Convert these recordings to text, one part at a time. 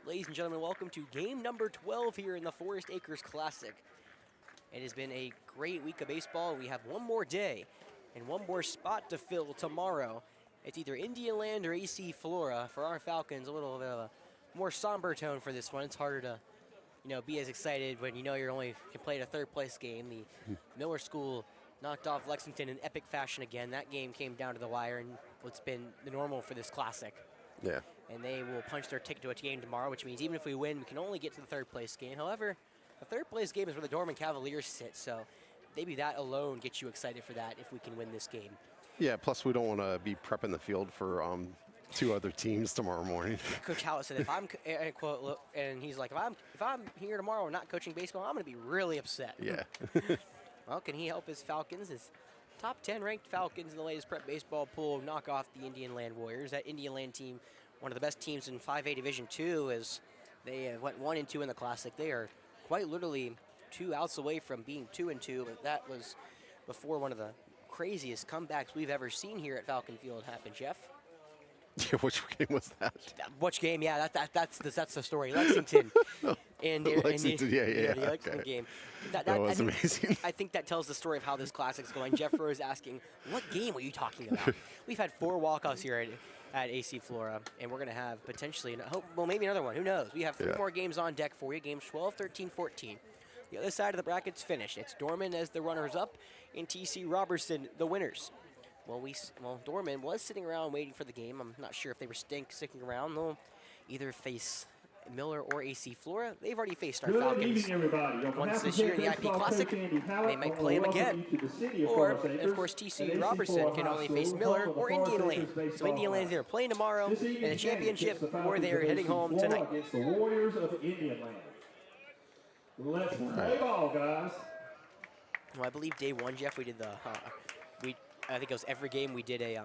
Ladies and gentlemen, welcome to game number 12 here in the Forest Acres Classic. It has been a great week of baseball. We have one more day and one more spot to fill tomorrow. It's either Indian Land or AC Flora. For our Falcons, a little bit of a more somber tone for this one. It's harder to, be as excited when you know you're only can play a third place game. The Miller School knocked off Lexington in epic fashion again. That game came down to the wire, and what's been the normal for this classic. Yeah. And they will punch their ticket to a game tomorrow, which means even if we win, we can only get to the third place game. However, the third place game is where the Dorman Cavaliers sit, so maybe that alone gets you excited for that if we can win this game. Yeah, plus we don't want to be prepping the field for two other teams tomorrow morning. Coach Howell said, if I'm, and quote, look, and he's like, if I'm here tomorrow and not coaching baseball, I'm going to be really upset. Yeah. Well, can he help his Falcons? His top 10 ranked Falcons in the latest prep baseball poll knock off the Indian Land Warriors. That Indian Land team, one of the best teams in 5A Division II, as they went 1-2 in the Classic. They are quite literally 2 outs away from being 2-2, but that was before one of the craziest comebacks we've ever seen here at Falcon Field happen, Jeff. Yeah, which game was that? Which game? Yeah, that's the story. Lexington. And Lexington, the Lexington game. That was amazing. I think that tells the story of how this Classic's going. Jeff Rose asking, what game are you talking about? We've had 4 walk-offs here at AC Flora, and we're going to have potentially, maybe another one. Who knows? We have 3 more games on deck for you, games 12, 13, 14. The other side of the bracket's finished. It's Dorman as the runners-up and TC Robertson the winners. Well, Dorman was sitting around waiting for the game. I'm not sure if they were sticking around. They'll either face Miller or AC Flora. They've already faced our Falcons once this year in the IP Classic. They might play them again. Or, of course, TC Robertson can only face Miller or Indian Land. So Indian Land's either playing tomorrow in the championship or they're heading home tonight. Against the Warriors of Indian Land. Let's play ball, guys. Well, I believe day 1, Jeff, we did I think it was every game we did a,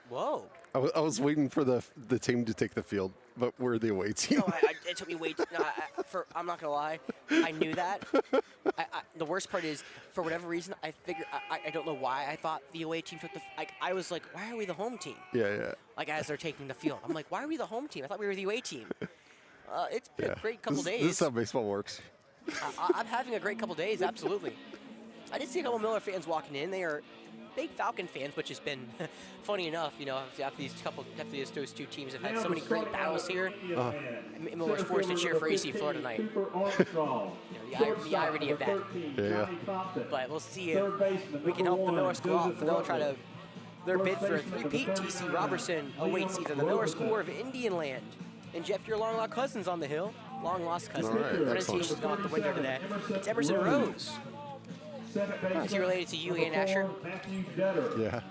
whoa. I was waiting for the team to take the field, but we're the away team. No, it took me way too, I'm not going to lie, I knew that. The worst part is, for whatever reason, I figured, I don't know why I thought the away team took I was like, why are we the home team? Yeah. Like, as they're taking the field. I'm like, why are we the home team? I thought we were the away team. It's been a great couple days. This is how baseball works. I'm having a great couple days, absolutely. I did see a couple Miller fans walking in. They are big Falcon fans, which has been funny enough, after those 2 teams have had so many great battles here. Miller's forced to cheer for AC Florida tonight. The irony of that. Yeah. But we'll see if we can help the Miller School out. They'll try to their bid for a 3-peat. TC Robertson awaits either the Miller School or of Indian Land. And Jeff, your long-lost cousin's on the hill. Long-lost cousin. Pronunciation's gone out the window today. It's Emerson Rose. Is he related to you, Ian Asher? Yeah.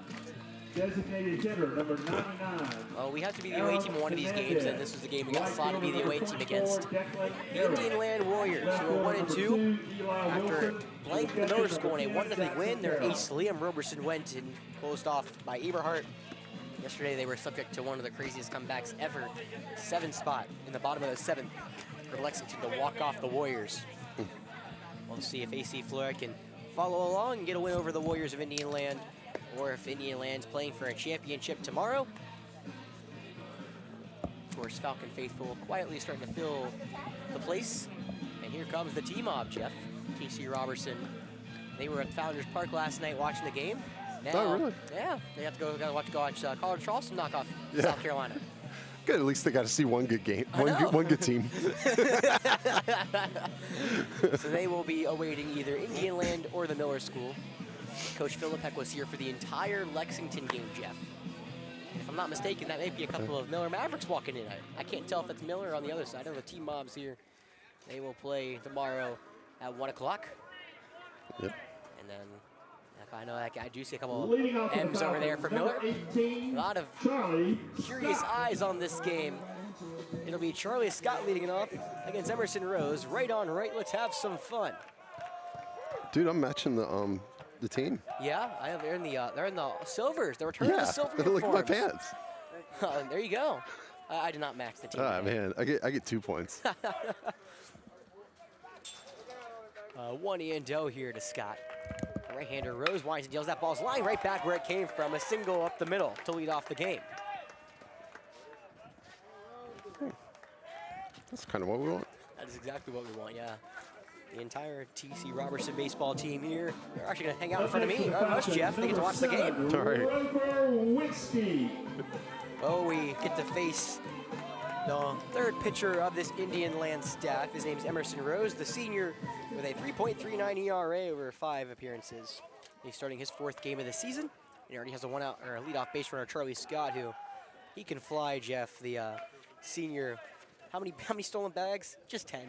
Designated hitter, number 99. Oh, we have to be the away team in one of these games, and this was the game we got slotted to be the away team against the Indian Land Warriors, who are 1-2 after blanking the Miller School in a 1-0 win. Their ace Liam Roberson went and closed off by Eberhardt. Yesterday, they were subject to one of the craziest comebacks ever. 7th spot in the bottom of the 7th for Lexington to walk off the Warriors. We'll see if AC Flora can follow along and get a win over the Warriors of Indian Land, or if Indian Land's playing for a championship tomorrow. Of course, Falcon faithful quietly starting to fill the place. And here comes the T-Mob, Jeff. TC Robertson. They were at Founders Park last night watching the game. Now, oh, really? Yeah, they have to go watch College Charleston knock off South Carolina. Good, at least they got to see one good game, one good team. So they will be awaiting either Indian Land or the Miller School. Coach Philippek was here for the entire Lexington game, Jeff. If I'm not mistaken, that may be a couple of Miller Mavericks walking in. I can't tell if it's Miller on the other side. I know the team mobs here. They will play tomorrow at 1 o'clock. Yep. And then, if I know that, I do see a couple of M's over there for Miller. 18, A lot of curious eyes on this game. It'll be Charlie Scott leading it off against Emerson Rose. Right on right, let's have some fun. Dude, I'm matching the team. Yeah, they're in the silvers. They're returning the silver uniforms. Look at my pants. There you go. I did not max the team. Ah, man, I get 2 points. One Ian Doe here to Scott. Right-hander Rose winds and deals that ball's lying right back where it came from. A single up the middle to lead off the game. That's kind of what we want. That is exactly what we want, yeah. The entire T.C. Robertson baseball team here. They're actually going to hang out in front of me. Us, Jeff. They get to watch the game. All right. Oh, we get to face the third pitcher of this Indian land staff. His name's Emerson Rose, the senior with a 3.39 ERA over 5 appearances. He's starting his 4th game of the season. He already has a leadoff base runner, Charlie Scott, who he can fly, Jeff, the senior. How many stolen bags? Just 10.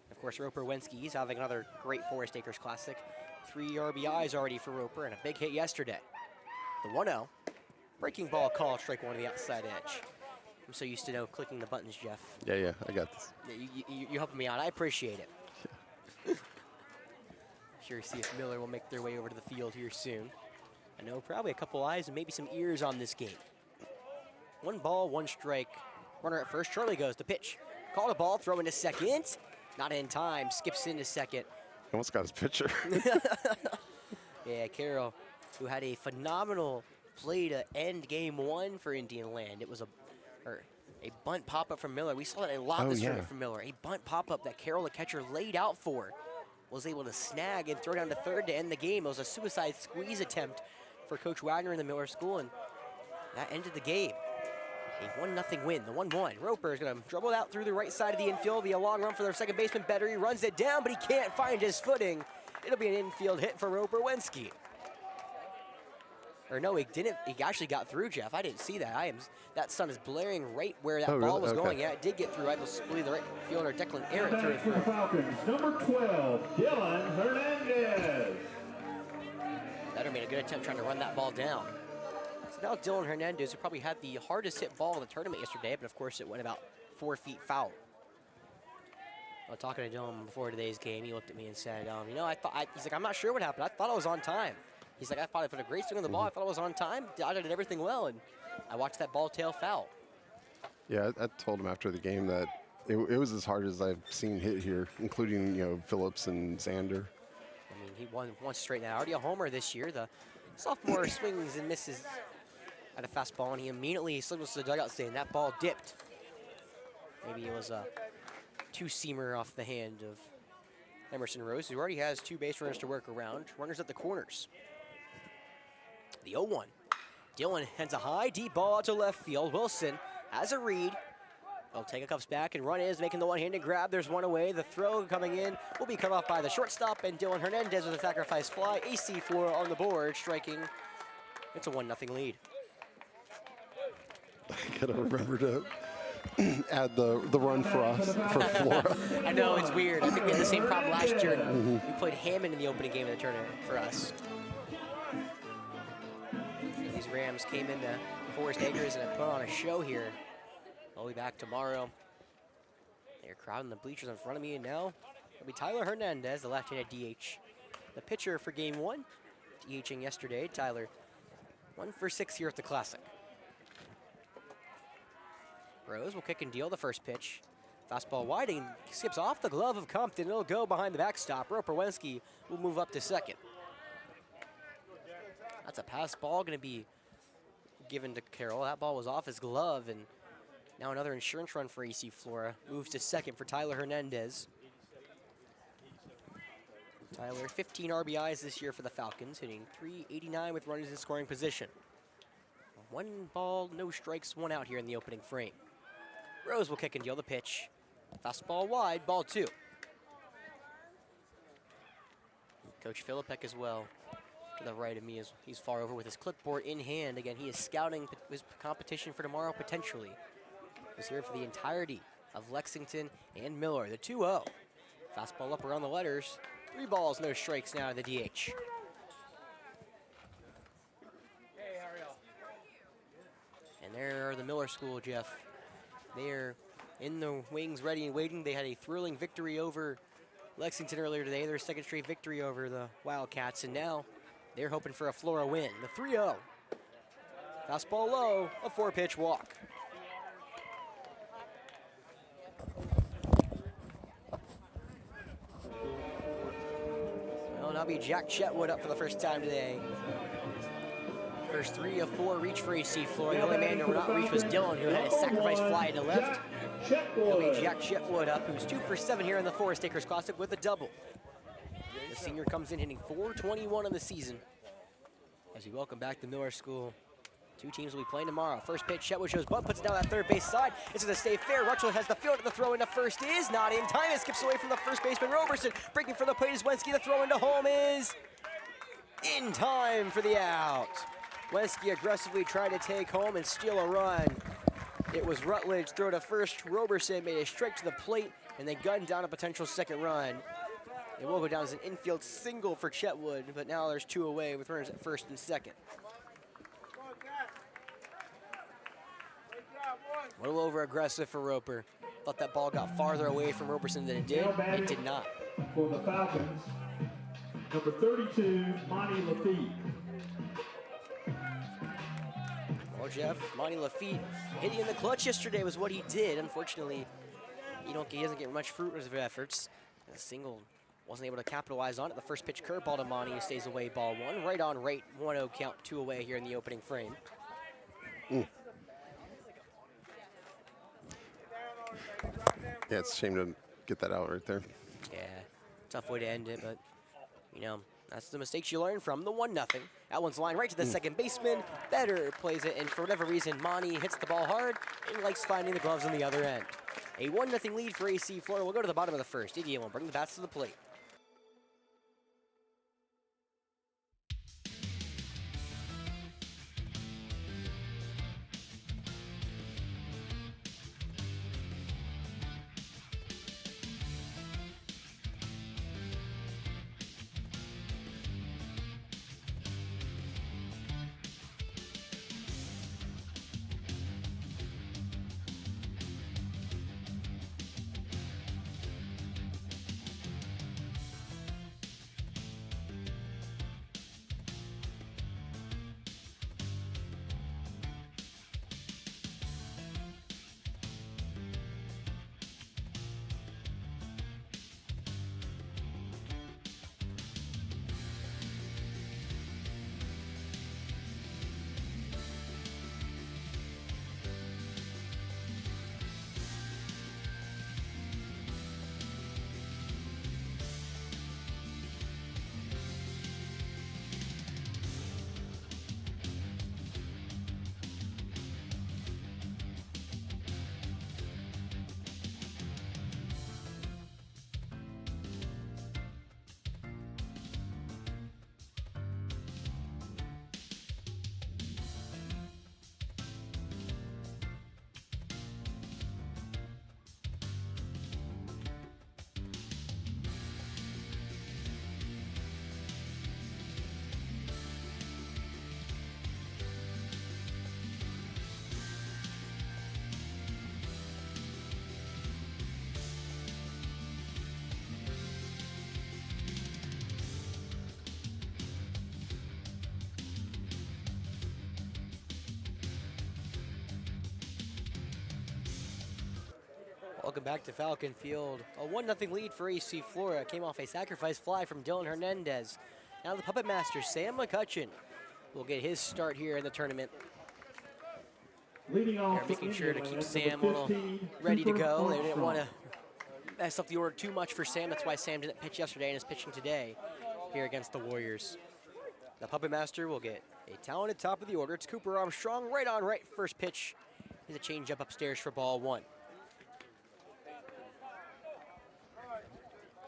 Of course, Roper Wensky, he's having another great Forest Acres Classic. 3 RBIs already for Roper and a big hit yesterday. The 1-0. Breaking ball call, strike 1 to the outside edge. I'm so used to clicking the buttons, Jeff. Yeah, I got this. You're helping me out. I appreciate it. Sure, see if Miller will make their way over to the field here soon. I know probably a couple eyes and maybe some ears on this game. 1 ball, 1 strike. Runner at first. Charlie goes to pitch. Call the ball, throw into second. Not in time. Skips into second. He almost got his pitcher. Yeah, Carroll, who had a phenomenal play to end game 1 for Indian Land. It was a bunt pop-up from Miller. We saw that a lot this tournament from Miller. A bunt pop-up that Carroll, the catcher, laid out for. Was able to snag and throw down to third to end the game. It was a suicide squeeze attempt for Coach Wagner in the Miller School, and that ended the game. A 1-0 win, the 1-1. Roper is going to dribble out through the right side of the infield via long run for their second baseman, Better. He runs it down, but he can't find his footing. It'll be an infield hit for Roper Wensky. Or no, he didn't. He actually got through, Jeff. I didn't see that. That sun is blaring right where that ball was going. Yeah, it did get through. I believe the right fielder, Declan Aaron, threw it through. Falcons, number 12, Dylan Hernandez. Better made a good attempt trying to run that ball down. So now Dylan Hernandez, who probably had the hardest hit ball in the tournament yesterday, but of course it went about 4 feet foul. Well, talking to Dylan before today's game, he looked at me and said, he's like, I'm not sure what happened. I thought I was on time. He's like, I thought I put a great swing on the ball. I thought I was on time. I did everything well, and I watched that ball tail foul. Yeah, I told him after the game that it was as hard as I've seen hit here, including, Phillips and Xander. I mean, he won once straight now. Already a homer this year. The sophomore swings and misses at a fastball, and he immediately signals to the dugout saying that ball dipped. Maybe it was a two-seamer off the hand of Emerson Rose, who already has 2 base runners to work around. Runners at the corners. The 0-1. Dylan heads a high, deep ball out to left field. Wilson has a read. They'll take a cuffs back, and run is making the one-handed grab. There's one away. The throw coming in will be cut off by the shortstop, and Dylan Hernandez with a sacrifice fly. AC Flora on the board, striking. It's a 1-0 lead. I gotta remember to add the run for us, for Flora. I know, it's weird. I think we had the same problem last year. We played Hammond in the opening game of the tournament for us. These Rams came into Forest Acres and put on a show here. I'll be back tomorrow. They're crowding the bleachers in front of me, and now it'll be Tyler Hernandez, the left-handed DH. The pitcher for game 1, DHing yesterday. Tyler, 1 for 6 here at the Classic. Rose will kick and deal the first pitch. Fastball wide and skips off the glove of Compton. It'll go behind the backstop. Roper Wensky will move up to second. That's a pass ball going to be given to Carroll. That ball was off his glove, and now another insurance run for AC Flora. Moves to second for Tyler Hernandez. Tyler, 15 RBIs this year for the Falcons, hitting .389 with runners in scoring position. 1 ball, no strikes, 1 out here in the opening frame. Rose will kick and deal the pitch. Fastball wide, ball 2. Coach Philippek as well. To the right of me, he's far over with his clipboard in hand. Again, he is scouting his competition for tomorrow, potentially. He's here for the entirety of Lexington and Miller. The 2-0. Fastball up around the letters. 3 balls, no strikes now to the DH. And there are the Miller School, Jeff. They're in the wings, ready and waiting. They had a thrilling victory over Lexington earlier today. Their second straight victory over the Wildcats, and now they're hoping for a Flora win. The 3-0. Fastball low, a 4-pitch walk. Well, that'll be Jack Chetwood up for the first time today. First 3 of 4 reach for AC Flora. The only man who not reach was Dylan, who had a sacrifice fly to left. It'll be Jack Chetwood up, who's 2 for 7 here in the Forest Acres Classic with a double. The senior comes in hitting .421 on the season. As we welcome back to Miller School. 2 teams will be playing tomorrow. First pitch, Chetwood shows butt, puts it down that third base side. It's going to stay fair. Rutschel has the field at the throw into first is not in time. It skips away from the first baseman, Roberson. Breaking for the plate is Wensky. The throw into home is in time for the out. Wensky aggressively tried to take home and steal a run. It was Rutledge throw to first. Roberson made a strike to the plate and they gunned down a potential second run. It will go down as an infield single for Chetwood, but now there's 2 away with runners at first and second. A little over aggressive for Roper. Thought that ball got farther away from Roberson than it did. It did not. For the Falcons, number 32, Monty Lafitte. Well, Jeff, Monty Lafitte hitting in the clutch yesterday was what he did. Unfortunately, he doesn't get much fruit of his efforts. The single wasn't able to capitalize on it. The first pitch curveball to Monty, who stays away, ball 1. Right on rate, 1-0 count, 2 away here in the opening frame. Yeah, it's a shame to get that out right there. Yeah, tough way to end it, but, you know, that's the mistakes you learn from. The 1-0. That one's lined right to the second baseman. Better plays it, and for whatever reason, Monty hits the ball hard and likes finding the gloves on the other end. A 1-0 lead for AC Florida. We'll go to the bottom of the first. Idiot will bring the bats to the plate. Welcome back to Falcon Field. A 1-0 lead for AC Flora. Came off a sacrifice fly from Dylan Hernandez. Now the puppet master, Sam McCutcheon, will get his start here in the tournament. Leading off, they're making sure to keep Sam a little ready to go. They didn't want to mess up the order too much for Sam. That's why Sam didn't pitch yesterday and is pitching today here against the Warriors. The puppet master will get a talented top of the order. It's Cooper Armstrong, right on right. First pitch is a changeup upstairs for ball 1.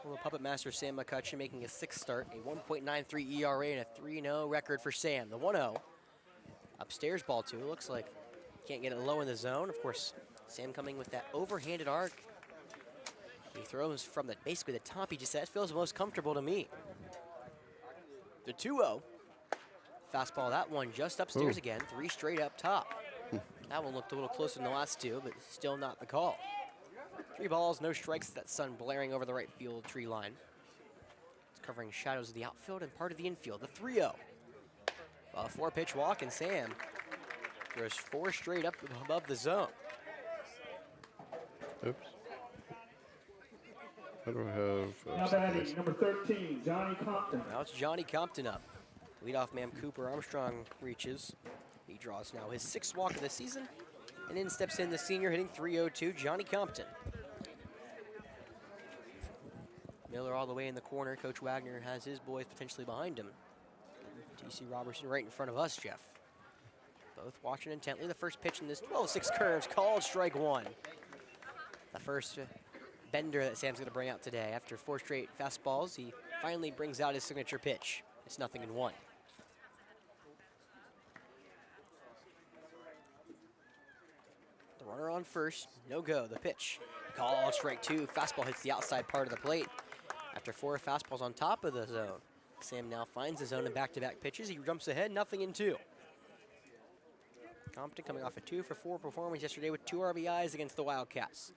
Well, the puppet master, Sam McCutcheon, making a 6th start, a 1.93 ERA and a 3-0 record for Sam. The 1-0. Upstairs ball 2. Looks like can't get it low in the zone. Of course, Sam coming with that overhanded arc. He throws from basically the top. He just said, feels most comfortable to me. The 2-0. Fastball, that one just upstairs again. 3 straight up top. That one looked a little closer than the last 2, but still not the call. 3 balls, no strikes. That sun blaring over the right field tree line. It's covering shadows of the outfield and part of the infield. The 3-0. A 4-pitch walk, and Sam throws 4 straight up above the zone. Oops. How do I have? Now batting, number 13, Johnny Compton. Now it's Johnny Compton up. Leadoff man Cooper Armstrong reaches. He draws now his 6th walk of the season. And in steps in the senior hitting .302, Johnny Compton. Miller all the way in the corner. Coach Wagner has his boys potentially behind him. TC Robertson right in front of us, Jeff. Both watching intently. The first pitch in this 12-6 curves, called strike 1. The first bender that Sam's going to bring out today. After 4 straight fastballs, he finally brings out his signature pitch. It's 0-1. The runner on first, no go. The pitch, called strike 2. Fastball hits the outside part of the plate. After 4 fastballs on top of the zone, Sam now finds the zone in back-to-back pitches. He jumps ahead, 0-2. Compton coming off a 2-for-4 performance yesterday with 2 RBIs against the Wildcats.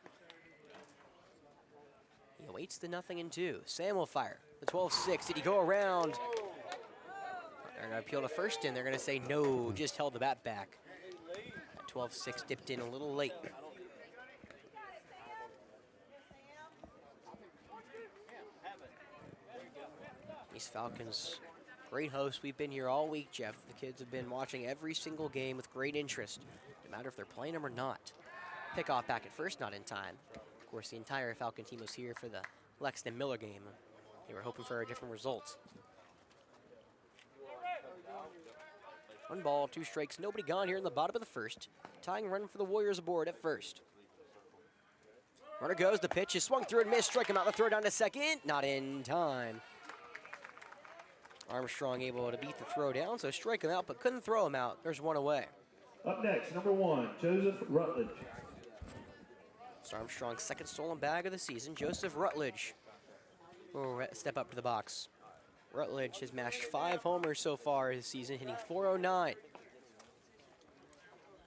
He awaits the 0-2. Sam will fire. The 12-6. Did he go around? They're going to appeal to first, and they're going to say no. Just held the bat back. That 12-6 dipped in a little late. These Falcons, great hosts. We've been here all week, Jeff. The kids have been watching every single game with great interest, no matter if they're playing them or not. Pickoff back at first, not in time. Of course, the entire Falcon team was here for the Lexington Miller game. They were hoping for a different result. 1 ball, 2 strikes, nobody gone here in the bottom of the first. Tying run for the Warriors aboard at first. Runner goes, the pitch is swung through and missed. Strike him out, the throw down to second, not in time. Armstrong able to beat the throw down, so strike him out, but couldn't throw him out. There's 1 away. Up next, number 1, Joseph Rutledge. It's Armstrong's 2nd stolen bag of the season. Joseph Rutledge will step up to the box. Rutledge has mashed 5 homers so far this season, hitting .409.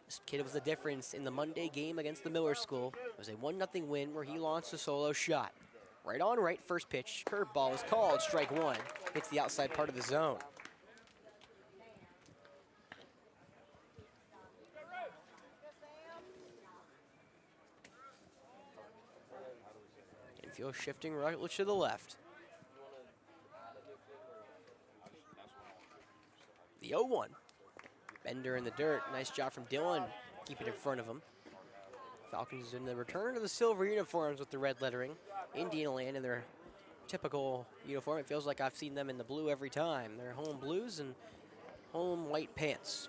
This kid was the difference in the Monday game against the Miller School. It was a 1-0 win where he launched a solo shot. Right on right, first pitch, curveball is called, strike 1. Hits the outside part of the zone. Infield shifting Rutledge to the left. The 0-1. Bender in the dirt. Nice job from Dylan. Keep it in front of him. Falcons in the return to the silver uniforms with the red lettering. Indian Land in their typical uniform. It feels like I've seen them in the blue every time. They're home blues and home white pants.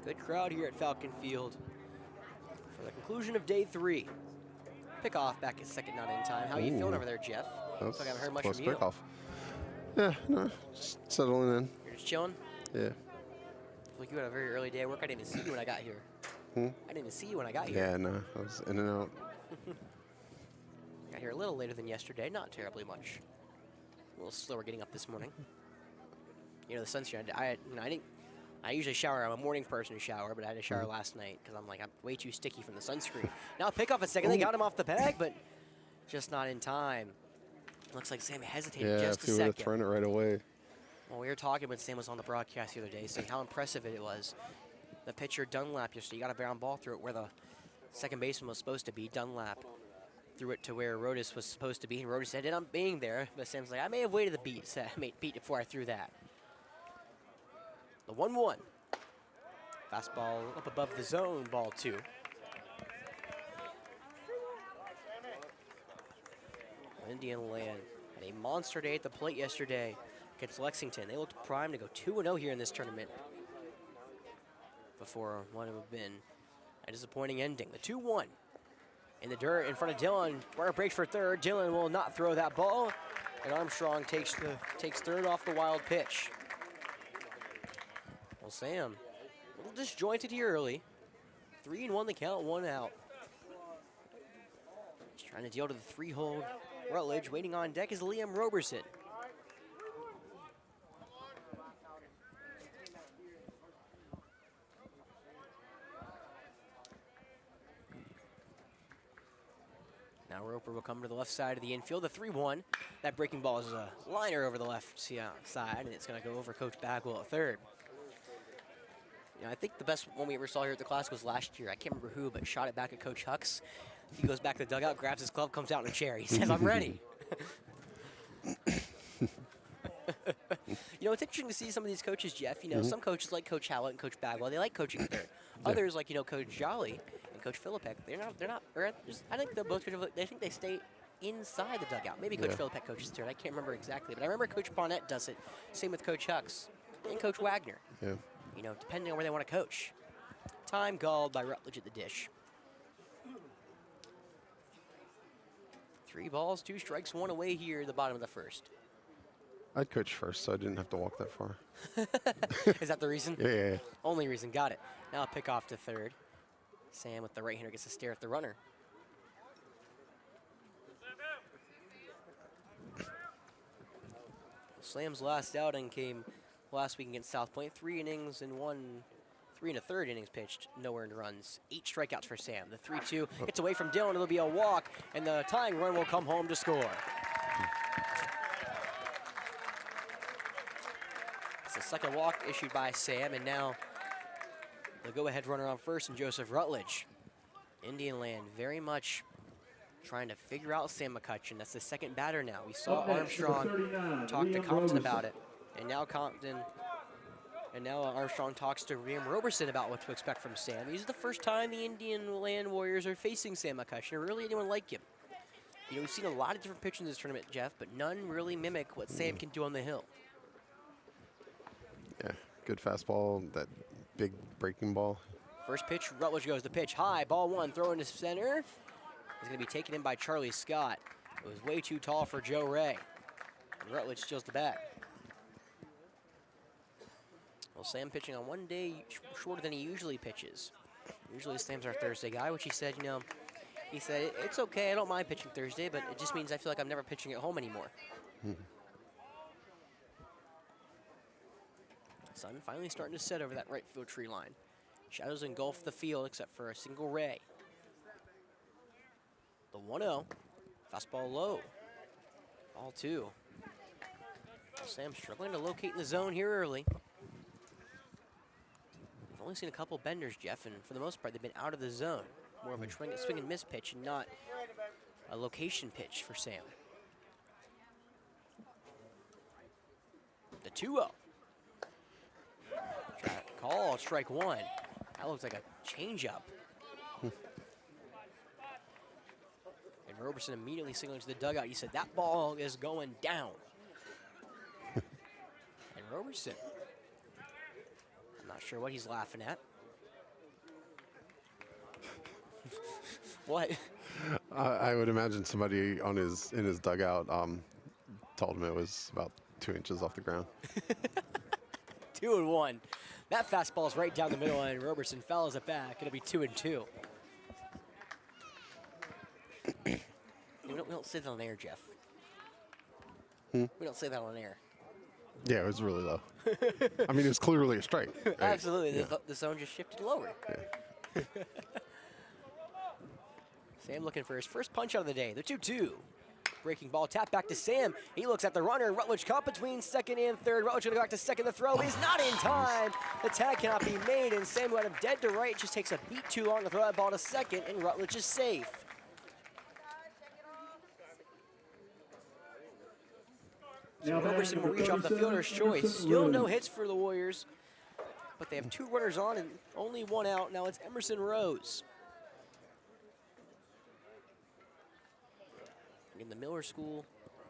Good crowd here at Falcon Field for the conclusion of day 3. Pickoff back at second, not in time. How are you feeling over there, Jeff? Looks like I haven't heard much from you. Pickoff. Yeah, no, just settling in. You're just chilling? Yeah. Like you had a very early day at work. I didn't even see you when I got here. I didn't even see you when I got here. Yeah, no, I was in and out. Got here a little later than yesterday, not terribly much. A little slower getting up this morning. You know, the sunscreen. I usually shower. I'm a morning person to shower, but I had to shower last night because I'm way too sticky from the sunscreen. Now pick off a second. They got him off the bag, but just not in time. Looks like Sam hesitated just a if he would have second. thrown it right away. Well, we were talking when Sam was on the broadcast the other day, saying how impressive it was. The pitcher Dunlap yesterday, you got a ground ball through it where the second baseman was supposed to be. Dunlap threw it to where Rodas was supposed to be, and Rodas ended up being there. But Sam's like, I may have waited the beat before I threw that. The 1-1. Fastball up above the zone, ball 2. Indian Land had a monster day at the plate yesterday against Lexington. They looked primed to go 2-0 here in this tournament before what would have been a disappointing ending. The 2-1 in the dirt in front of Dylan. Runner breaks for third. Dylan will not throw that ball, and Armstrong takes third off the wild pitch. Well, Sam, a little disjointed here early. 3-1 the count, 1 out. He's trying to deal to the 3-hole. Rutledge waiting on deck is Liam Roberson. Now Roper will come to the left side of the infield. The 3-1. That breaking ball is a liner over the left side, and it's going to go over Coach Bagwell at third. You know, I think the best one we ever saw here at the Classic was last year. I can't remember who, but shot it back at Coach Hucks. He goes back to the dugout, grabs his glove, comes out in a chair. He says, I'm ready. You know, it's interesting to see some of these coaches, Jeff. You know, some coaches like Coach Hallett and Coach Bagwell. They like coaching third. Others, like, you know, Coach Jolly and Coach Philippek, they're not, or just, I think they're both, they think they stay inside the dugout. Maybe Coach Philippek coaches third. I can't remember exactly. But I remember Coach Bonnet does it. Same with Coach Hucks and Coach Wagner. Yeah. You know, depending on where they want to coach. Time called by Rutledge at the dish. 3 balls, 2 strikes, 1 away here at the bottom of the first. I'd coach first, so I didn't have to walk that far. Is that the reason? Yeah. Only reason. Got it. Now pick off to third. Sam with the right-hander gets a stare at the runner. Slam's last outing came last week against South Point. 3 innings and 3 1/3 innings pitched, no earned runs. 8 strikeouts for Sam. The 3-2 gets away from Dylan. It'll be a walk, and the tying run will come home to score. It's the second walk issued by Sam, and now the go-ahead runner on first and Joseph Rutledge. Indian Land very much trying to figure out Sam McCutcheon. That's the second batter now. We saw Armstrong talk to Compton about it, and now Armstrong talks to Liam Roberson about what to expect from Sam. This is the first time the Indian Land Warriors are facing Sam McCutcheon, or really anyone like him. You know, we've seen a lot of different pitches in this tournament, Jeff, but none really mimic what Sam can do on the hill. Yeah, good fastball, that big breaking ball. First pitch, Rutledge goes to pitch high, ball 1, throw into center. He's going to be taken in by Charlie Scott. It was way too tall for Joe Ray. And Rutledge steals the bat. Well, Sam pitching on one day shorter than he usually pitches. Usually Sam's our Thursday guy, which he said, you know, it's okay, I don't mind pitching Thursday, but it just means I feel like I'm never pitching at home anymore. Sun finally starting to set over that right field tree line. Shadows engulf the field except for a single ray. The 1-0, fastball low, ball 2. Sam struggling to locate in the zone here early. We've only seen a couple benders, Jeff, and for the most part, they've been out of the zone. More of a swing and miss pitch and not a location pitch for Sam. The 2-0. Call, strike 1. That looks like a changeup. And Roberson immediately signaling to the dugout. He said, that ball is going down. And Roberson, I'm not sure what he's laughing at. What? I would imagine somebody in his dugout told him it was about 2 inches off the ground. 2-1. That fastball's right down the middle, and Roberson fouls it back. It'll be 2-2. We don't say that on air, Jeff. We don't say that on air. Yeah, it was really low. I mean, it was clearly a strike. Right? Absolutely. Yeah. The zone just shifted lower. Yeah. Sam looking for his first punch out of the day. The 2-2. Breaking ball, tap back to Sam. He looks at the runner, and Rutledge caught between second and third. Rutledge going to go back to second. The throw is not in time. The tag cannot be made, and Sam got him dead to right. It just takes a beat too long to throw that ball to second, and Rutledge is safe. So Roberson will reach off the fielder's choice. Still no hits for the Warriors, but they have 2 runners on and only 1 out. Now it's Emerson Rose. In the Miller School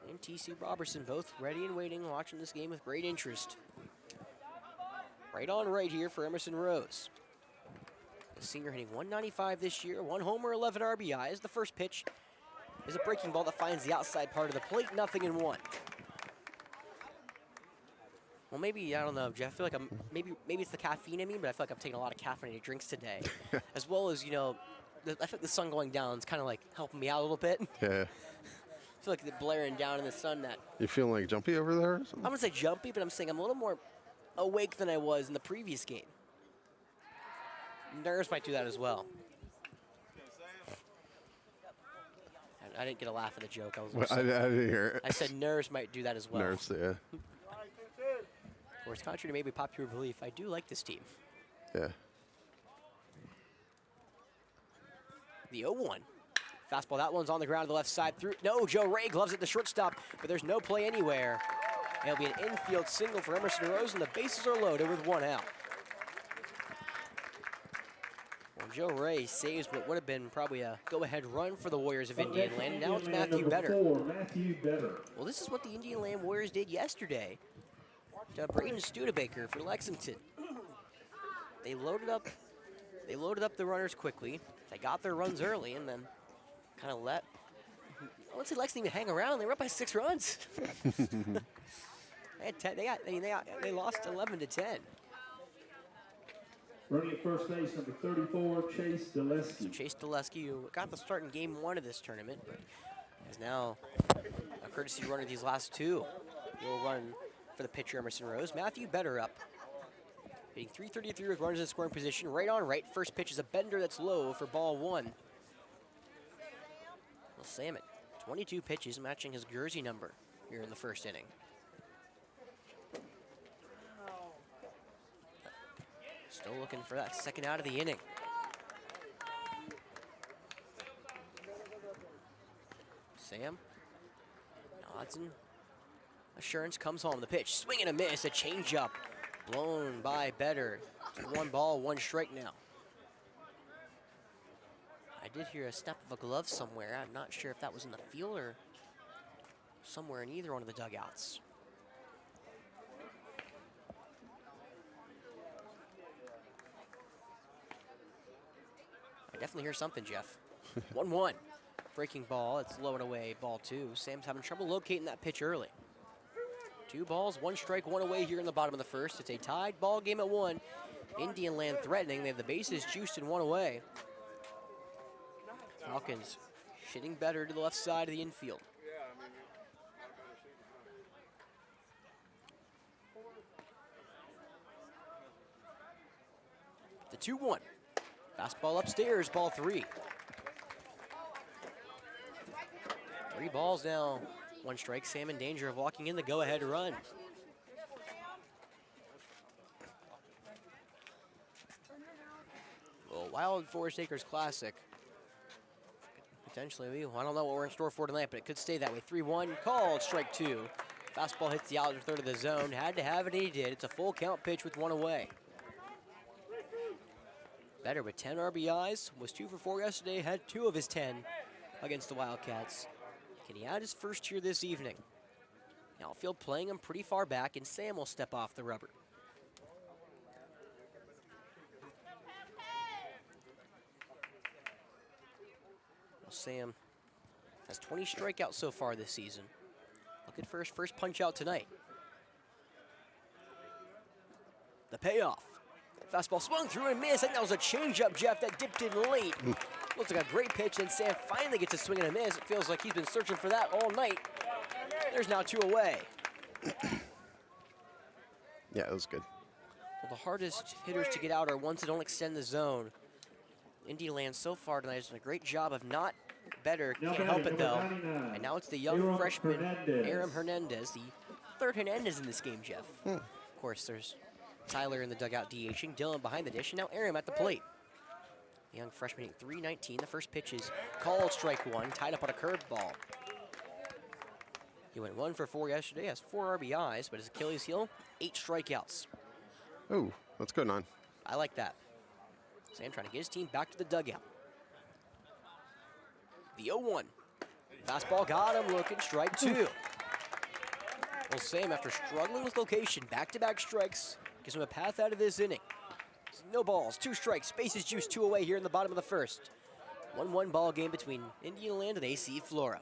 and T.C. Robertson, both ready and waiting, watching this game with great interest. Right on right here for Emerson Rose. The senior hitting 195 this year, 1 homer, 11 RBIs. The first pitch is a breaking ball that finds the outside part of the plate, 0-1. Well, maybe, I don't know, Jeff, I feel like maybe it's the caffeine in me, but I feel like I'm taking a lot of caffeinated drinks today. As well as, you know, I feel like the sun going down is kind of like helping me out a little bit. Yeah. I feel like the blaring down in the sun. That You feeling like jumpy over there or something? I'm going to say jumpy, but I'm saying I'm a little more awake than I was in the previous game. Nerves might do that as well. I didn't get a laugh at the joke. I didn't hear it. I said nerves might do that as well. Nerves, yeah. Of course, contrary to maybe popular belief, I do like this team. Yeah. The 0-1. Fastball, that one's on the ground to the left side. Through, no, Joe Ray gloves at the shortstop, but there's no play anywhere. It'll be an infield single for Emerson Rose, and the bases are loaded with 1 out. Well, Joe Ray saves what would have been probably a go-ahead run for the Warriors of Indian Land. Now it's Matthew Better. Well, this is what the Indian Land Warriors did yesterday to Braden Studebaker for Lexington. They loaded up the runners quickly. They got their runs early and then kind of let, I wouldn't say Lexington even hang around. They were up by 6 runs. They lost 11 to 10. Running at first base, number 34, Chase Dulesky. So Chase Dulesky, who got the start in game 1 of this tournament, but is now a courtesy runner these last 2. He'll run for the pitcher Emerson Rose. Matthew Better up. Hitting .333 with runners in scoring position. Right on right. First pitch is a bender that's low for ball 1. Well, Sam at 22 pitches, matching his jersey number here in the first inning. Still looking for that second out of the inning. Sam nods and assurance comes home. The pitch, swing and a miss, a changeup. Blown by Better. 1 ball, 1 strike now. I did hear a snap of a glove somewhere. I'm not sure if that was in the field or somewhere in either one of the dugouts. I definitely hear something, Jeff. 1-1. Breaking ball, it's low and away, ball 2. Sam's having trouble locating that pitch early. 2 balls, 1 strike, 1 away here in the bottom of the first. It's a tied ball game at 1. Indian Land threatening. They have the bases juiced and 1 away. Falcons hitting Better to the left side of the infield. The 2-1. Fastball upstairs, ball 3. 3 balls now. 1 strike, Sam in danger of walking in the go-ahead run. Well, Wild Forest Acres Classic. Potentially, I don't know what we're in store for tonight, but it could stay that way. 3-1, called, strike 2. Fastball hits the outer third of the zone. Had to have it, and he did. It's a full count pitch with 1 away. Better with 10 RBIs, was 2 for 4 yesterday, had 2 of his 10 against the Wildcats. Can he add his first here this evening? Outfield playing him pretty far back, and Sam will step off the rubber. Well, Sam has 20 strikeouts so far this season. Looking for his first punch out tonight. The payoff. Fastball swung through and missed. I think that was a changeup, Jeff, that dipped in late. Looks like a great pitch, and Sam finally gets a swing and a miss. It feels like he's been searching for that all night. There's now 2 away. Yeah, it was good. Well, the hardest hitters to get out are ones that don't extend the zone. Indian Land so far tonight has done a great job of not Better. Can't help it, though. And now it's the young freshman, Aram Hernandez, the 3rd Hernandez in this game, Jeff. Of course, there's Tyler in the dugout DHing, Dylan behind the dish, and now Aram at the plate. The young freshman hitting .319. The first pitch is called, strike 1, tied up on a curveball. He went 1 for 4 yesterday, has 4 RBIs, but his Achilles heel, 8 strikeouts. Oh, what's going on? I like that. Sam trying to get his team back to the dugout. The 0-1. Fastball got him looking, strike 2. Well, Sam, after struggling with location, back-to-back strikes, gives him a path out of this inning. No balls, 2 strikes, bases juiced, 2 away here in the bottom of the first. 1-1 ball game between Indian Land and AC Flora.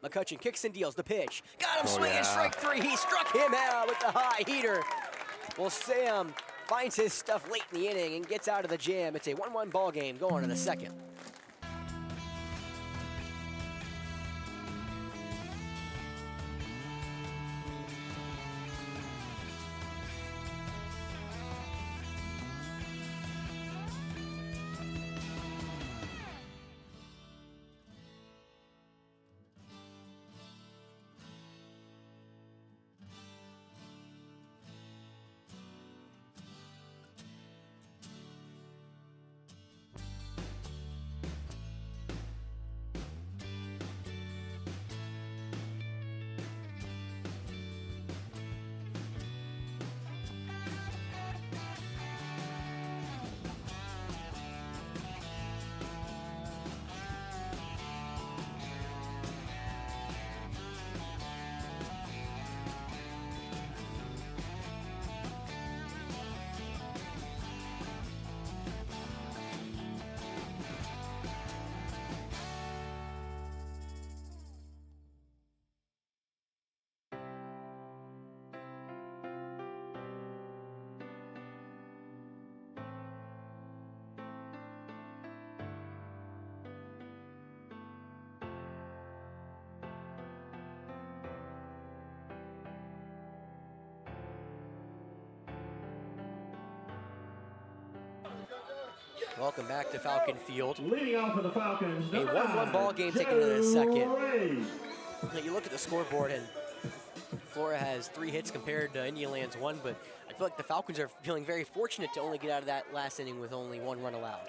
McCutcheon kicks and deals the pitch. Got him swinging, strike 3. He struck him out with the high heater. Well, Sam finds his stuff late in the inning and gets out of the jam. It's a 1-1 ball game going to the second. Welcome back to Falcon Field. Leading off for the Falcons, A 1-1 ball game taken into the second. Now you look at the scoreboard, and Flora has 3 hits compared to Indialand's 1, but I feel like the Falcons are feeling very fortunate to only get out of that last inning with only 1 run allowed.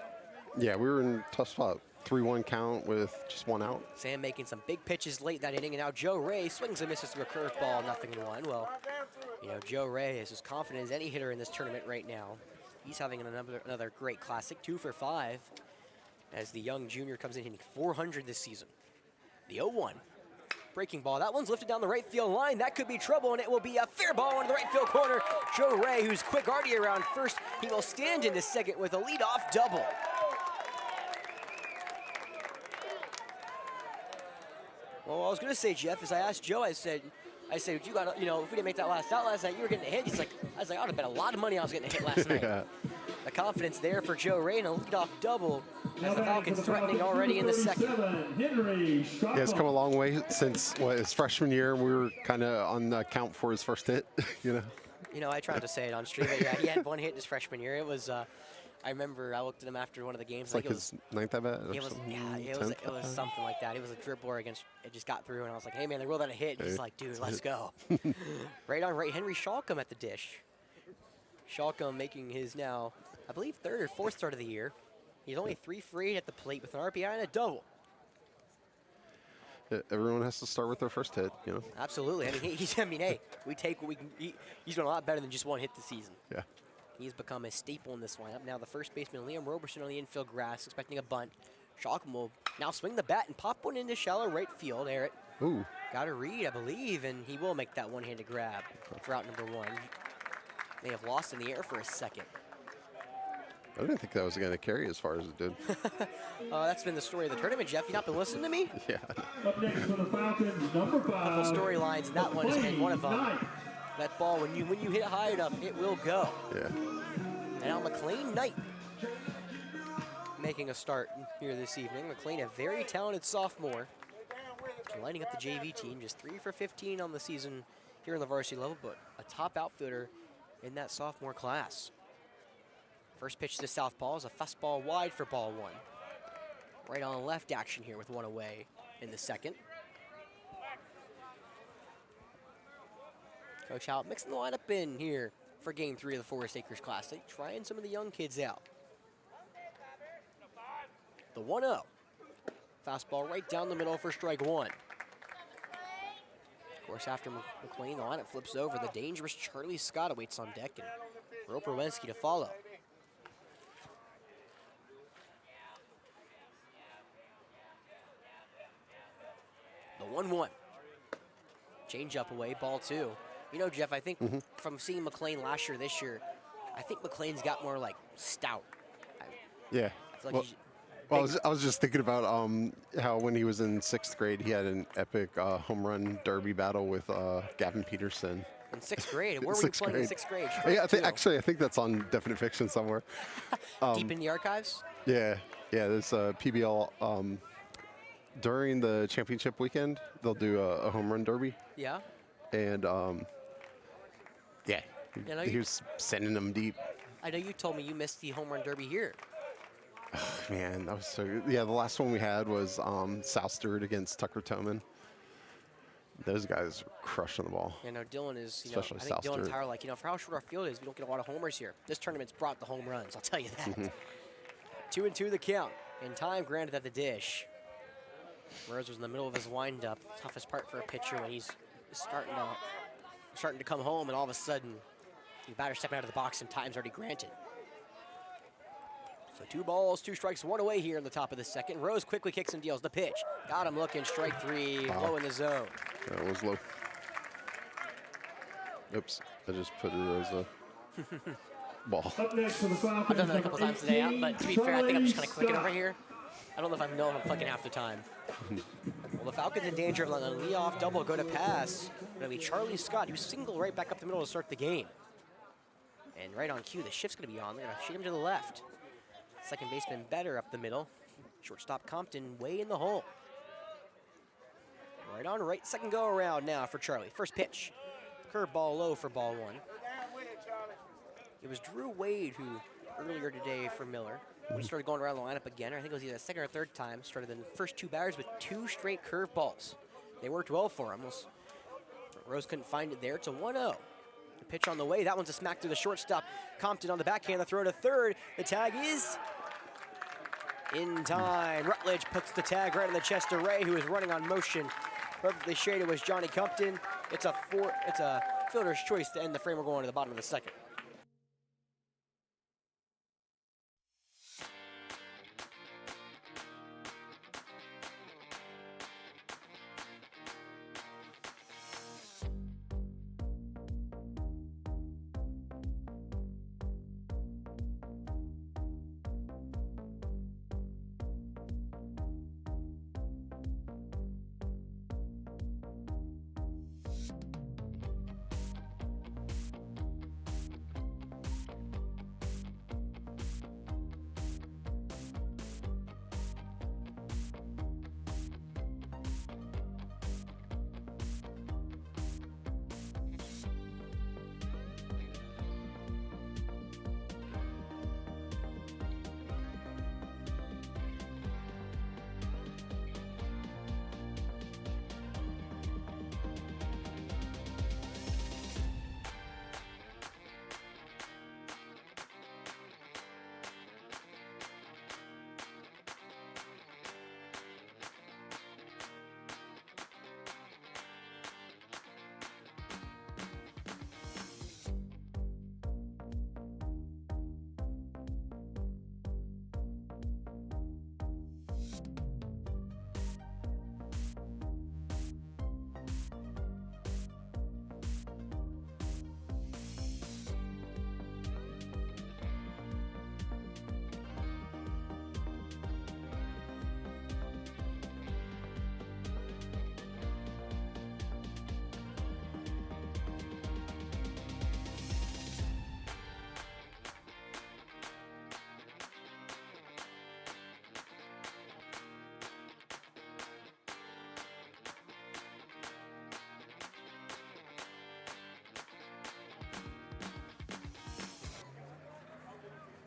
Yeah, we were in a tough spot. 3-1 count with just 1 out. Sam making some big pitches late that inning, and now Joe Ray swings and misses through a curveball, 0-1. Well, you know, Joe Ray is as confident as any hitter in this tournament right now. He's having another great classic, 2 for 5, as the young junior comes in hitting 400 this season. The 0-1. Breaking ball, that one's lifted down the right field line. That could be trouble, and it will be a fair ball into the right field corner. Joe Ray, who's quick already around first, he will stand into second with a leadoff double. Well, I was gonna say, Jeff, as I asked Joe, I said, you got, you know, if we didn't make that last out last night, you were getting a hit. I was like, I would have bet a lot of money I was getting a hit last night. Yeah. The confidence there for Joe Ray, and a leadoff double as the Falcons threatening already in the second. Yeah, it's come a long way since his freshman year. We were kind of on the count for his first hit, you know. You know, I tried to say it on stream, but yeah, he had 1 hit his freshman year. It was, I remember I looked at him after one of the games. It's like his 9th at bat. It was something like that. It was a dribbler against. It just got through, and I was like, "Hey man, they rolled out a hit." And he's like, "Dude, let's go." Right on right. Henry Shalcombe at the dish. Shalcombe making his now, I believe, 3rd or 4th start of the year. He's only 3 for 8 at the plate with an RBI and a double. Yeah, everyone has to start with their first hit, you know. Absolutely. I mean, hey, we take what we can. He's doing a lot better than just 1 hit this season. Yeah. He's become a staple in this lineup. Now the first baseman, Liam Roberson, on the infield grass, expecting a bunt. Shalcombe will now swing the bat and pop one into shallow right field. Eric Ooh. got a read, I believe, and he will make that one-handed grab for out number 1. May have lost in the air for a second. I didn't think that was going to carry as far as it did. That's been the story of the tournament, Jeff. You not been listening to me? Yeah. Up next for the Falcons, number 5. Couple storylines, and that one has been one of them. That ball, when you hit high enough, it will go. Yeah. And now McLean Knight making a start here this evening. McLean, a very talented sophomore, lining up the JV team, just 3 for 15 on the season here in the varsity level, but a top outfielder in that sophomore class. First pitch to southpaw is a fastball wide for ball 1. Right on left action here with 1 away in the second. Coach Howell mixing the lineup in here for game 3 of the Forest Acres Classic, trying some of the young kids out. The 1-0. Fastball right down the middle for strike 1. Of course, after McLean, the lineup flips over. The dangerous Charlie Scott awaits on deck, and Roper Wensky to follow. The 1-1. Change up away, ball 2. You know, Jeff, I think from seeing McLean last year, this year, I think McLean's got more like stout. Yeah. I feel like I was just thinking about how when he was in 6th grade, he had an epic home run derby battle with Gavin Peterson. In 6th grade? Where were you playing in 6th grade? Yeah, I think that's on Definite Fiction somewhere. Deep in the archives? Yeah. Yeah, there's a PBL. During the championship weekend, they'll do a home run derby. Yeah. And yeah, he was sending them deep. I know you told me you missed the home run derby here. Oh, man, that was so good. Yeah, the last one we had was South Stewart against Tucker Toman. Those guys were crushing the ball. You know, Dylan is, I think South Dylan and Stewart. Tyler, like, for how short our field is, we don't get a lot of homers here. This tournament's brought the home runs, I'll tell you that. 2-2 the count. In time, granted at the dish. Rose was in the middle of his windup. Toughest part for a pitcher when he's starting to come home, and all of a sudden, the batter stepping out of the box and time's already granted. So 2 balls, 2 strikes, 1 away here in the top of the second. Rose quickly kicks and deals the pitch. Got him looking, strike 3, low in the zone. That was low. Oops, I just put Rose ball. Up next for the Falcons, I've done that a couple times today, but to be fair, I think I'm just kind of clicking Scott. over here. I don't know if I'm clicking half the time. Well, the Falcons in danger of letting a leadoff double go to pass. Going to be Charlie Scott, who's single right back up the middle to start the game. And right on cue, the shift's going to be on. They're going to shoot him to the left. Second baseman better up the middle. Shortstop Compton way in the hole. Right on right, second go around now for Charlie. First pitch. Curveball low for ball 1. It was Drew Wade who earlier today for Miller, when he started going around the lineup again, I think it was either the second or third time, started the first 2 batters with 2 straight curveballs. They worked well for him. Rose couldn't find it there. It's a 1-0. The pitch on the way. That one's a smack to the shortstop. Compton on the backhand. The throw to third. The tag is in time. Rutledge puts the tag right in the chest of Ray, who is running on motion. Perfectly shaded was Johnny Compton. It's a fielder's choice to end the frame. We're going to the bottom of the second.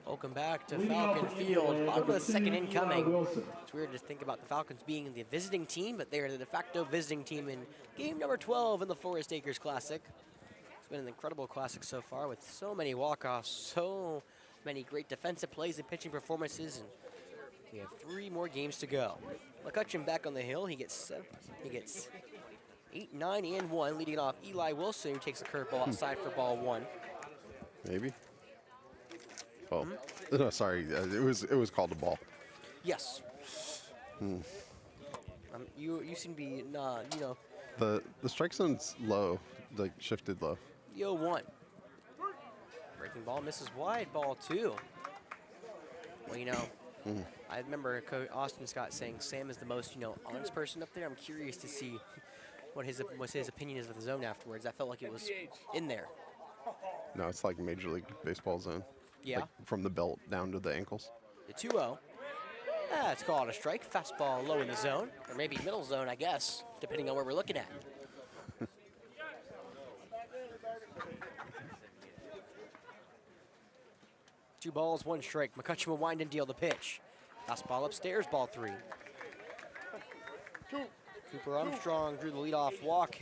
Welcome back to Falcon Field. Bottom of the second incoming. It's weird to think about the Falcons being the visiting team, but they are the de facto visiting team in game number 12 in the Forest Acres Classic. It's been an incredible classic so far with so many walk-offs, so many great defensive plays and pitching performances, and we have 3 more games to go. McCutcheon back on the hill. He gets 8, 9, and 1, leading off Eli Wilson, who takes a curveball outside for ball 1. Maybe. Oh, no, sorry. It was called a ball. Yes. You seem to be you know. The strike zone's low, like shifted low. Yo 1. Breaking ball misses wide. Ball 2. Well, you know, I remember Coach Austin Scott saying Sam is the most honest person up there. I'm curious to see what his opinion is of the zone afterwards. I felt like it was in there. No, it's like Major League Baseball zone. Yeah. Like from the belt down to the ankles. The 2-0. It's called a strike. Fastball low in the zone, or maybe middle zone, I guess, depending on where we're looking at. Two balls, 1 strike. McCutcheon will wind and deal the pitch. Fastball upstairs, ball 3. Cooper Armstrong drew the leadoff walk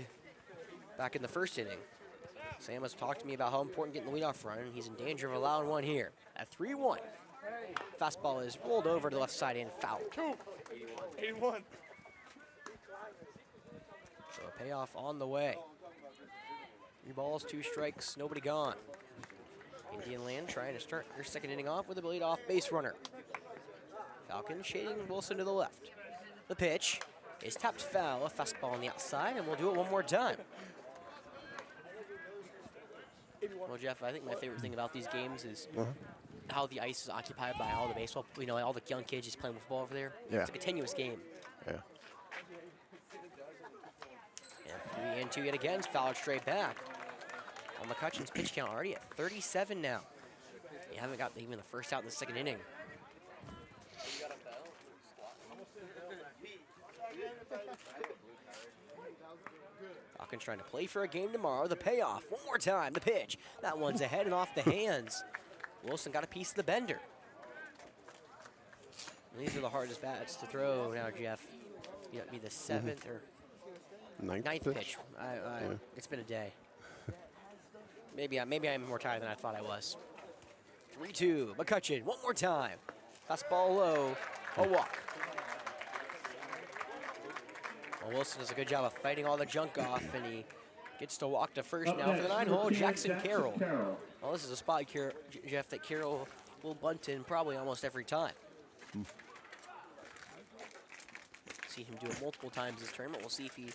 back in the first inning. Sam has talked to me about how important getting the leadoff run, and he's in danger of allowing one here. At 3-1, fastball is rolled over to the left side and fouled. 81. So a payoff on the way. 3 balls, 2 strikes, nobody gone. Indian Land trying to start their second inning off with a leadoff base runner. Falcons shading Wilson to the left. The pitch is tapped foul, a fastball on the outside, and we'll do it one more time. Well, Jeff, I think my favorite thing about these games is how the ice is occupied by all the baseball, all the young kids just playing with ball over there. Yeah. It's a continuous game. Yeah. And 3 and 2 yet again, fouled straight back. Well, McCutcheon's pitch count already at 37 now. You haven't got even the first out in the second inning. Falcons trying to play for a game tomorrow. The payoff, one more time, the pitch. That one's ahead and off the hands. Wilson got a piece of the bender. And these are the hardest bats to throw now, Jeff. It'd be the 7th or ninth pitch. It's been a day. Maybe I'm more tired than I thought I was. 3-2, McCutcheon, one more time. Fastball low, a walk. Well, Wilson does a good job of fighting all the junk off, and he gets to walk to first now for the 9-hole, Jackson Carroll. Well, this is a spot, Jeff, that Carroll will bunt in probably almost every time. See him do it multiple times this tournament. We'll see if he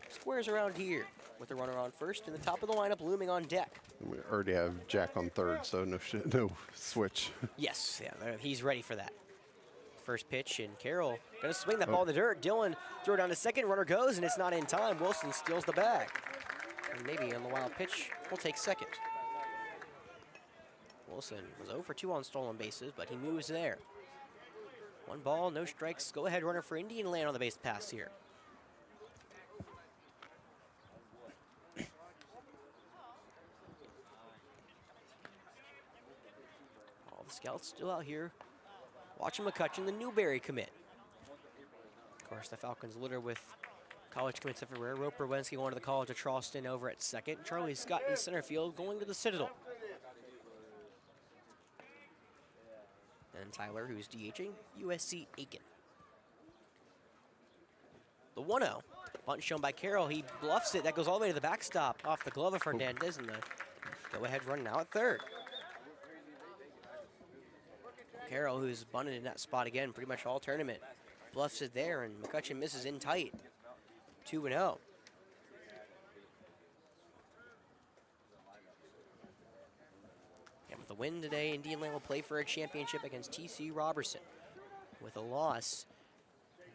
squares around here with the runner on first and the top of the lineup looming on deck. We already have Jack on third, so no switch. Yes, yeah, he's ready for that. First pitch, and Carroll gonna swing that ball in the dirt. Dylan throw it down to second, runner goes, and it's not in time. Wilson steals the bag. And maybe on the wild pitch, we'll take second. Wilson was 0 for 2 on stolen bases, but he moves there. 1 ball, no strikes. Go ahead, runner for Indian Land on the base pass here. All the scouts still out here watching McCutcheon, the Newberry commit. Of course, the Falcons litter with college commits everywhere. Roper Wensky going to the College of Charleston over at second. Charlie Scott in center field going to the Citadel. And Tyler, who's DHing, USC Aiken. The 1-0. Bunt shown by Carroll. He bluffs it. That goes all the way to the backstop off the glove of Fernandez, and the go-ahead run now at third. Carroll, who's bunted in that spot again pretty much all tournament, bluffs it there, and McCutcheon misses in tight. 2-0. And with the win today, Indian Land will play for a championship against TC Robertson. With a loss,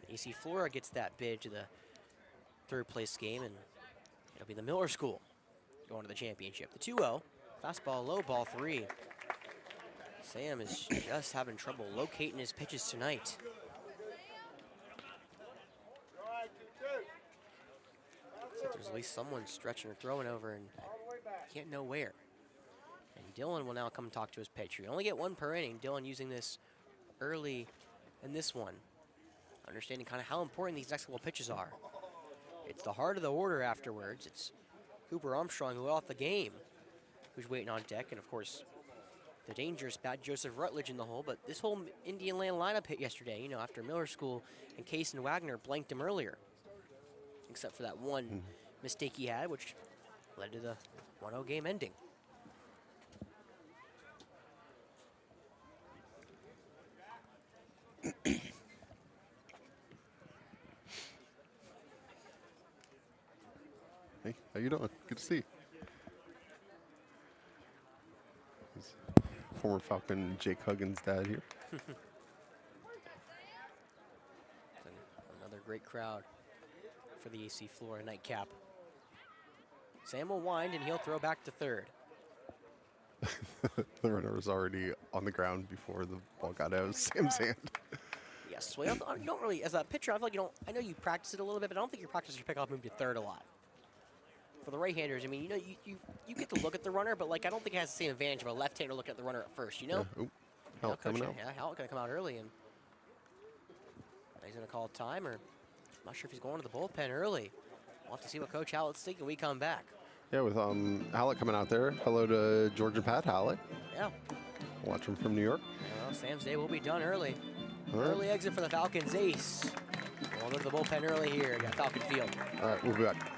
AC Flora gets that bid to the third place game, and it'll be the Miller School going to the championship. The 2-0, fastball low, ball 3. Sam is just having trouble locating his pitches tonight. So there's at least someone stretching or throwing over, and can't know where. And Dylan will now come and talk to his pitcher. You only get 1 per inning. Dylan using this early in this one, understanding kind of how important these next couple pitches are. It's the heart of the order afterwards. It's Cooper Armstrong, who off the game, who's waiting on deck, and of course, the dangerous bat Joseph Rutledge in the hole. But this whole Indian Land lineup hit yesterday, you know, after Miller School and Case and Wagner blanked him earlier, except for that one mistake he had, which led to the 1-0 game ending. Hey, how you doing? Good to see you. Former Falcon Jake Huggins' dad here. Another great crowd for the AC Flora nightcap. Sam will wind, and he'll throw back to third. The runner was already on the ground before the ball got out of Sam's hand. Yes, well, you don't really, as a pitcher, I feel like you don't, I know you practice it a little bit, but I don't think you practice your pickoff move to third a lot. For the right-handers, I mean, you know, you get to look at the runner, but like I don't think it has the same advantage of a left-hander looking at the runner at first, you know? Yeah. Halleck coming out. Yeah, Halleck gonna come out early, and he's gonna call time, or I'm not sure if he's going to the bullpen early. We'll have to see what Coach Halleck's thinking when we come back. Yeah, with Halleck coming out there. Hello to George and Pat Halleck. Yeah. Watch him from New York. Well, Sam's day will be done early. All right. Early exit for the Falcons ace. We'll go to the bullpen early here at Falcon Field. All right, we'll be back.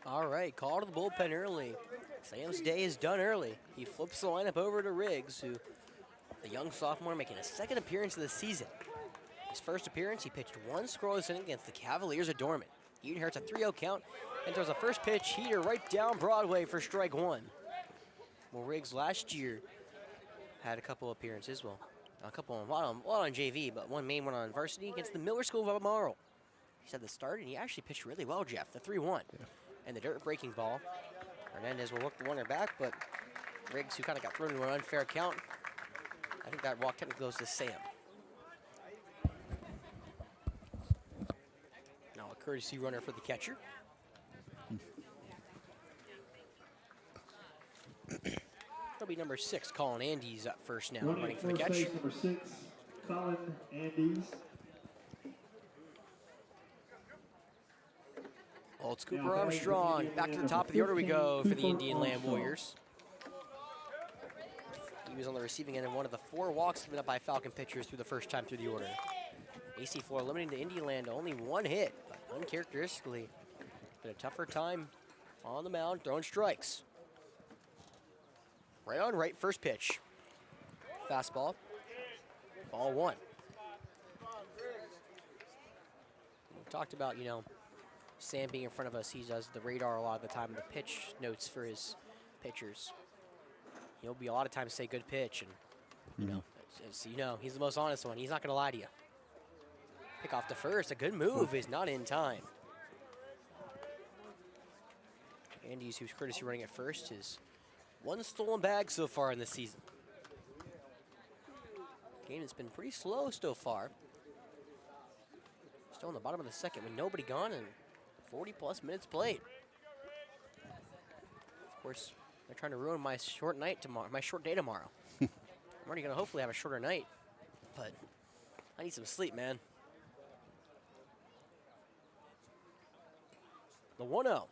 All right, call to the bullpen early. Sam's day is done early. He flips the lineup over to Riggs, who, the young sophomore, making a second appearance of the season. His first appearance, he pitched one scoreless inning against the Cavaliers of Dormant. He inherits a 3-0 count and throws a first pitch heater right down Broadway for strike one. Well, Riggs last year had a couple appearances, well, a lot on JV, but one main one on varsity against the Miller School of Albemarle. He's had the start, and he actually pitched really well, Jeff, the 3-1. Yeah. And the dirt breaking ball. Hernandez will work the runner back, but Riggs, who kind of got thrown into an unfair count, I think that walk technically goes to Sam. Now a courtesy runner for the catcher. That'll be number 6, Colin Andes up first now, running for the catch. Base, number 6, Colin Andes. Old Cooper Armstrong, back to the top of the order we go for the Indian Land Warriors. He was on the receiving end of one of the 4 walks given up by Falcon pitchers through the first time through the order. AC Flora limiting to Indian Land to only 1 hit, but uncharacteristically, it's been a tougher time on the mound, throwing strikes. Right on right, first pitch. Fastball, ball 1. We talked about, you know, Sam being in front of us, he does the radar a lot of the time, the pitch notes for his pitchers. He'll be a lot of times say good pitch, and you know, he's the most honest one. He's not going to lie to you. Pick off to first, a good move is not in time. Andes, who's courtesy running at first, is 1 stolen bag so far in this season. Game has been pretty slow so far. Still in the bottom of the second with nobody gone and 40+ minutes played. Of course, they're trying to ruin my short night tomorrow, my short day tomorrow. I'm already gonna hopefully have a shorter night, but I need some sleep, man. The 1-0.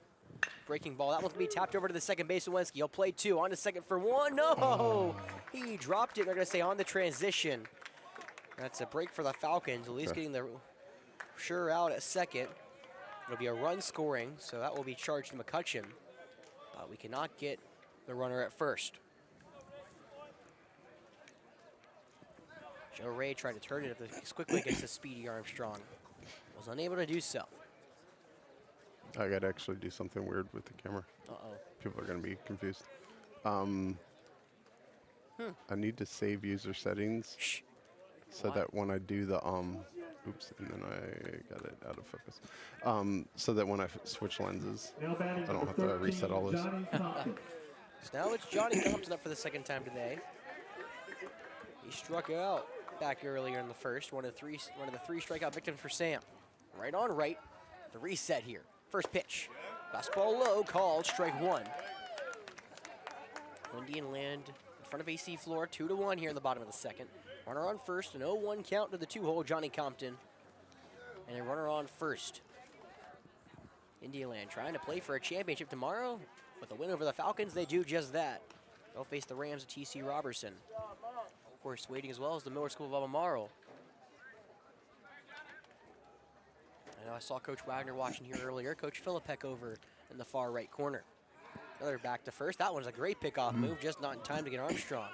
Breaking ball, that one's gonna be tapped over to the second base. Lewinsky, he'll play 2, on to second for 1, no! He dropped it, they're gonna say on the transition. That's a break for the Falcons, at least getting the sure out at second. It'll be a run scoring, so that will be charged to McCutcheon. But we cannot get the runner at first. Joe Ray tried to turn it as quickly against the speedy Armstrong. Was unable to do so. I gotta actually do something weird with the camera. Uh-oh. People are gonna be confused. I need to save user settings so that when I do the oops, and then I got it out of focus. So that when I switch lenses, I don't have to reset all this. So now it's Johnny Compton up for the second time today. He struck out back earlier in the first. One of the 3 strikeout victims for Sam. Right on right, the reset here. First pitch, fastball low, called strike 1. Indian Land in front of AC Flora, 2-1 here in the bottom of the second. Runner on first, an 0-1 count to the 2-hole, Johnny Compton. And a runner on first. Indian Land trying to play for a championship tomorrow. With a win over the Falcons, they do just that. They'll face the Rams of T.C. Robertson. Of course, waiting as well as the Miller School of Albemarle. I know I saw Coach Wagner watching here earlier. Coach Philippek over in the far right corner. Another back to first. That one's a great pickoff move, just not in time to get Armstrong.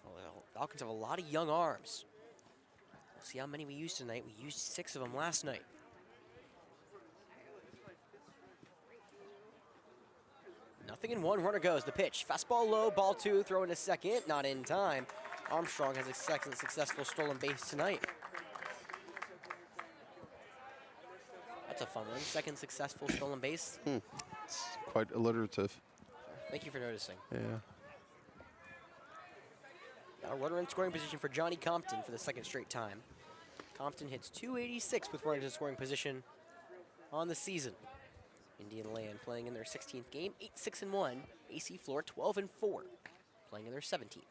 Well, Falcons have a lot of young arms. We'll see how many we used tonight. We used 6 of them last night. Nothing in 1, runner goes. The pitch, fastball low, ball 2, throw into second, not in time. Armstrong has a second successful stolen base tonight. That's a fun one, second successful stolen base. It's quite alliterative. Thank you for noticing. Yeah. Now runner in scoring position for Johnny Compton for the second straight time. Compton hits .286 with runners in scoring position on the season. Indian Land playing in their 16th game, 8-6-1. AC Flora 12-4, playing in their 17th.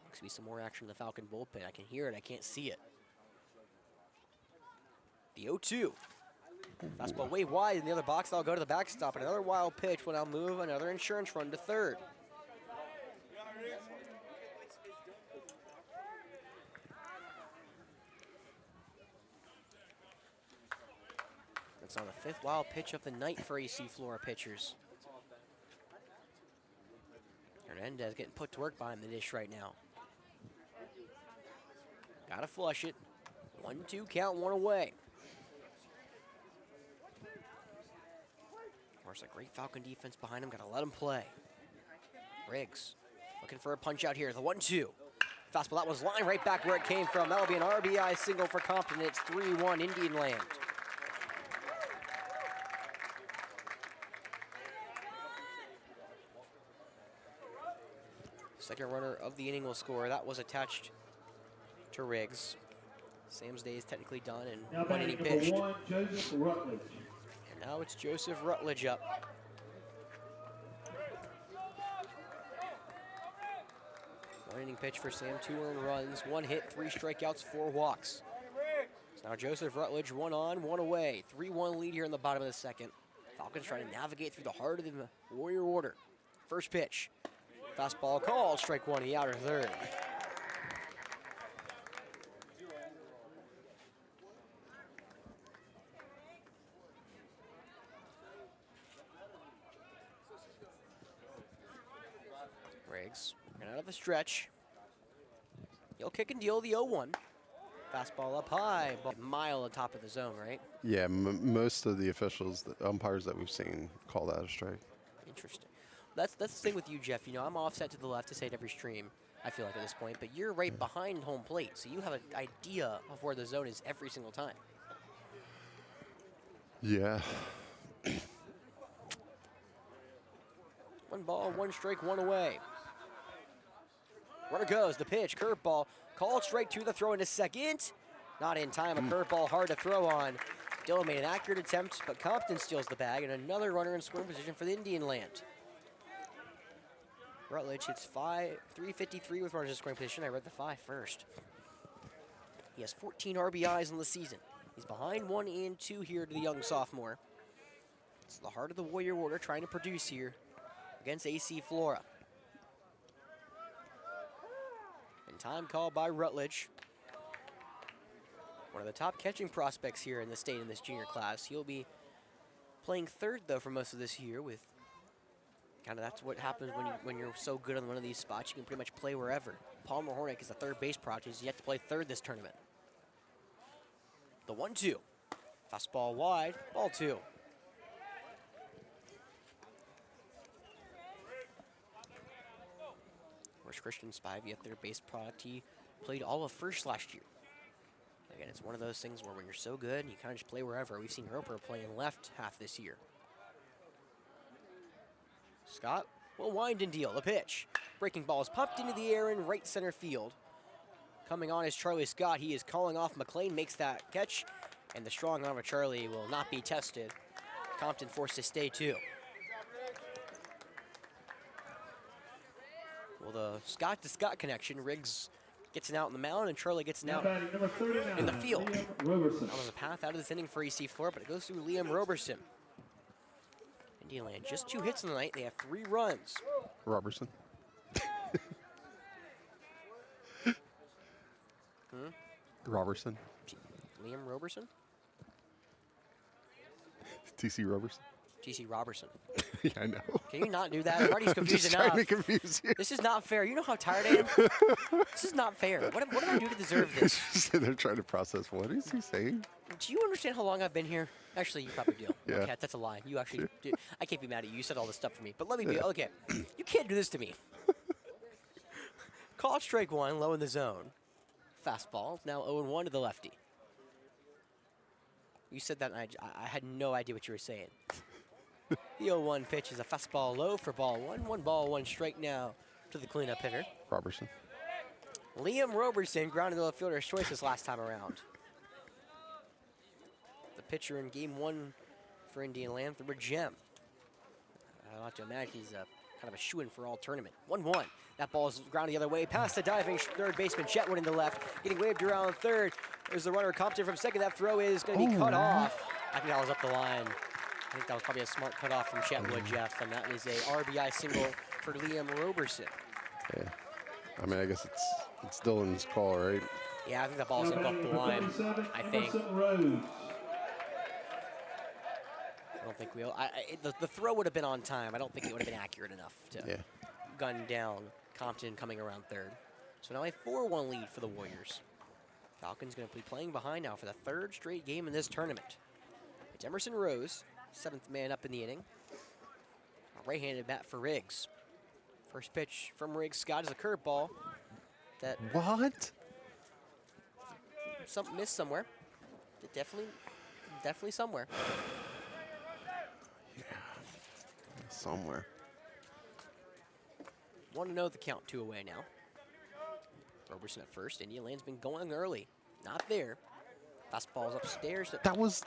Looks to be some more action in the Falcon bullpen. I can hear it, I can't see it. The 0-2. Fastball way wide in the other box. I'll go to the backstop. Another wild pitch will now move another insurance run to third. It's on the 5th wild pitch of the night for AC Flora pitchers. Hernandez getting put to work behind the dish right now. Gotta flush it. 1-2 count, 1 away. Of course, a great Falcon defense behind him. Gotta let him play. Riggs looking for a punch out here. The 1-2. Fastball, that was lined right back where it came from. That'll be an RBI single for Compton. It's 3-1 Indian Land. Second runner of the inning will score. That was attached to Riggs. Sam's day is technically done and 1 inning pitched. 1, Joseph Rutledge. And now it's Joseph Rutledge up. One inning pitch for Sam, 2 earned runs, 1 hit, 3 strikeouts, 4 walks. So now Joseph Rutledge, 1 on, 1 away. 3-1 lead here in the bottom of the second. Falcons trying to navigate through the heart of the Warrior order. First pitch. Fastball called, strike 1 in the outer third. Riggs, and out of the stretch. He'll kick and deal the 0-1. Fastball up high, but mile on top of the zone, right? Yeah, most of the officials, the umpires that we've seen, call that a strike. Interesting. That's the thing with you, Jeff. You know, I'm offset to the left to say it every stream, I feel like at this point, but you're right behind home plate, so you have an idea of where the zone is every single time. Yeah. 1 ball, 1 strike, 1 away. Runner goes, the pitch, curveball, called straight to the throw into second. Not in time, a curveball hard to throw on. Dillon made an accurate attempt, but Compton steals the bag, and another runner in scoring position for the Indian Land. Rutledge hits 353 with runners in scoring position. I read the 5 first. He has 14 RBIs in the season. He's behind 1 and 2 here to the young sophomore. It's the heart of the Warrior order trying to produce here against AC Flora. And time called by Rutledge. One of the top catching prospects here in the state in this junior class. He'll be playing third, though, for most of this year with kind of that's what happens when you're so good on one of these spots. You can pretty much play wherever. Palmer Hornick is the third base project. He's yet to play third this tournament. The 1-2. Fastball wide, ball 2. Where's Christian Spivey, a third base product? He played all of first last year. Again, it's one of those things where when you're so good, you kind of just play wherever. We've seen Roper playing left half this year. Scott will wind and deal. The pitch. Breaking ball is popped into the air in right center field. Coming on is Charlie Scott. He is calling off McLean, makes that catch, and the strong arm of Charlie will not be tested. Compton forced to stay too. Well, the Scott to Scott connection. Riggs gets an out in the mound, and Charlie gets an out in the field. That was a path out of this inning for EC Flora, but it goes through Liam Roberson. Indian Land, just 2 hits in the night. They have 3 runs. Robertson. Robertson. Liam Roberson? TC Roberson. TC Robertson. Yeah, I know. Can you not do that? Everybody's confused just enough. trying to confuse you. This is not fair. You know how tired I am? This is not fair. What did I do to deserve this? They're trying to process. What is he saying? Do you understand how long I've been here? Actually, you probably do. Yeah. Okay, that's a lie. You actually do. I can't be mad at you. You said all this stuff for me. But let me be. Okay. You can't do this to me. Call strike 1, low in the zone. Fastball. Now 0-1 to the lefty. You said that, and I had no idea what you were saying. The 0-1 pitch is a fastball low for ball 1. 1 ball, 1 strike now to the cleanup hitter. Robertson. Liam Roberson grounded to the fielder's choice this last time around. The pitcher in game 1 for Indian Land threw a gem. I like to imagine he's kind of a shoo-in for all tournament. 1-1. That ball is grounded the other way, past the diving third baseman Chetwood into left, getting waved around third. There's the runner Compton from second. That throw is going to be cut off. I think that was up the line. I think that was probably a smart cutoff from Chetwood, Jeff, and that is a RBI single for Liam Roberson. Yeah. I mean, I guess it's Dylan's call, right? Yeah, I think that ball's up the line. I think. think we'll. The throw would have been on time. I don't think it would have been accurate enough to gun down Compton coming around third. So now a 4-1 lead for the Warriors. Falcons going to be playing behind now for the third straight game in this tournament. It's Emerson Rose, 7th man up in the inning. A right-handed bat for Riggs. First pitch from Riggs Scott is a curveball. That What? Something missed somewhere. Definitely somewhere. Yeah, somewhere. 1-0 the count, 2 away now. Roberson at first. Indian Land's been going early. Not there. Fastball's upstairs. That was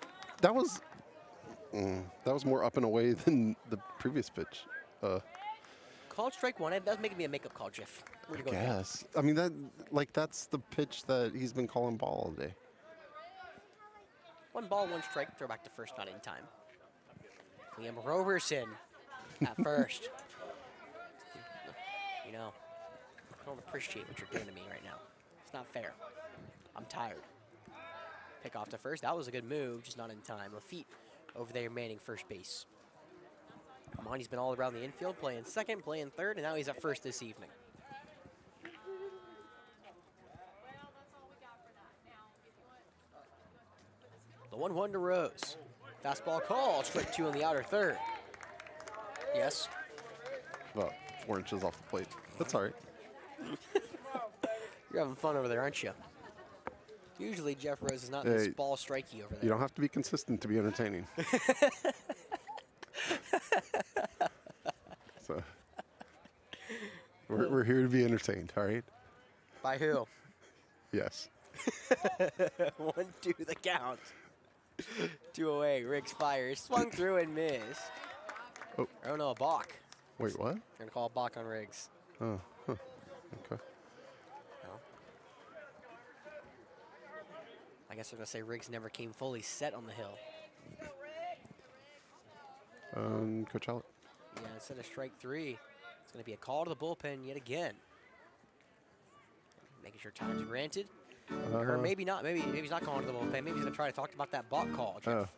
more up and away than the previous pitch. Called strike one. That was making me a makeup call, Jeff. Where'd you go there? Yes. I mean that's the pitch that he's been calling ball all day. 1 ball, 1 strike. Throw back to first, not in time. Liam Roberson at first. You know, I don't appreciate what you're doing to me right now. It's not fair. I'm tired. Pick off to first. That was a good move, just not in time. Lafitte over there manning first base. Monty's been all around the infield, playing second, playing third, and now he's at first this evening. The 1-1 to Rose. Fastball call, strike 2 on the outer third. Yes. About 4 inches off the plate. That's all right. You're having fun over there, aren't you? Usually Jeff Rose is not this ball strikey over there. You don't have to be consistent to be entertaining. So we're here to be entertained, all right? By who? Yes. 1-2 the count. 2 away. Riggs fires. Swung through and missed. Oh no, a balk. Wait, what? They're going to call a balk on Riggs. Oh, huh. Okay. Well, I guess they're going to say Riggs never came fully set on the hill. Coach Allett. Yeah, instead of strike 3, it's going to be a call to the bullpen yet again. Making sure time's granted. Or maybe not. Maybe he's not calling to the bullpen. Maybe he's going to try to talk about that balk call, Jeff.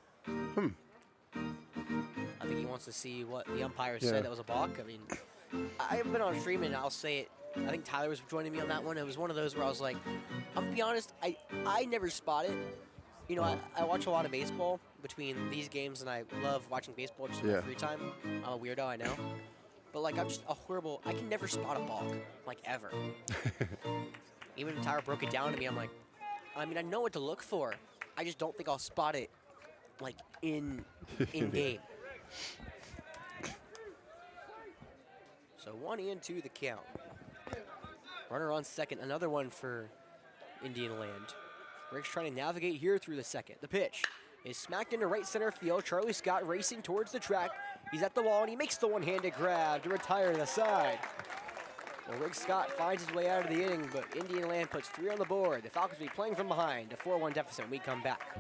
I think he wants to see what the umpire said that was a balk. I mean, I've been on stream and I'll say it. I think Tyler was joining me on that one. It was one of those where I was like, I'm going to be honest, I never spot it. You know, I watch a lot of baseball between these games, and I love watching baseball just in my free time. I'm a weirdo, I know. But, like, I'm just a horrible – I can never spot a balk, like, ever. Even when Tyler broke it down to me, I'm like, I mean, I know what to look for. I just don't think I'll spot it, like, in game. So 1-2 the count. Runner on second, another one for Indian Land. Rick's trying to navigate here through the second. The pitch is smacked into right center field. Charlie Scott racing towards the track. He's at the wall, and he makes the one-handed grab to retire to the side. Well, Rick Scott finds his way out of the inning, but Indian Land puts 3 on the board. The Falcons will be playing from behind. A 4-1 deficit when we come back.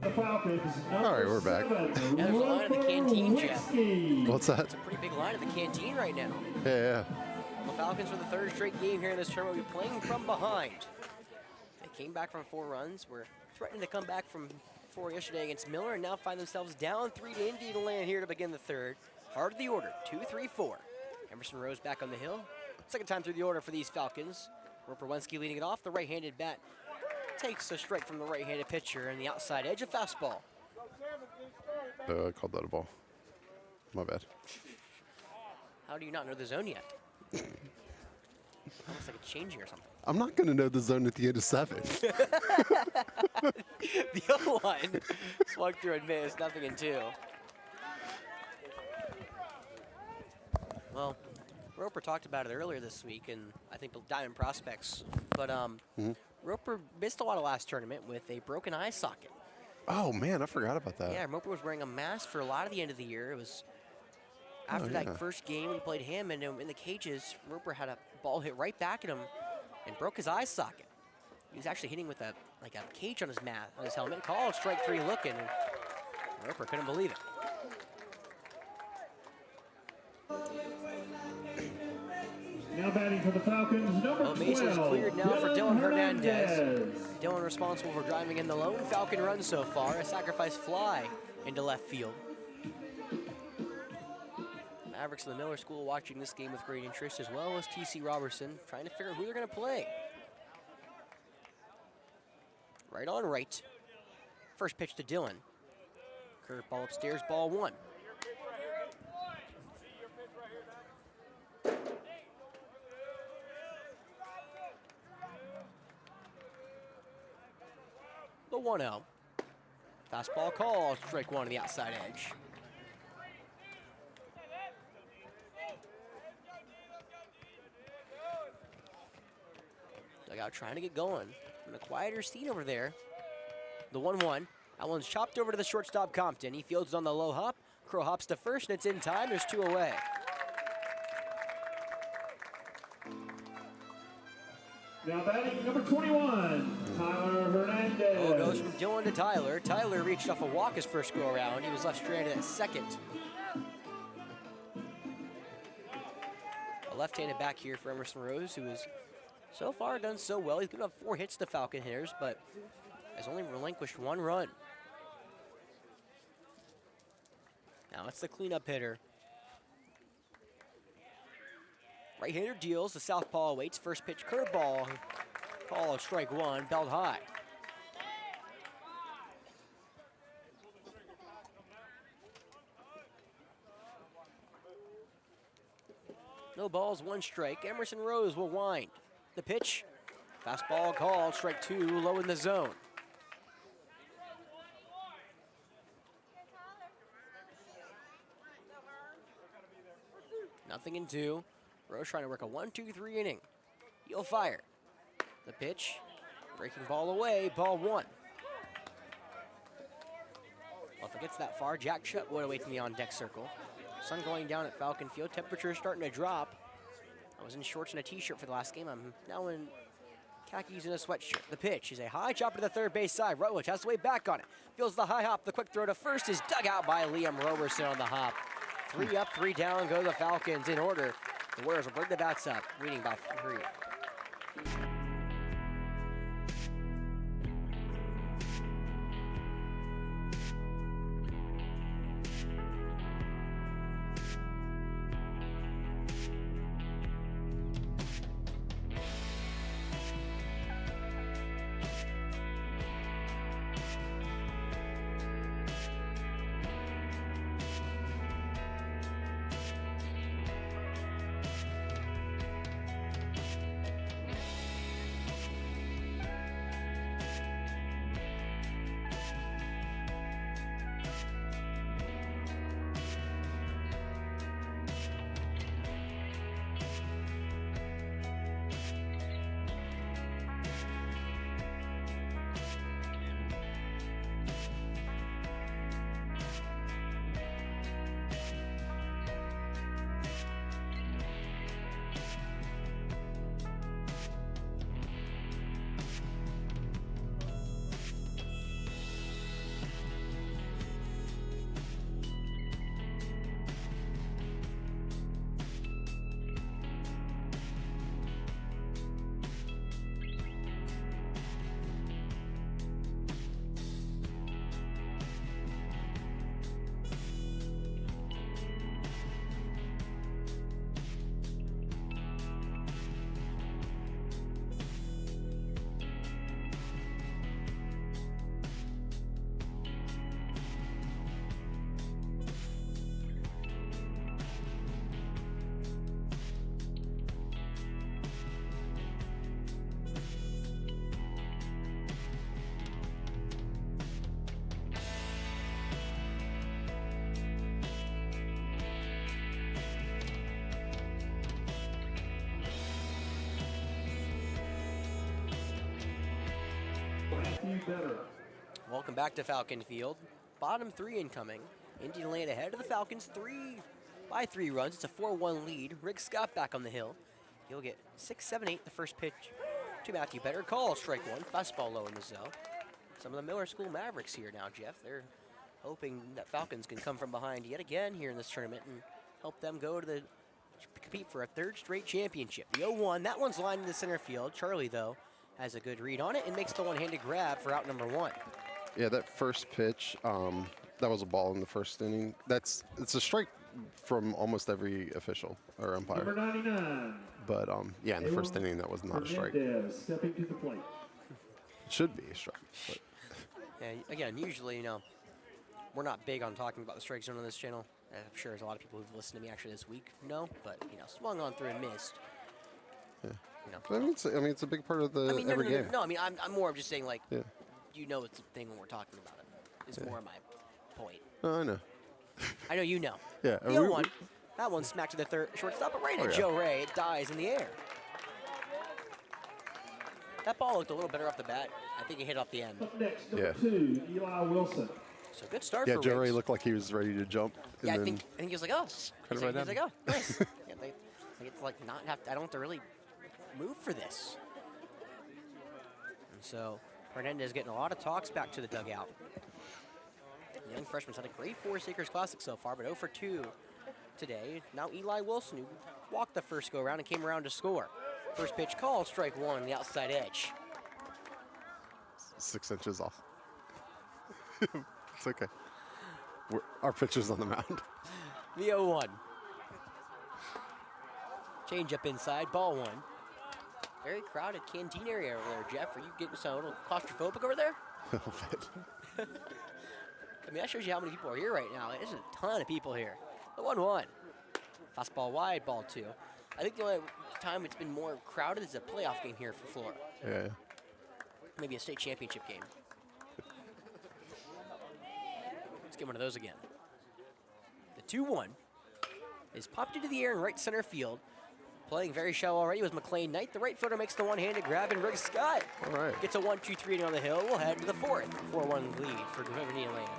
The Falcons. All right, we're back. Yeah, there's a line at the canteen, Jeff. What's that? It's a pretty big line at the canteen right now. Yeah. The Falcons, for the third straight game here in this tournament, will be playing from behind. They came back from 4 runs, were threatening to come back from 4 yesterday against Miller, and now find themselves down 3 to Indian land here to begin the third. Heart of the order, 2, 3, 4. Emerson Rose back on the hill. Second time through the order for these Falcons. Roper Wensky leading it off. The right-handed bat takes a strike from the right-handed pitcher, and the outside edge, a fastball. I called that a ball. My bad. How do you not know the zone yet? Almost like it's changing or something. I'm not going to know the zone at the end of 7. The other one swung through and missed, nothing in 2. Well, Roper talked about it earlier this week, and I think the Diamond Prospects, but Roper missed a lot of last tournament with a broken eye socket. Oh, man, I forgot about that. Yeah, Roper was wearing a mask for a lot of the end of the year. It was after that first game we played him, and in the cages, Roper had a ball hit right back at him and broke his eye socket. He was actually hitting with a cage on his helmet. Called strike 3 looking, and Roper couldn't believe it. Now batting for the Falcons, number 12. Base is cleared now for Dylan Hernandez. Dylan responsible for driving in the lone Falcon run so far, a sacrifice fly into left field. Mavericks of the Miller School watching this game with great interest, as well as TC Robertson, trying to figure out who they're going to play. Right on right. First pitch to Dylan. Curveball upstairs, ball 1. The 1-0. Fastball call, strike 1 to the outside edge. Dugout trying to get going. In a quieter scene over there. The 1-1. That one's chopped over to the shortstop Compton. He fields on the low hop. Crow hops to first, and it's in time. There's 2 away. Now batting number 21, Tyler Hernandez. Oh, goes from Dylan to Tyler. Tyler reached off a walk his first go around. He was left stranded at second. A left-handed back here for Emerson Rose, who has so far done so well. He's given up 4 hits to Falcon hitters, but has only relinquished 1 run. Now it's the cleanup hitter. Right-hander deals, the southpaw awaits, first pitch curveball. Call of strike 1, belt high. No balls, 1 strike. Emerson Rose will wind. The pitch, fastball called, strike 2, low in the zone. Nothing in 2. Rose trying to work a 1-2-3 inning. He'll fire. The pitch, breaking ball away, ball 1. Well, if it gets that far, Jack Shutwood awaits in the on-deck circle. Sun going down at Falcon Field. Temperature starting to drop. I was in shorts and a t-shirt for the last game. I'm now in khakis and a sweatshirt. The pitch is a high chopper to the third base side. Rutledge has to way back on it. Feels the high hop. The quick throw to first is dug out by Liam Roberson on the hop. 3 up, 3 down go the Falcons in order. The Warriors will bring the bats up, leading by 3. Matthew Better. Welcome back to Falcon Field. Bottom 3 incoming. Indian Land ahead of the Falcons by 3 runs. It's a 4-1 lead. Rick Scott back on the hill. He'll get 6, 7, 8 the first pitch to Matthew Better. Call, strike 1. Fastball low in the zone. Some of the Miller School Mavericks here now, Jeff. They're hoping that Falcons can come from behind yet again here in this tournament and help them go to the compete for a 3rd straight championship. The 0-1, that one's lined in the center field. Charlie, though, has a good read on it and makes the one-handed grab for out number 1. Yeah, that first pitch, that was a ball in the first inning. It's a strike from almost every official or umpire. Number 99. But yeah, in the first inning, that was not a strike. It Stepping to the plate. should be a strike. But. Yeah, again, usually, we're not big on talking about the strike zone on this channel. I'm sure there's a lot of people who've listened to me actually this week know, but, swung on through and missed. Yeah. It's a big part of the every game. No, I'm more of just saying, like, yeah. It's a thing when we're talking about it. Is more my point. Oh, I know. I know you know. Yeah. The 0-1, that one smacked to the third shortstop, but right at Joe Ray. It dies in the air. That ball looked a little better off the bat. I think it hit off the end. Up next, number 2, Eli Wilson. So good start for Riggs. Joe Ray looked like he was ready to jump. Yeah, I think he was like, oh. He's like, oh, nice. It's like I don't have to really move for this. And so Hernandez getting a lot of talks back to the dugout. The young freshman's had a great 4 Acres Classic so far, but 0 for 2 today. Now Eli Wilson, who walked the first go-around and came around to score. First pitch call, strike 1 on the outside edge. 6 inches off. It's okay. Our pitcher's on the mound. The 0-1. Change up inside, ball 1. Very crowded canteen area over there, Jeff. Are you getting a little claustrophobic over there? A little bit. That shows you how many people are here right now. There's a ton of people here. The 1-1. Fastball wide, ball 2. I think the only time it's been more crowded is a playoff game here for Flora. Yeah. Maybe a state championship game. Let's get one of those again. The 2-1 is popped into the air in right center field. Playing very shallow already was McLean Knight. The right fielder makes the one-handed grab, and Rick Scott gets a 1-2-3 on the hill. We'll head to the 4th. 4-1 lead for Indian Land.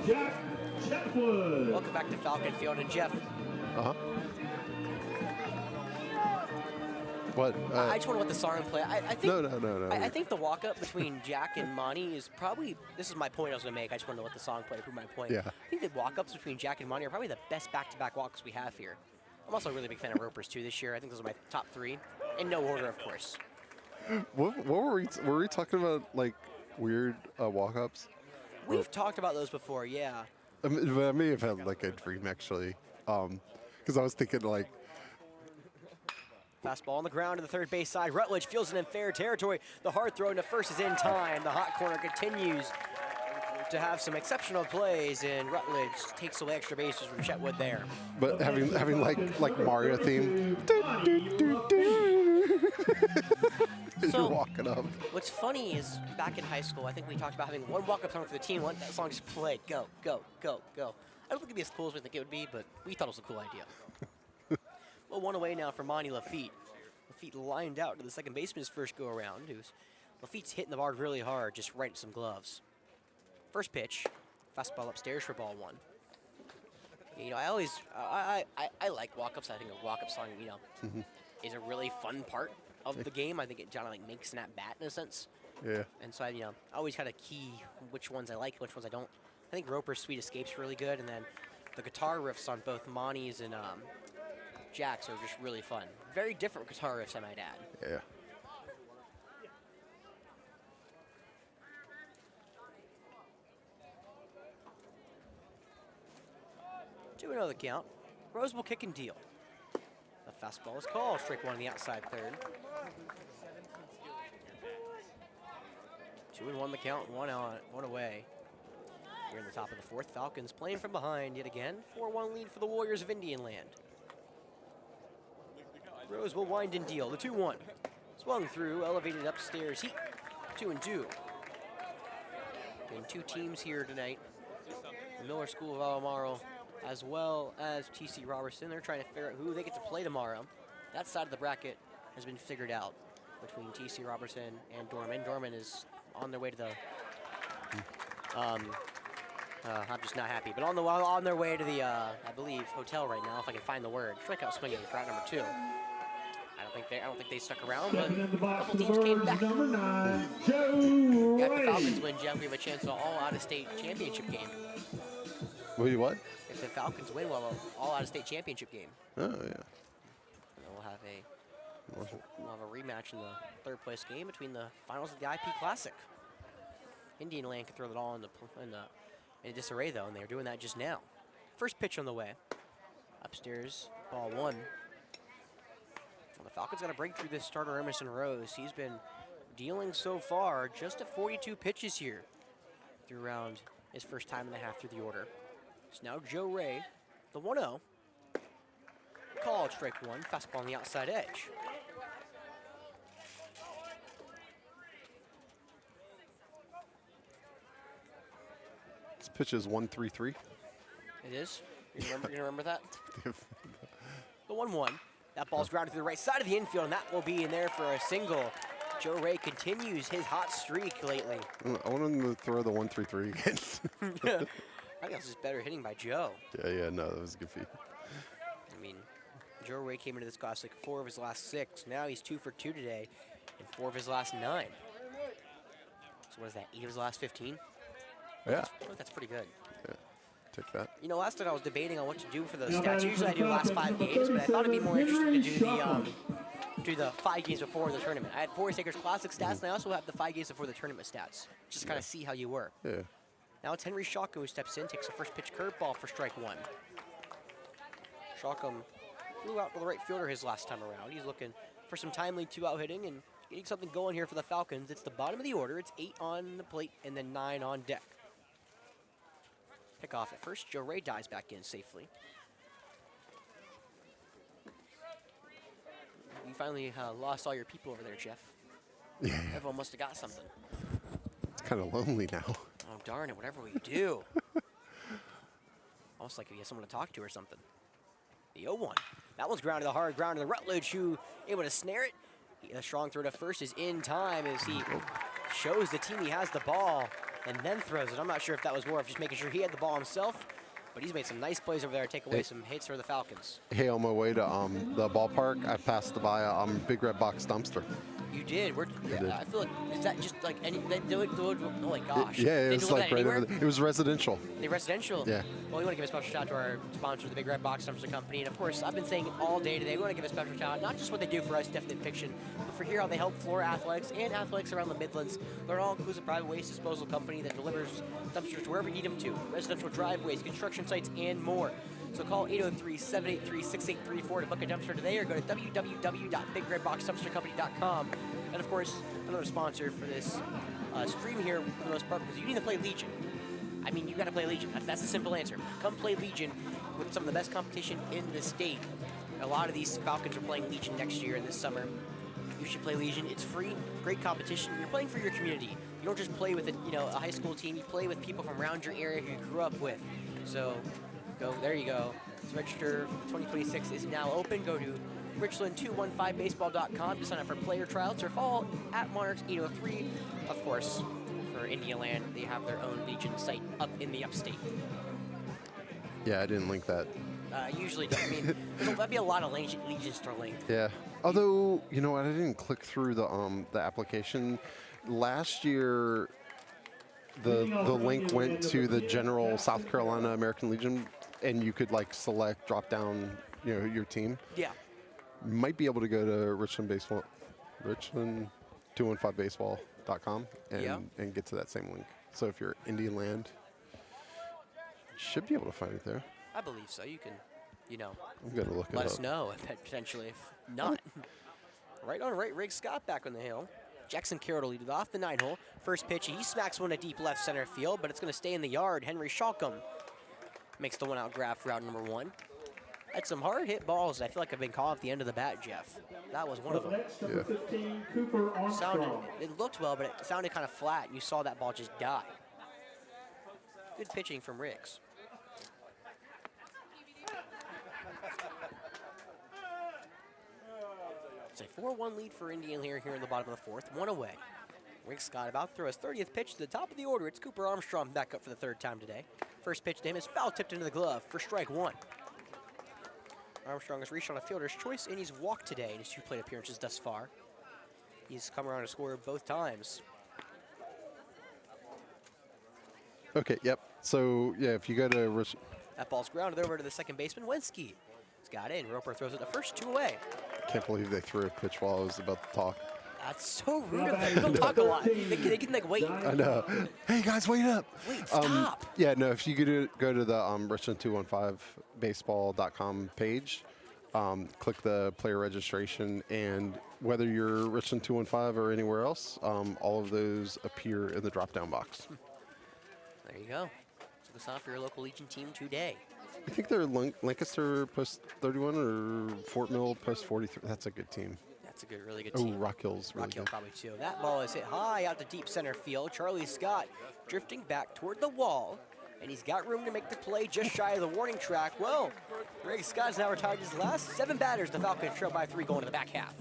Jack Chetwood. Welcome back to Falcon Field, and Jeff. What? I just want to let the song play. I think. No. I think the walk-up between Jack and Monty is probably. This is my point I was going to make. I just wanted to let the song play to prove my point. Yeah. I think the walk-ups between Jack and Monty are probably the best back-to-back walk-ups we have here. I'm also a really big fan of Ropers too this year. I think those are my top 3, in no order, of course. What were we talking about? Like weird walk-ups? We've talked about those before, yeah. I may have had like a dream actually, because I was thinking like. Fastball on the ground to the third base side. Rutledge fields it in fair territory. The hard throw into first is in time. The hot corner continues to have some exceptional plays, and Rutledge takes away extra bases from Chetwood there. But having like Mario theme. So, you're walking up. What's funny is back in high school, I think we talked about having one walk-up song for the team. That song just played. Go, go, go, go. I don't think it'd be as cool as we think it would be, but we thought it was a cool idea. Well, one away now for Monty Lafitte. Lafitte lined out to the second baseman's first go around. Lafitte's hitting the bar really hard, just right at some gloves. First pitch, fastball upstairs for ball 1. You know, I like walk-ups. I think a walk-up song, you know, is a really fun part of the game. I think it kind of like makes snap bat in a sense. Yeah. And so I always kind of key which ones I like, which ones I don't. I think Roper's Sweet Escape's really good, and then the guitar riffs on both Monty's and Jack's are just really fun. Very different guitar riffs, I might add. Yeah. 2-0 the count. Rose will kick and deal. The fastball is called. Strike 1 on the outside third. 2-1 the count, one away. Here in the top of the fourth, Falcons playing from behind yet again. 4-1 lead for the Warriors of Indian Land. Rose will wind and deal. The 2-1. Swung through, elevated upstairs. Heat. 2-2. And two teams here tonight. The Miller School of Albemarle, as well as TC Robertson. They're trying to figure out who they get to play tomorrow. That side of the bracket has been figured out between TC Robertson and Dorman. Dorman is on their way to the I'm just not happy, but on their way to the I believe hotel right now, if I can find the word. Strikeout swinging for route number 2. I don't think they stuck around, but a couple teams came back. Number 9, Joe If the Ray. Falcons win, Jeff, we have a chance at an all-out-of-state championship game. What? If the Falcons win, we'll have an all-out-of-state championship game. Oh, yeah. And we'll have a rematch in the third-place game between the finals of the IP Classic. Indian Land can throw it all in disarray, though, and they're doing that just now. First pitch on the way. Upstairs, ball 1. Well, the Falcons got to break through this starter, Emerson Rose. He's been dealing so far just at 42 pitches here through around his first time and a half through the order. So now Joe Ray, the 1-0. Called strike 1, fastball on the outside edge. This pitch is 1-3-3. It is. You remember that? The 1-1. That ball's grounded to the right side of the infield, and that will be in there for a single. Joe Ray continues his hot streak lately. I want him to throw the 1-3-3 again. I guess it's better hitting by Joe. Yeah, no, that was a good feat. I mean, Joe Ray came into this classic 4 of his last 6. Now he's 2 for 2 today, and 4 of his last 9. So what is that, 8 of his last 15? Yeah. That's pretty good. Yeah, take that. You know, last night I was debating on what to do for those stats. Usually I do the last 5 games, but I thought it'd be more interesting to do the 5 games before the tournament. I had Forest Acres Classic stats, and I also have the 5 games before the tournament stats. Just kind of see how you were. Yeah. Now it's Henry Shockham who steps in, takes a first pitch curveball for strike 1. Shockham flew out to the right fielder his last time around. He's looking for some timely 2-out hitting and getting something going here for the Falcons. It's the bottom of the order. It's 8 on the plate and then 9 on deck. Pick off at first. Joe Ray dives back in safely. You finally lost all your people over there, Jeff. Yeah. Everyone must have got something. It's kind of lonely now. Oh, darn it, whatever we do. Almost like he has someone to talk to or something. The 0-1. That one's grounded to the hard ground to the Rutledge, who able to snare it. A strong throw to first is in time as he shows the team he has the ball and then throws it. I'm not sure if that was more of just making sure he had the ball himself, but he's made some nice plays over there to take away some hits for the Falcons. Hey, on my way to the ballpark, I passed by a big red box dumpster. You did. I feel like, is that just like any, they do it, oh my gosh. Yeah, it They was do like that right over anywhere? there. It was residential. They residential? Yeah. Well, we want to give a special shout out to our sponsor, the Big Red Box Dumpster Company. And of course, I've been saying all day today, we want to give a special shout out, not just what they do for us, Definite Fiction, but for here how they help Flora athletics and athletics around the Midlands. They're an all-inclusive private waste disposal company that delivers dumpsters to wherever you need them to. Residential driveways, construction sites, and more. So call 803-783-6834 to book a dumpster today or go to www.bigredboxdumpstercompany.com. And of course, another sponsor for this stream here for the most part because you need to play Legion. I mean, you got to play Legion. That's the simple answer. Come play Legion with some of the best competition in the state. A lot of these Falcons are playing Legion next year and this summer. You should play Legion. It's free, great competition. You're playing for your community. You don't just play with a high school team. You play with people from around your area who you grew up with. So there you go. To register for 2026 is now open. Go to Richland215baseball.com to sign up for player tryouts or follow at Monarchs 803. Of course, for Indialand, they have their own Legion site up in the upstate. Yeah, I didn't link that. Usually, I mean, that'd be a lot of legions to link. Yeah. Although, you know what, I didn't click through the application. Last year, the link went to the general South Carolina American Legion, and you could like select, drop down, you know, your team. Yeah. You might be able to go to Richland215baseball.com and get to that same link. So if you're Indian Land, you should be able to find it there. I believe so. You can, you know, I'm going to look it up. let us know potentially if not. Right on right, Riggs Scott back on the hill. Jackson Carroll to lead it off the 9-hole. First pitch, he smacks one to deep left center field, but it's going to stay in the yard. Henry Shalcom makes the one-out grab for route number 1. Had some hard hit balls I feel like I've been calling at the end of the bat, Jeff. That was one of them. Next, number 15, Cooper Armstrong. It looked well, but it sounded kind of flat, and you saw that ball just die. Good pitching from Riggs. It's a 4-1 lead for Indian here in the bottom of the 4th. 1 away. Riggs Scott about to throw his 30th pitch to the top of the order. It's Cooper Armstrong back up for the 3rd time today. First pitch to him is foul tipped into the glove for strike 1. Armstrong has reached on a fielder's choice, and he's walked today in his 2 plate appearances thus far. He's come around to score both times. Okay, yep. So, yeah, if you go to... That ball's grounded over to the second baseman, Wensky. He's got in. Roper throws it the first 2 away. I can't believe they threw a pitch while I was about to talk. That's so rude of them. They don't talk a lot. They can like, wait. I know. Hey, guys, wait up. Wait, stop. Yeah, no, if you go to the Richland215baseball.com page, click the player registration, and whether you're Richland 215 or anywhere else, all of those appear in the drop-down box. There you go. So this off for your local Legion team today. I think they're Lancaster post 31 or Fort Mill post 43. That's a good team. That's a really good Oh, team. Rock Hill's really Rock Hill good. probably too. That ball is hit high out to deep center field. Charlie Scott drifting back toward the wall, and he's got room to make the play just shy of the warning track. Well, Riggs Scott's now retired his last 7 batters. The Falcons trail by 3 going to the back half.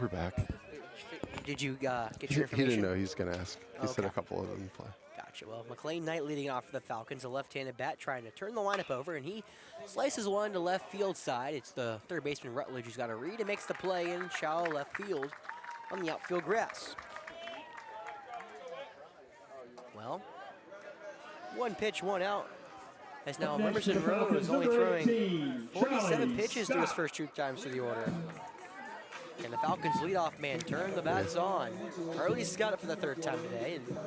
We're back. Did you get He your information? didn't know he was going to ask. He said Okay. a couple of them play. Gotcha. Well, McLean Knight leading off for the Falcons, a left-handed bat trying to turn the lineup over, and he slices one to left field side. It's the third baseman Rutledge who's got a read and makes the play in shallow left field on the outfield grass. Well, 1 pitch, 1 out. As now Emerson Rose only throwing 47 pitches through his first 2 times to the order. And the Falcons leadoff man turn the bats on. Charlie Scott up for the 3rd time today. And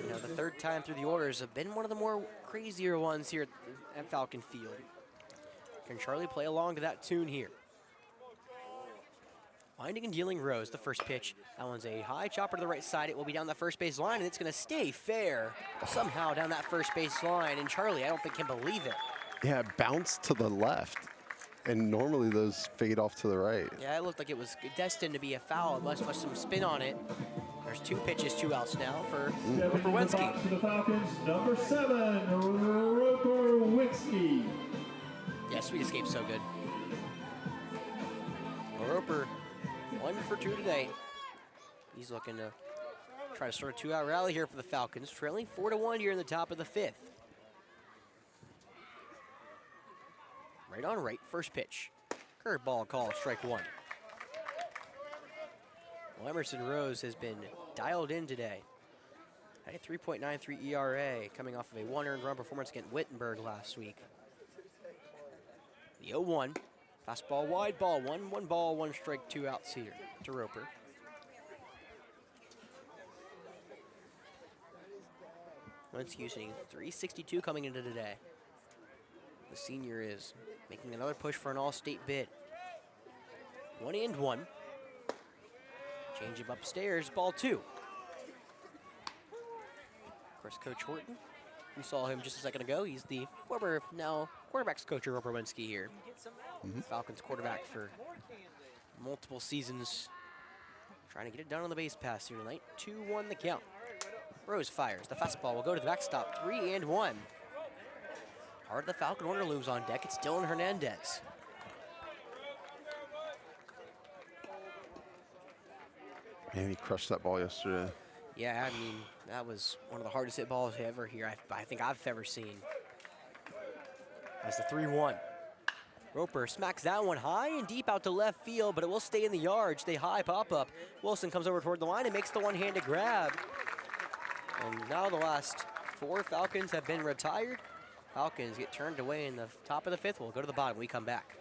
you know, the 3rd time through the orders have been one of the more crazier ones here at Falcon Field. Can Charlie play along to that tune here? Winding and dealing Rose, the first pitch. That one's a high chopper to the right side. It will be down the first base line, and it's going to stay fair somehow down that first base line. And Charlie, I don't think, can believe it. Yeah, it bounced to the left, and normally those fade off to the right. Yeah, it looked like it was destined to be a foul. It must have some spin on it. There's 2 pitches, 2 outs now for Roper Wensky. To the Falcons, number 7, Roper Wensky. Yeah, sweet escape, so good. Well, Roper 1 for 2 today. He's looking to try to start a 2-out rally here for the Falcons, trailing 4-1 here in the top of the 5th. Right on right, first pitch. Curveball call, strike 1. Well, Emerson Rose has been dialed in today. Had a 3.93 ERA coming off of a 1 earned run performance against Wittenberg last week. The 0-1. Fastball, wide ball, 1 ball, 1 strike, 2 outs here to Roper. Wentz using 362 coming into today. The senior is making another push for an all-state bid. 1-1. Change him upstairs, ball 2. Of course, Coach Horton, we saw him just a second ago. He's the former, now quarterbacks coach of Roper Wensky here. Falcons quarterback for multiple seasons. Trying to get it done on the base pass here tonight. 2-1 the count. Rose fires. The fastball will go to the backstop. 3-1. Heart of the Falcon order looms on deck. It's Dylan Hernandez. Man, he crushed that ball yesterday. Yeah, I mean, that was one of the hardest hit balls ever here I think I've ever seen. That's the 3-1. Roper smacks that one high and deep out to left field, but it will stay in the yard. Stay high, pop up. Wilson comes over toward the line and makes the one-handed grab. And now the last 4 Falcons have been retired. Falcons get turned away in the top of the 5th. We'll go to the bottom when we come back.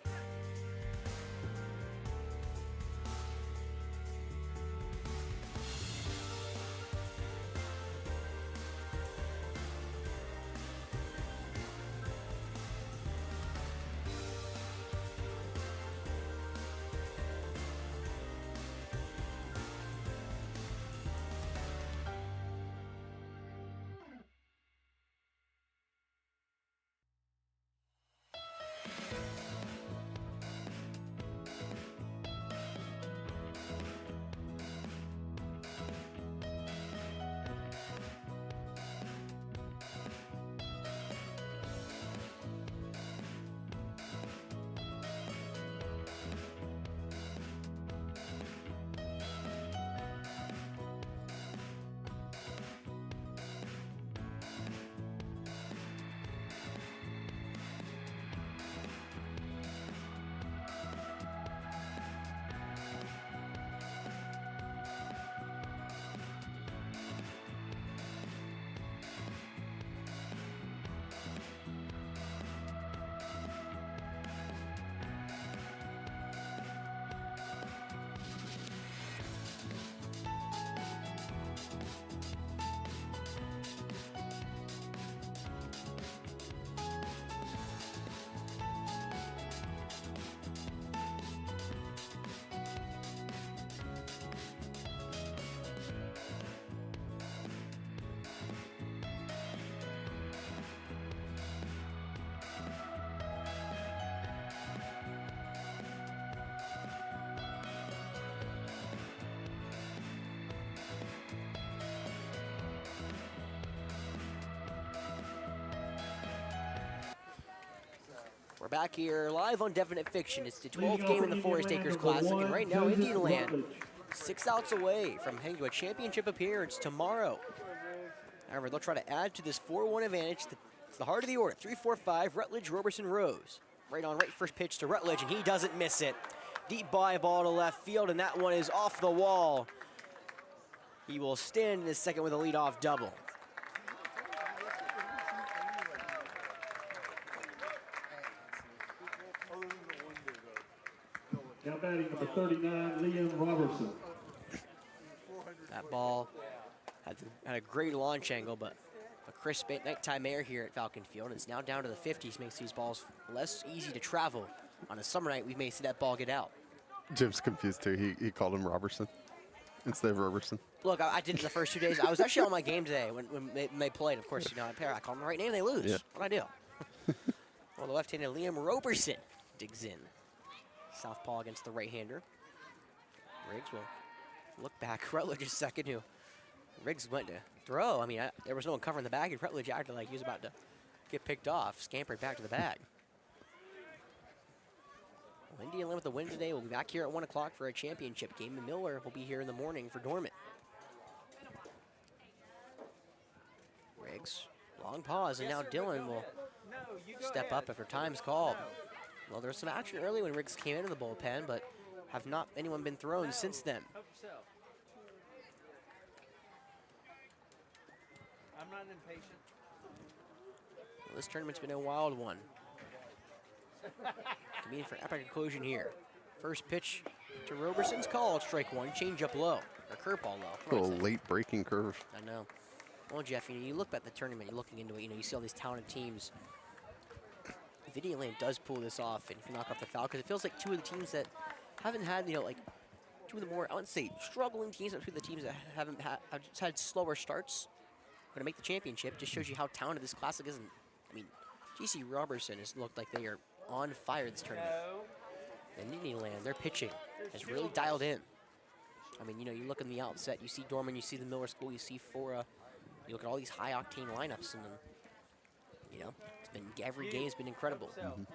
We're back here live on Definite Fiction. It's the 12th game in the Forest Acres Classic, and right now Indianland 6 outs away from heading to a championship appearance tomorrow. However, they'll try to add to this 4-1 advantage. It's the heart of the order, 3-4-5, Rutledge, Roberson, Rose. Right on right, first pitch to Rutledge, and he doesn't miss it. Deep by ball to left field, and that one is off the wall. He will stand in his second with a leadoff double. Now batting number 39, Liam Robertson. That ball had a great launch angle, but a crisp nighttime air here at Falcon Field. It's now down to the 50s, makes these balls less easy to travel. On a summer night, we may see that ball get out. Jim's confused too. He called him Robertson instead of Robertson. Look, I did it the first 2 days. I was actually on my game today when they played. Of course, you know, I call them the right name, they lose. Yeah. What'd I do? Well, the left-handed Liam Roberson digs in. Southpaw against the right-hander. Riggs will look back. Rutledge is second, who Riggs went to throw. I mean, there was no one covering the bag, and Rutledge acted like he was about to get picked off, scampered back to the bag. Well, Indian Land with the win today. We'll be back here at 1 o'clock for a championship game. And Miller will be here in the morning for Dormant. Riggs, long pause, and now Dylan will step up after time's called. Well, there was some action early when Riggs came into the bullpen, but have not anyone been thrown since then. I'm not impatient. Well, this tournament's been a wild one. Convenient for epic conclusion here. First pitch to Roberson's called, strike one, change up low, or curveball low. A late breaking curve. I know. Well, Jeff, you know, you look at the tournament, you're looking into it, you know, you see all these talented teams. If Indian Land does pull this off and can knock off the Falcons, it feels like two of the teams that haven't had, you know, like two of the more, I wouldn't say struggling teams, but two of the teams that have just had slower starts going to make the championship. Just shows you how talented this classic is. And, I mean, GC Robertson has looked like they are on fire this tournament. And Indian Land, their pitching has really dialed in. I mean, you know, you look in the outset, you see Dorman, you see the Miller School, you see Flora. You look at all these high-octane lineups, and then, you know, every game's been incredible. And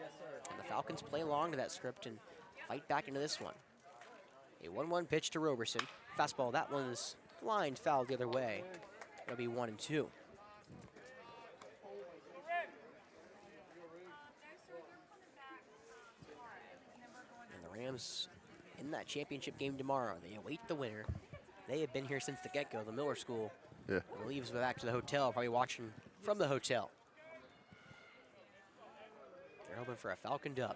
the Falcons play along to that script and fight back into this one. A 1-1 pitch to Roberson. Fastball, that one is lined foul the other way. It'll be 1-2. And the Rams in that championship game tomorrow. They await the winner. They have been here since the get-go, the Miller School. Yeah. Leaves back to the hotel, probably watching from the hotel. They're hoping for a Falcon dub.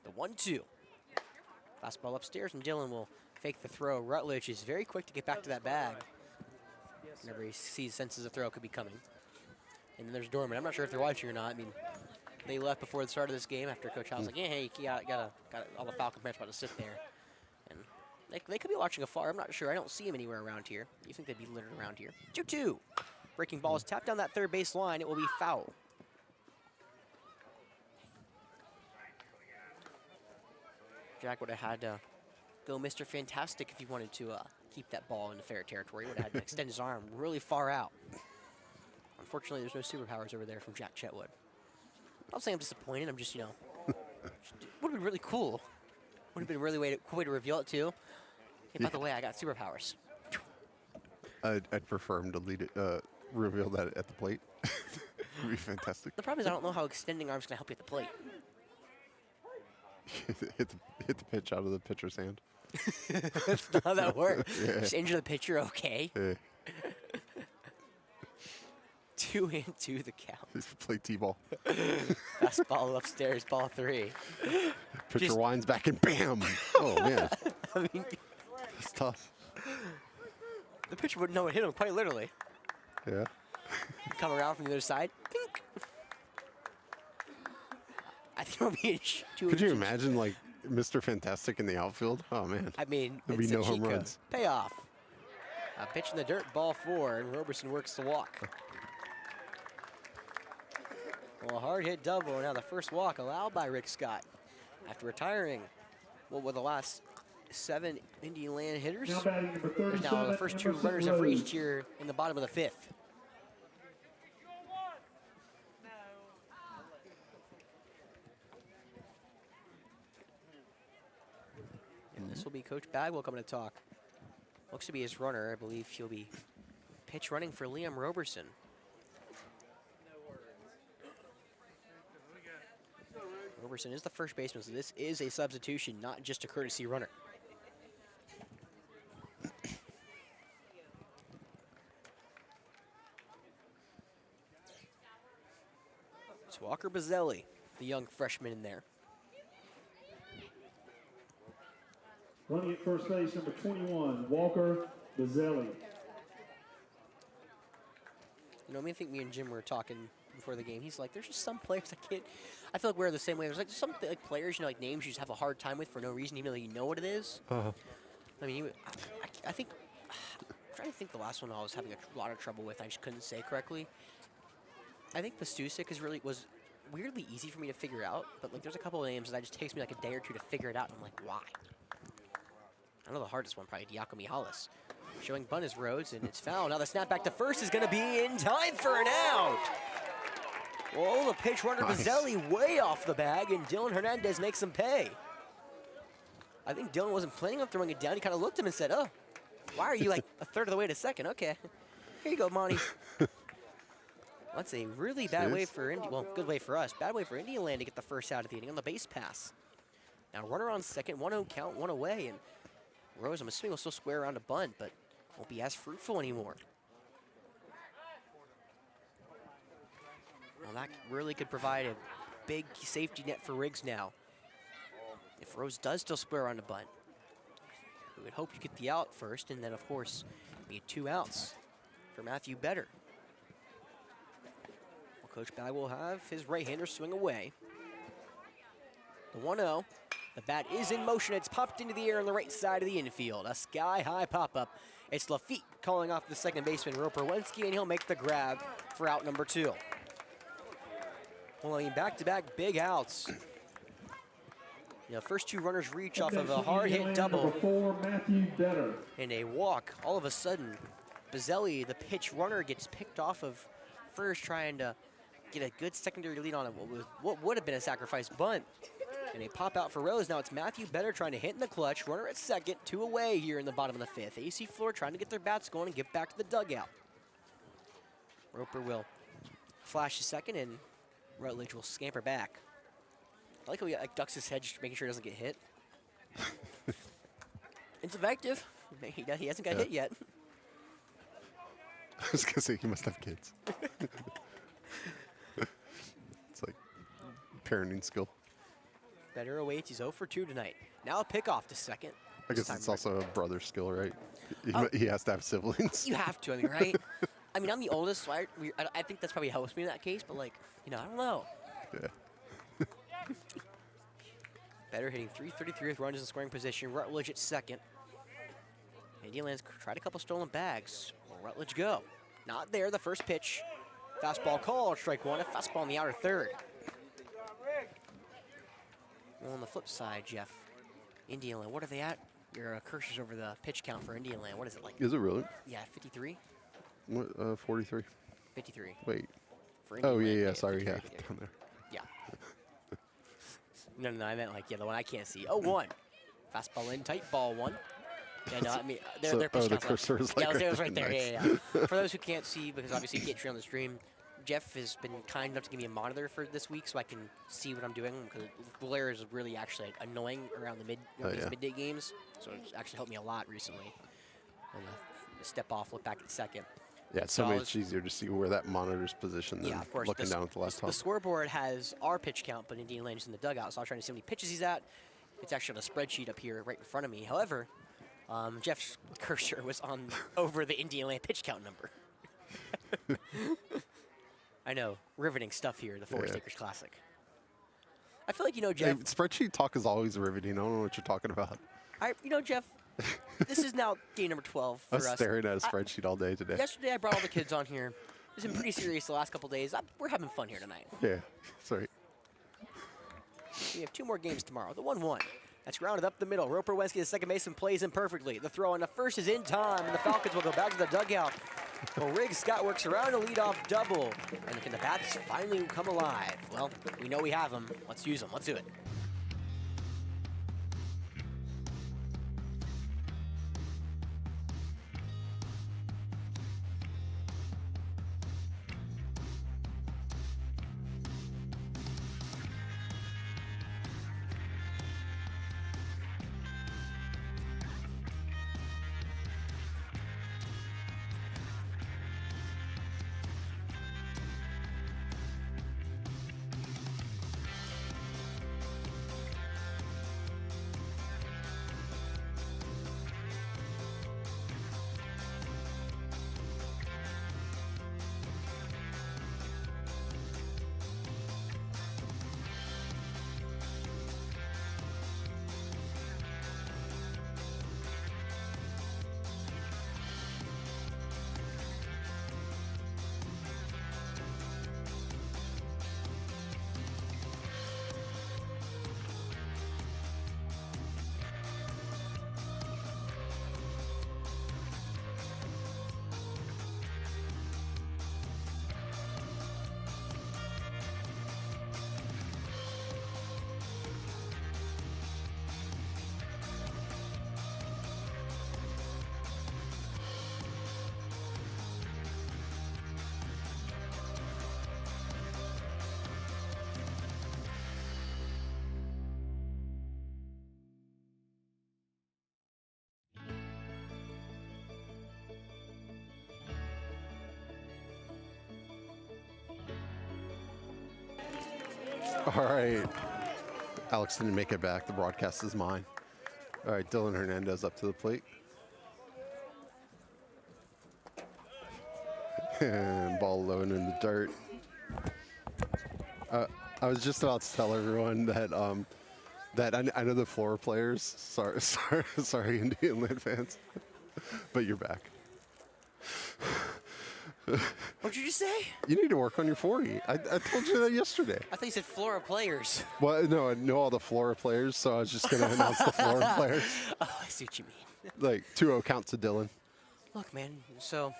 The 1-2. Fastball upstairs, and Dylan will fake the throw. Rutledge is very quick to get back to that bag. Whenever he senses a throw could be coming. And then there's Dorman. I'm not sure if they're watching or not. I mean, they left before the start of this game after Coach Howe was like, yeah, hey, you got all the Falcon players about to sit there. And they could be watching afar. I'm not sure. I don't see them anywhere around here. You think they'd be littered around here. 2-2. Breaking ball is tapped down that third base line. It will be foul. Jack would have had to go Mr. Fantastic if he wanted to keep that ball in the fair territory. He would have had to extend his arm really far out. Unfortunately, there's no superpowers over there from Jack Chetwood. I'm not saying I'm disappointed. I'm just, you know, would have been really cool. Would have been a really cool way to reveal it, too. Hey, by the way, I got superpowers. I'd prefer him to lead it, reveal that at the plate. Would be fantastic. The problem is I don't know how extending arms can help you at the plate. hit the pitch out of the pitcher's hand. That's not how that works. Yeah. Just injure the pitcher, okay. Yeah. 2-2 the count. Just play T-ball. Fastball upstairs, ball 3. Pitcher Just winds back and bam! Oh man, I mean, it's tough. the pitcher wouldn't know it hit him, quite literally. Yeah. Come around from the other side. Pink. I think it'll be Could you imagine, like, Mr. Fantastic in the outfield? Oh man. I mean, there'd be it's no a home cheat code. runs. Payoff. A pitch in the dirt, ball 4, and Roberson works the walk. Well, a hard hit double, and now the first walk allowed by Rick Scott after retiring. Well, with the last 7 Indian Land hitters, Now batting number 37, there's now the first 2 Emerson runners have Rhodes. reached here in the bottom of the 5th. And this will be Coach Bagwell coming to talk. Looks to be his runner. I believe he'll be pitch running for Liam Roberson. Roberson is the first baseman, so this is a substitution, not just a courtesy runner. It's Walker Bazzelli the young freshman in there. Running at first base, number 21, Walker Bazzelli. You know, I think me and Jim were talking before the game. He's like, there's just some players I can't. I feel like we're the same way. There's like some like players, you know, like names you just have a hard time with for no reason, even though you know what it is. I mean, I think I'm trying to think the last one I was having a lot of trouble with. I just couldn't say correctly. I think Pastusik was weirdly easy for me to figure out, but like there's a couple of names that it just takes me like a day or two to figure it out, and I'm like, why? I know the hardest one, probably Diaco Mihalis. Showing bunt is Rhodes, and it's foul. Now the snap back to first is going to be in time for an out. Well, the pitch runner Bazzelli way off the bag, and Dylan Hernandez makes him pay. I think Dylan wasn't planning on throwing it down. He kind of looked at him and said, oh, why are you like a third of the way to second? Okay, here you go, Monty. That's a really bad way for well, good way for us. Bad way for Indian Land to get the first out of the inning on the base pass. Now runner on second, 1-0 count, one away, and Rose, I'm assuming, will still square around a bunt, but won't be as fruitful anymore. Well, that really could provide a big safety net for Riggs now. If Rose does still square around a bunt, we would hope you get the out first, and then, of course, be 2 outs for Matthew Better. Well, Coach Bag will have his right-hander swing away. The 1-0. The bat is in motion. It's popped into the air on the right side of the infield. A sky-high pop-up. It's Lafitte calling off the second baseman, Roper Wensky, and he'll make the grab for out number 2. Well, I mean, back-to-back big outs. You know, first 2 runners reach off of a hard-hit double Matthew Better. and a walk. All of a sudden, Bazzelli, the pitch runner, gets picked off of first, trying to get a good secondary lead on what would have been a sacrifice bunt. And a pop out for Rose. Now it's Matthew Better trying to hit in the clutch. Runner at second, 2 away here in the bottom of the 5th. AC Flora trying to get their bats going and get back to the dugout. Roper will flash to second, and Rutledge will scamper back. I like how he like, ducks his head, just making sure he doesn't get hit. It's effective. He hasn't got hit yet. I was going to say, he must have kids. It's like parenting skill. Better awaits. He's 0 for 2 tonight. Now a pickoff to second. I guess it's also a brother skill, right? He has to have siblings. You have to, I mean, right? I mean, I'm the oldest, so I think that's probably helps me in that case, but, like, you know, I don't know. Yeah. Better hitting 333 with runners in scoring position. Rutledge at second. Indian Lands tried a couple stolen bags. Will Rutledge go? Not there. The first pitch. Fastball called. Strike 1. A fastball in the outer third. Well, on the flip side, Jeff, Indian Land, what are they at? Your cursors over the pitch count for Indian Land. What is it like? Is it really? Yeah, 53? What, 43. 53. Wait. For Indian Land, Yeah, sorry, 53, yeah, down there. Yeah. No, I meant like, yeah, the one I can't see. 0-1. Fastball in, tight ball 1. Yeah, no, I mean, their pitch the count's cursor is like it was right there. nice. Yeah. For those who can't see, because obviously you can't see on the stream, Jeff has been kind enough to give me a monitor for this week so I can see what I'm doing, because glare is really actually annoying around the midday games. So it's actually helped me a lot recently. And step off, look back at second. Yeah, it's so much easier to see where that monitor's positioned than of course, looking down at the laptop. The scoreboard has our pitch count, but Indian Land is in the dugout, so I was trying to see how many pitches he's at. It's actually on a spreadsheet up here right in front of me. However, Jeff's cursor was on over the Indian Land pitch count number. I know, riveting stuff here, the Forest Acres Classic. I feel like, you know, Jeff. Hey, spreadsheet talk is always riveting. I don't know what you're talking about. You know, Jeff, this is now game number 12 for I was us. staring at a spreadsheet all day today. Yesterday, I brought all the kids on here. It's been pretty serious the last couple days. We're having fun here tonight. Yeah, sorry. We have 2 more games tomorrow. The 1-1. That's grounded up the middle. Roper Wensky, the second baseman, plays in perfectly. The throw on the first is in time, and the Falcons will go back to the dugout. Well, Riggs Scott works around a leadoff double. And can the bats finally come alive? Well, we know we have them. Let's use them. Let's do it. All right. Alex didn't make it back. The broadcast is mine. All right, Dylan Hernandez up to the plate. And ball low and in the dirt. I was just about to tell everyone that that I know the Flora players. Sorry, Indian Land fans, but you're back. What'd you just say? You need to work on your 40. I told you that yesterday. I thought you said Flora players. Well, no, I know all the Flora players, so I was just going to announce the Flora players. Oh, I see what you mean. Like 2-0 count to Dylan. Look, man, so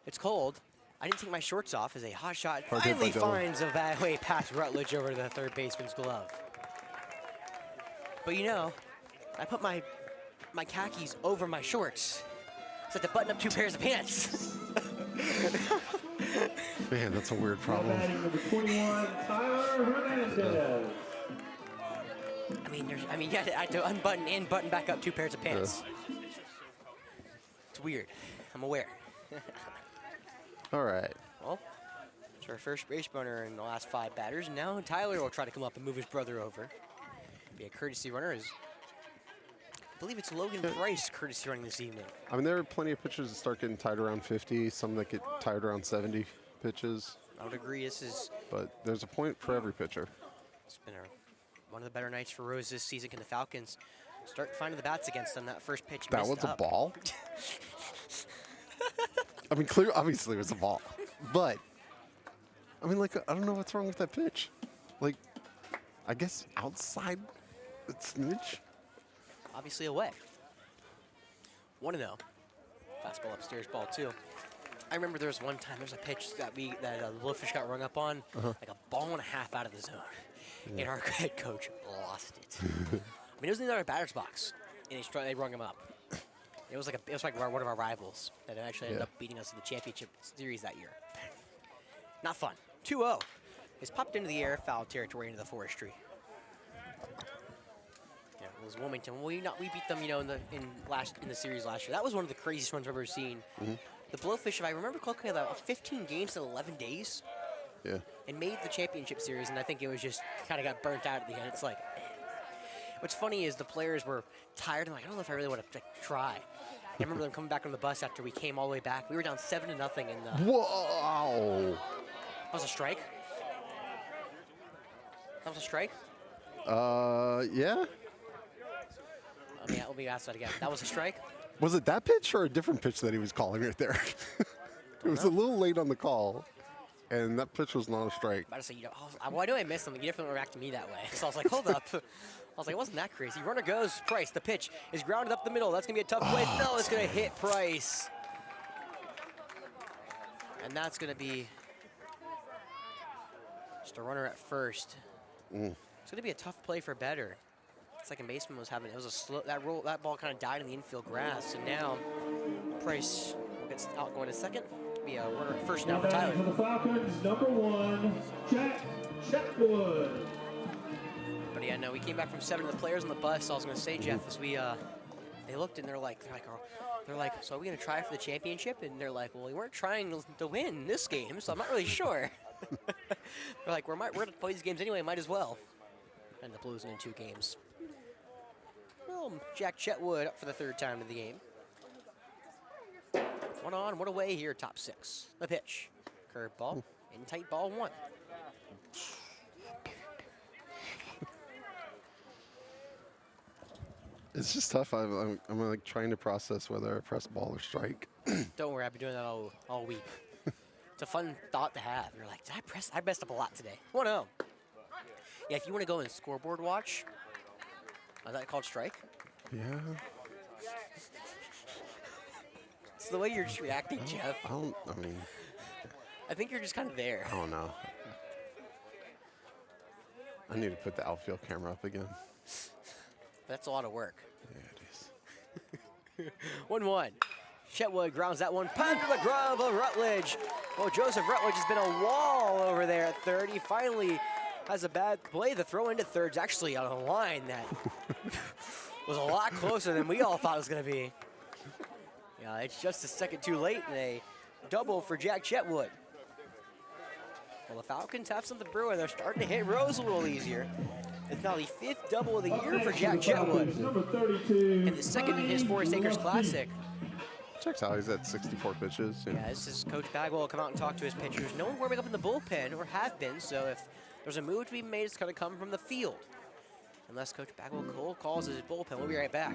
it's cold. I didn't take my shorts off as a hot shot Hard hit by finally Dylan. finds a bad way past Rutledge over the third baseman's glove. But you know, I put my khakis over my shorts. So I had to button up 2 pairs of pants. Man, that's a weird problem. Batting number 21, Tyler Hernandez. I mean, yeah, I had to unbutton and button back up 2 pairs of pants. It's weird. I'm aware. All right. Well, it's our first base runner in the last 5 batters, and now Tyler will try to come up and move his brother over. Be a courtesy runner. I believe it's Logan Price courtesy running this evening. I mean, there are plenty of pitchers that start getting tied around 50, some that get tied around 70 pitches. I would agree. This is But there's a point for every pitcher. it's been one of the better nights for Rose this season. Can the Falcons start finding the bats against them? That first pitch That missed was a up. ball? I mean, obviously it was a ball. But, I mean, like, I don't know what's wrong with that pitch. Like, I guess outside the smidge? Obviously away. 1-0. Fastball upstairs, ball 2. I remember there was one time, there was a pitch that the Blowfish got rung up on, like a ball and a half out of the zone. And our head coach lost it. I mean, it was in the batter's box, and they rung him up. It was like one of our rivals that actually ended up beating us in the championship series that year. Not fun. 2-0. It's popped into the air, foul territory into the forestry. Yeah, it was Wilmington. We beat them, you know, in the series last year. That was one of the craziest runs I've ever seen. The Blowfish, if I remember correctly, had 15 games in 11 days. Yeah. And made the championship series, and I think it was just kind of got burnt out at the end. It's like, what's funny is the players were tired and like, I don't know if I really want to try. I remember them coming back on the bus after we came all the way back. We were down 7-0 in the. Whoa! That was a strike. That was a strike. Yeah. Let me ask that again. That was a strike. Was it that pitch or a different pitch that he was calling right there? It was a little late on the call, and that pitch was not a strike. I was like, why do I miss something? You definitely react to me that way. So I was like, hold up. I was like, it wasn't that crazy. Runner goes, Price. The pitch is grounded up the middle. That's going to be a tough play. No, it's going to hit Price. And that's going to be just a runner at first. It's going to be a tough play for Better. Second baseman was having, it was a slow, that ball kind of died in the infield grass. And now Price gets out going to second. Be a runner at first now for Tyler. For the Falcons, number 1, Jack Chetwood. But yeah, no, we came back from 7 of the players on the bus. So I was going to say, Jeff, as we they looked and they're like, so are we going to try for the championship? And they're like, well, we weren't trying to win this game, so I'm not really sure. They're like, we're going to play these games anyway, might as well. End up losing in 2 games. Well, Jack Chetwood up for the 3rd time in the game. 1 on, 1 away here, top 6. The pitch, curveball, in tight ball 1. It's just tough. I'm like trying to process whether I press ball or strike. Don't worry, I've been doing that all week. It's a fun thought to have. You're like, I messed up a lot today. 1-0. Yeah, if you want to go and scoreboard watch, is that called strike? Yeah. It's the way you're just reacting, Jeff. I I think you're just kind of there. don't know. I need to put the outfield camera up again. That's a lot of work. Yeah, it is. 1-1. Chetwood grounds that one past the glove of Rutledge. Well, Joseph Rutledge has been a wall over there at third. He finally has a bad play. The throw into third's actually on a line that was a lot closer than we all thought it was going to be. Yeah, it's just a second too late and a double for Jack Chetwood. Well, the Falcons have something brewing. They're starting to hit Rose a little easier. It's now the 5th double of the year for Jack Jetwood. Number 32. And the second in his Forest Acres Classic. Checks out. He's at 64 pitches. Yeah, this is Coach Bagwell will come out and talk to his pitchers. No one warming up in the bullpen, or have been, so if there's a move to be made, it's going to come from the field. Unless Coach Bagwell cold calls his bullpen. We'll be right back.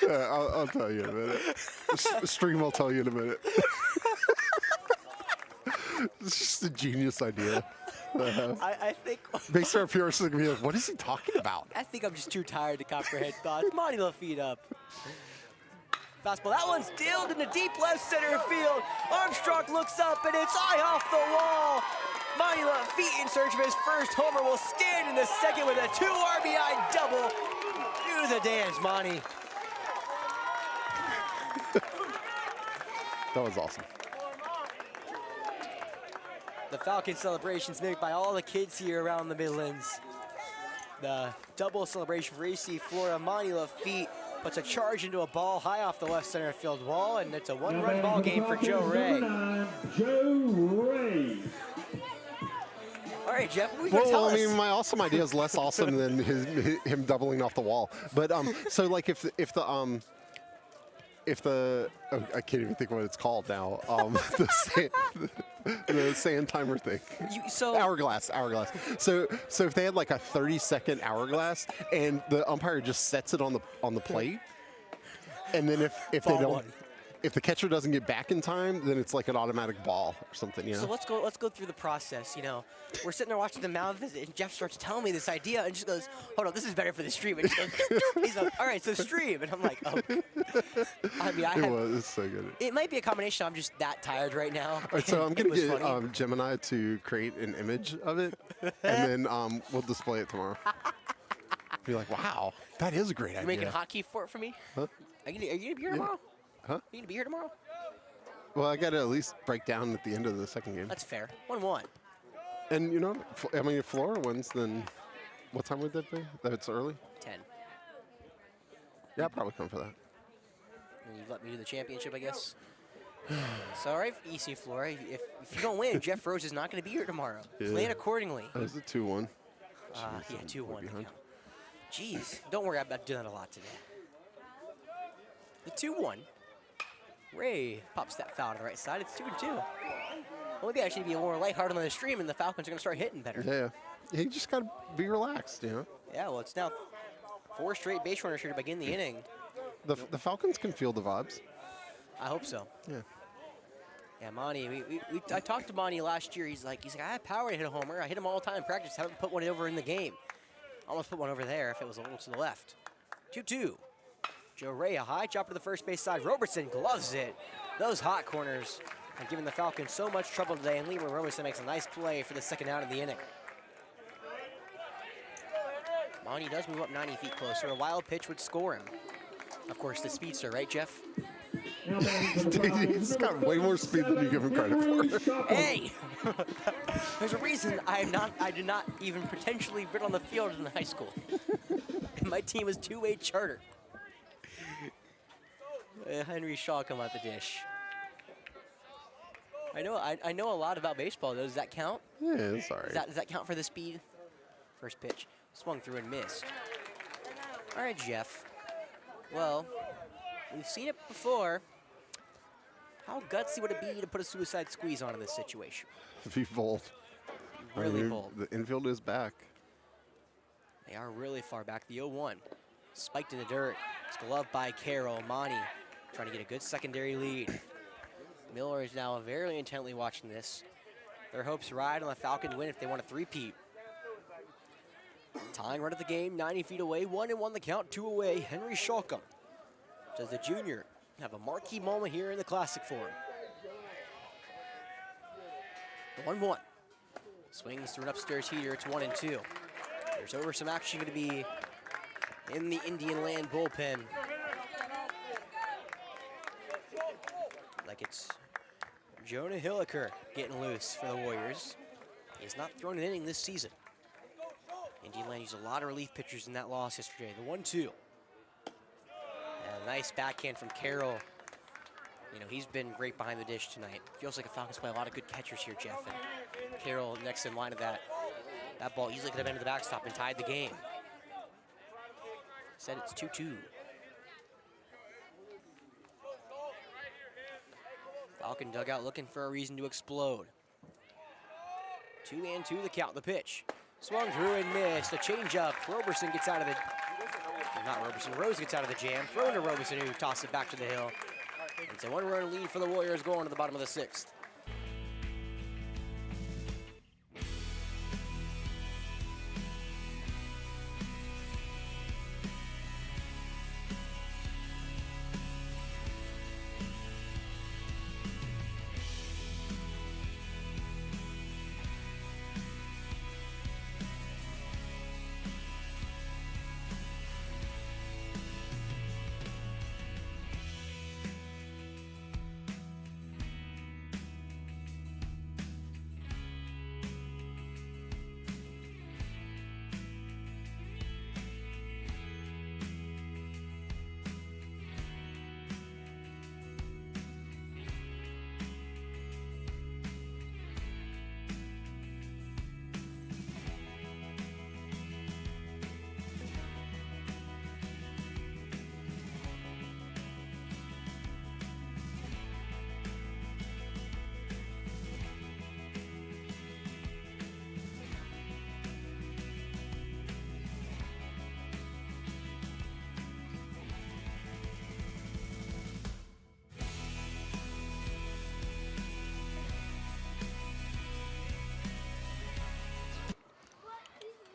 I'll tell you in a minute. Stream will tell you in a minute. It's just a genius idea. I think... Based on pure going to be like, what is he talking about? I think I'm just too tired to comprehend thoughts. Monty feet up. Fastball, that one's dealed in the deep left center field. Armstrong looks up and it's eye off the wall. Monty feet in search of his first homer will stand in the second with a 2 RBI double. Do the dance, Monty. That was awesome. The Falcon celebrations made by all the kids here around the Midlands. The double celebration for AC Flora. Monty Lafitte puts a charge into a ball high off the left center field wall, and it's a one-run ball game for Joe Ray. Joe Ray. All right, Jeff, what are you going to tell us? I mean, my awesome idea is less awesome than him doubling off the wall. But so like if the oh, I can't even think what it's called now. The sand timer thing. Hourglass. So if they had like a 30-second hourglass and the umpire just sets it on the plate, and then if they don't. If the catcher doesn't get back in time, then it's like an automatic ball or something, you know? So let's go through the process, you know. We're sitting there watching the mound visit, and Jeff starts telling me this idea, and just goes, hold on, this is better for the stream. And just goes, he's like, all right, so stream. And I'm like, oh. I mean, It's so good. It might be a combination. I'm just that tired right now. All right, so I'm going to get Gemini to create an image of it, and then we'll display it tomorrow. Be like, wow, that is a great idea. You're making hotkey for it for me? Huh? Are you going to be here tomorrow? Huh? Are you going to be here tomorrow? Well, I got to at least break down at the end of the second game. That's fair. 1-1. And, you know, I mean, if Flora wins, then what time would that be? That's early? 10. Yeah, I'll probably come for that. And you let me do the championship, I guess. So, all right, EC Flora, if you don't win, Jeff Rose is not going to be here tomorrow. Yeah. Plan accordingly. That was a 2-1. Yeah, 2-1. Jeez, don't worry about doing that a lot today. The 2-1. Ray pops that foul to the right side. It's 2-2. Well, maybe I should be more lighthearted on the stream, and the Falcons are going to start hitting better. Yeah. You just got to be relaxed, you know? Yeah, well, it's now 4 straight base runners here to begin the inning. The Falcons can feel the vibes. I hope so. Yeah. Yeah, Monty, I talked to Monty last year. He's like, I have power to hit a homer. I hit him all the time in practice. Haven't put one over in the game. Almost put one over there if it was a little to the left. 2-2. Joe Ray, a high chopper to the first base side. Robertson gloves it. Those hot corners are giving the Falcons so much trouble today, and Leroy Robertson makes a nice play for the second out of the inning. Monty does move up 90 feet closer. A wild pitch would score him. Of course, the speedster, right, Jeff? He's got way more speed than you give him credit for. Hey! There's a reason I did not even potentially been on the field in high school. My team was 2-way charter. Henry Shaw come out the dish. I know a lot about baseball, though. Does that count? Yeah, it's all right. Does that count for the speed? First pitch. Swung through and missed. All right, Jeff. Well, we've seen it before. How gutsy would it be to put a suicide squeeze on in this situation? Be bold. Really bold. The infield is back. They are really far back. The 0-1. Spiked in the dirt. It's gloved by Carroll. Monty trying to get a good secondary lead. Miller is now very intently watching this. Their hopes ride on the Falcon win if they want a three-peat. Tying run of the game, 90 feet away, 1-1 the count, 2 away. Henry Schalkum does the junior have a marquee moment here in the Classic for him. 1-1. Swings through an upstairs heater, it's 1-2. There's over some action going to be in the Indian Land bullpen. Like it's Jonah Hilliker getting loose for the Warriors. He's not thrown an inning this season. Indian Land used a lot of relief pitchers in that loss yesterday. The 1-2. And a nice backhand from Carroll. You know, he's been great behind the dish tonight. Feels like the Falcons play a lot of good catchers here, Jeff. And Carroll next in line of that. That ball easily could have been to the backstop and tied the game. Said it's 2-2. Falcon dugout looking for a reason to explode. 2-2 the count, the pitch. Swung through and missed. A changeup. Roberson gets out of the... Not Roberson. Rose gets out of the jam. Thrown to Roberson, who tosses it back to the hill. It's a one-run lead for the Warriors going to the bottom of the 6th.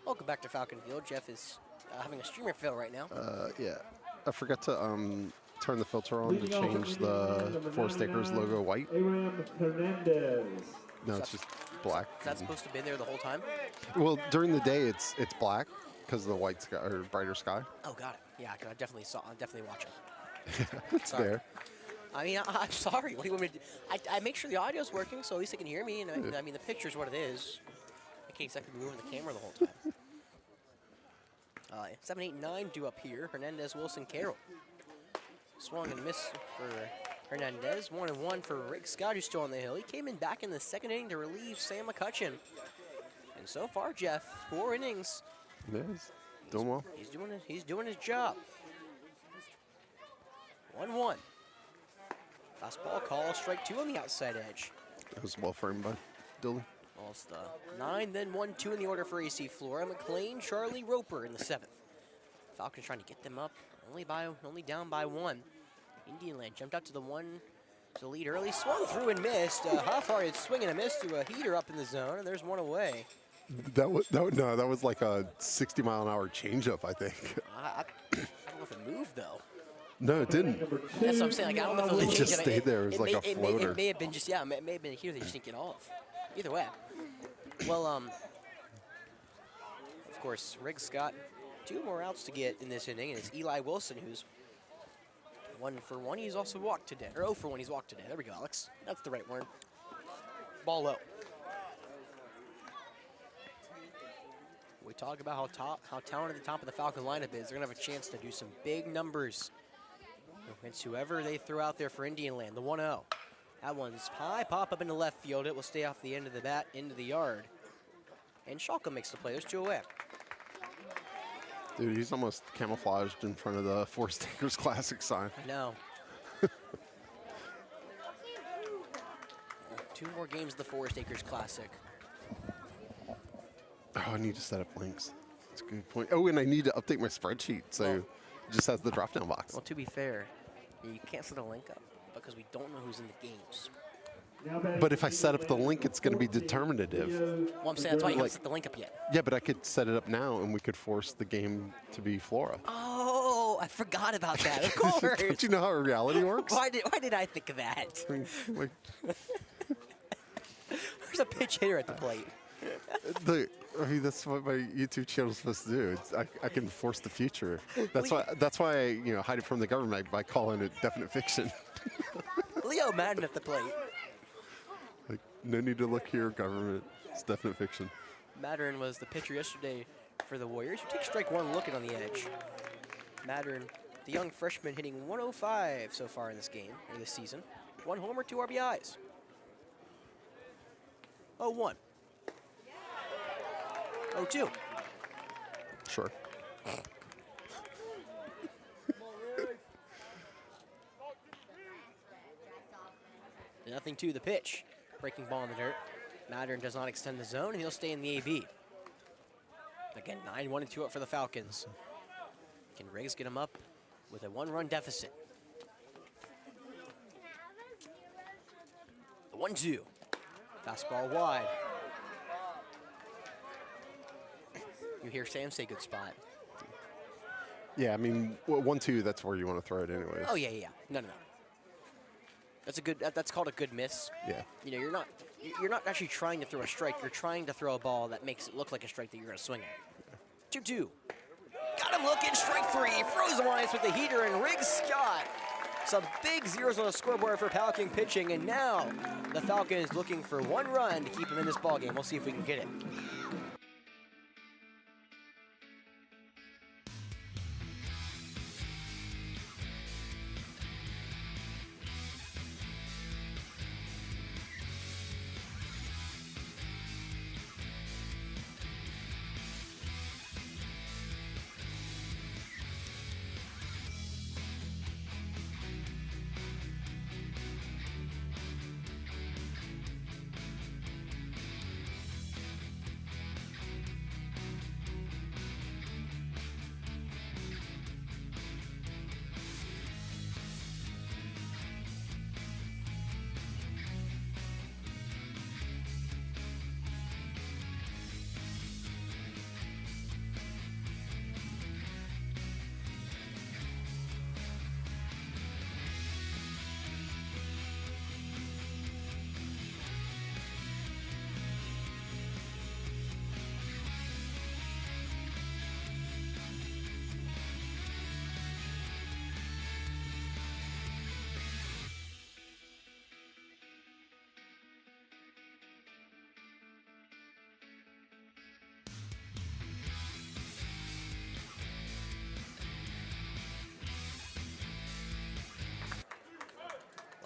Welcome back to Falcon Field. Jeff is having a streamer fail right now. Yeah. I forgot to turn the filter on to change the Forest Acres logo white. Abraham Hernandez. No, it's just black. Is that supposed to be there the whole time? Well, during the day it's black because of the white sky or brighter sky. Oh, got it. Yeah, I definitely saw. I'm definitely watching. It's Sorry. there. I mean, I'm sorry. What do you want me to do? I make sure the audio's working, so at least they can hear me. And I mean, the picture's what it is. I can't exactly be moving the camera the whole time. 7, 8, 9 due up here. Hernandez, Wilson, Carroll. Swung and missed for Hernandez. 1-1 for Rick Scott, who's still on the hill. He came in back in the second inning to relieve Sam McCutcheon. And so far, Jeff, 4 innings. Yes. Doing well. He's doing his job. 1-1. Fastball call, strike 2 on the outside edge. That was well framed by Dylan. Almost 9, then 1-2 in the order for AC Flora. McLean, Charlie, Roper in the 7th. Falcons trying to get them up, only down by 1. Indian Land jumped out to the lead early, swung through and missed. Half-hearted swing and a miss to a heater up in the zone, and there's one away. That was like a 60-mile-an-hour changeup, I think. I don't know if it moved though. No, it didn't. That's what I'm saying. Like, I don't know if it was a It just changeup. stayed there. It was like a floater. It may have been just it may have been a heater they just didn't get off. Either way. Well, of course, Rick Scott, 2 more outs to get in this inning, and it's Eli Wilson who's 1 for 1. He's also walked today, or 0 for 1. He's walked today. There we go, Alex. That's the right word. Ball low. We talk about how talented the top of the Falcon lineup is. They're gonna have a chance to do some big numbers against whoever they throw out there for Indian Land. The 1-0. That one's high, pop up into left field. It will stay off the end of the bat, into the yard. And Schalke makes the play. There's 2 away. Dude, he's almost camouflaged in front of the Forest Acres Classic sign. I know. 2 more games of the Forest Acres Classic. Oh, I need to set up links. That's a good point. Oh, and I need to update my spreadsheet so it just has the drop-down box. Well, to be fair, you can't set a link up because we don't know who's in the games. But if I set up the link, it's going to be determinative. Well, I'm saying that's why you haven't set the link up yet. Yeah, but I could set it up now, and we could force the game to be Flora. Oh, I forgot about that. Of course. Don't you know how reality works? Why did I think of that? Like, There's a pitch hitter at the plate. I mean, that's what my YouTube channel is supposed to do. I can force the future. That's why I hide it from the government by calling it definite fiction. Leo Madden at the plate. Like, no need to look here, government. It's definite fiction. Mattern was the pitcher yesterday for the Warriors, who take strike one looking on the edge. Mattern, the young freshman, hitting 105 so far in this game, or this season. 1 homer, 2 RBIs. 0-1. 0-2. Sure. Nothing to the pitch. Breaking ball in the dirt. Mattern does not extend the zone, and he'll stay in the AB. Again, 9-1-2 up for the Falcons. Can Riggs get him up with a 1-run deficit? The 1-2. Fastball wide. You hear Sam say good spot. Yeah, I mean, 1-2, that's where you want to throw it anyways. Oh, yeah. No. That's a good. That's called a good miss. Yeah. You're not actually trying to throw a strike. You're trying to throw a ball that makes it look like a strike that you're going to swing at. 2-2. Got him looking. Strike 3. Frozen lines with the heater, and Riggs Scott. Some big zeros on the scoreboard for Falcon pitching, and now the Falcons looking for 1 run to keep him in this ballgame. We'll see if we can get it.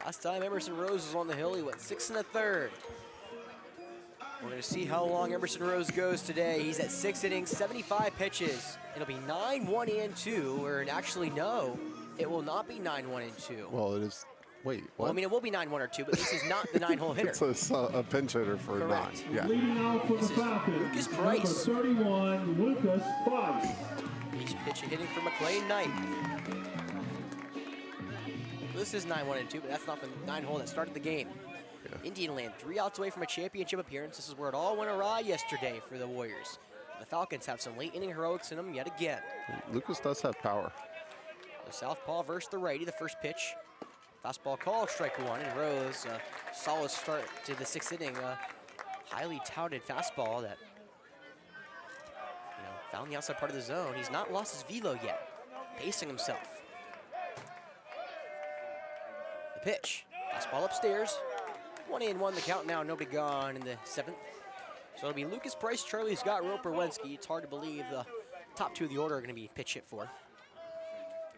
Last time Emerson Rose was on the hill, he went 6 1/3. We're going to see how long Emerson Rose goes today. He's at 6 innings, 75 pitches. It'll be 9-1-2, or actually no, it will not be 9-1-2. Well, it is. Wait, what? Well, I mean, it will be 9-1-2, but this is not the 9-hole hitter. It's a pinch hitter for Correct. 9. Yeah. Leading off for the Falcons, Lucas Price. number 31, Lucas Price. He's pitching, hitting for McLean Knight. This is 9-1-2, but that's not the 9-hole that started the game. Yeah. Indian Land, 3 outs away from a championship appearance. This is where it all went awry yesterday for the Warriors. The Falcons have some late inning heroics in them yet again. Lucas does have power. The southpaw versus the righty, the first pitch. Fastball call, strike 1, and Rose, solid start to the 6th inning. Highly touted fastball that, found the outside part of the zone. He's not lost his velo yet, pacing himself. The pitch, fastball upstairs. 1-1 the count now, nobody gone in the 7th. So it'll be Lucas Price, Charlie Scott, Roper, Wensky. It's hard to believe the top 2 of the order are going to be pitch hit for.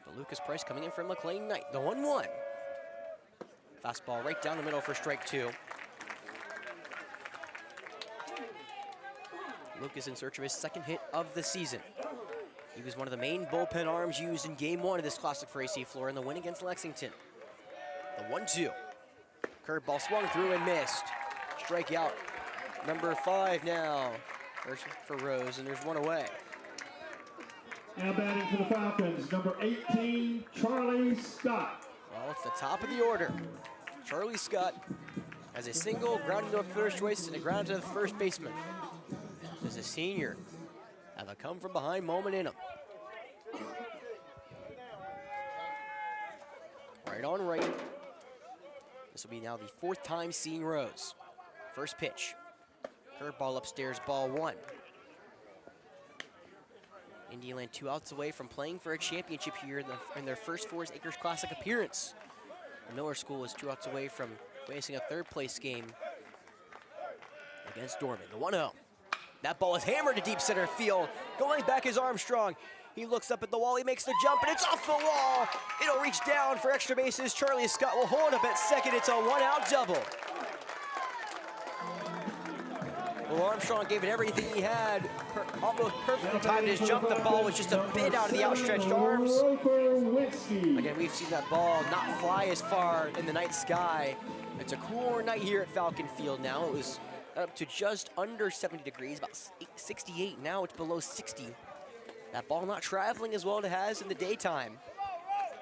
But Lucas Price coming in from McLean Knight, the 1-1. Fastball right down the middle for strike 2. Lucas in search of his 2nd hit of the season. He was one of the main bullpen arms used in game 1 of this Classic for AC Flora in the win against Lexington. The 1-2. Curveball swung through and missed. Strikeout number 5 now for Rose, and there's 1 away. Now batting for the Falcons, number 18, Charlie Scott. Well, it's the top of the order. Charlie Scott, As a single, grounded to a first choice, and a ground to the first baseman. As a senior, have a come from behind moment in him. Right on right. This will be now the 4th time seeing Rose. First pitch. Curveball upstairs, ball 1. Indiana 2 outs away from playing for a championship here in their first Forest Acres Classic appearance. The Miller School is 2 outs away from facing a 3rd place game against Dorman. The 1-0. That ball is hammered to deep center field. Going back is Armstrong. He looks up at the wall, he makes the jump, and it's off the wall. It'll reach down for extra bases. Charlie Scott will hold up at second. It's a 1-out double. Well, Armstrong gave it everything he had. Almost perfectly timed his jump. The ball was just a bit out of the outstretched arms. Again, we've seen that ball not fly as far in the night sky. It's a cooler night here at Falcon Field now. It was up to just under 70 degrees, about 68. Now it's below 60. That ball not traveling as well as it has in the daytime.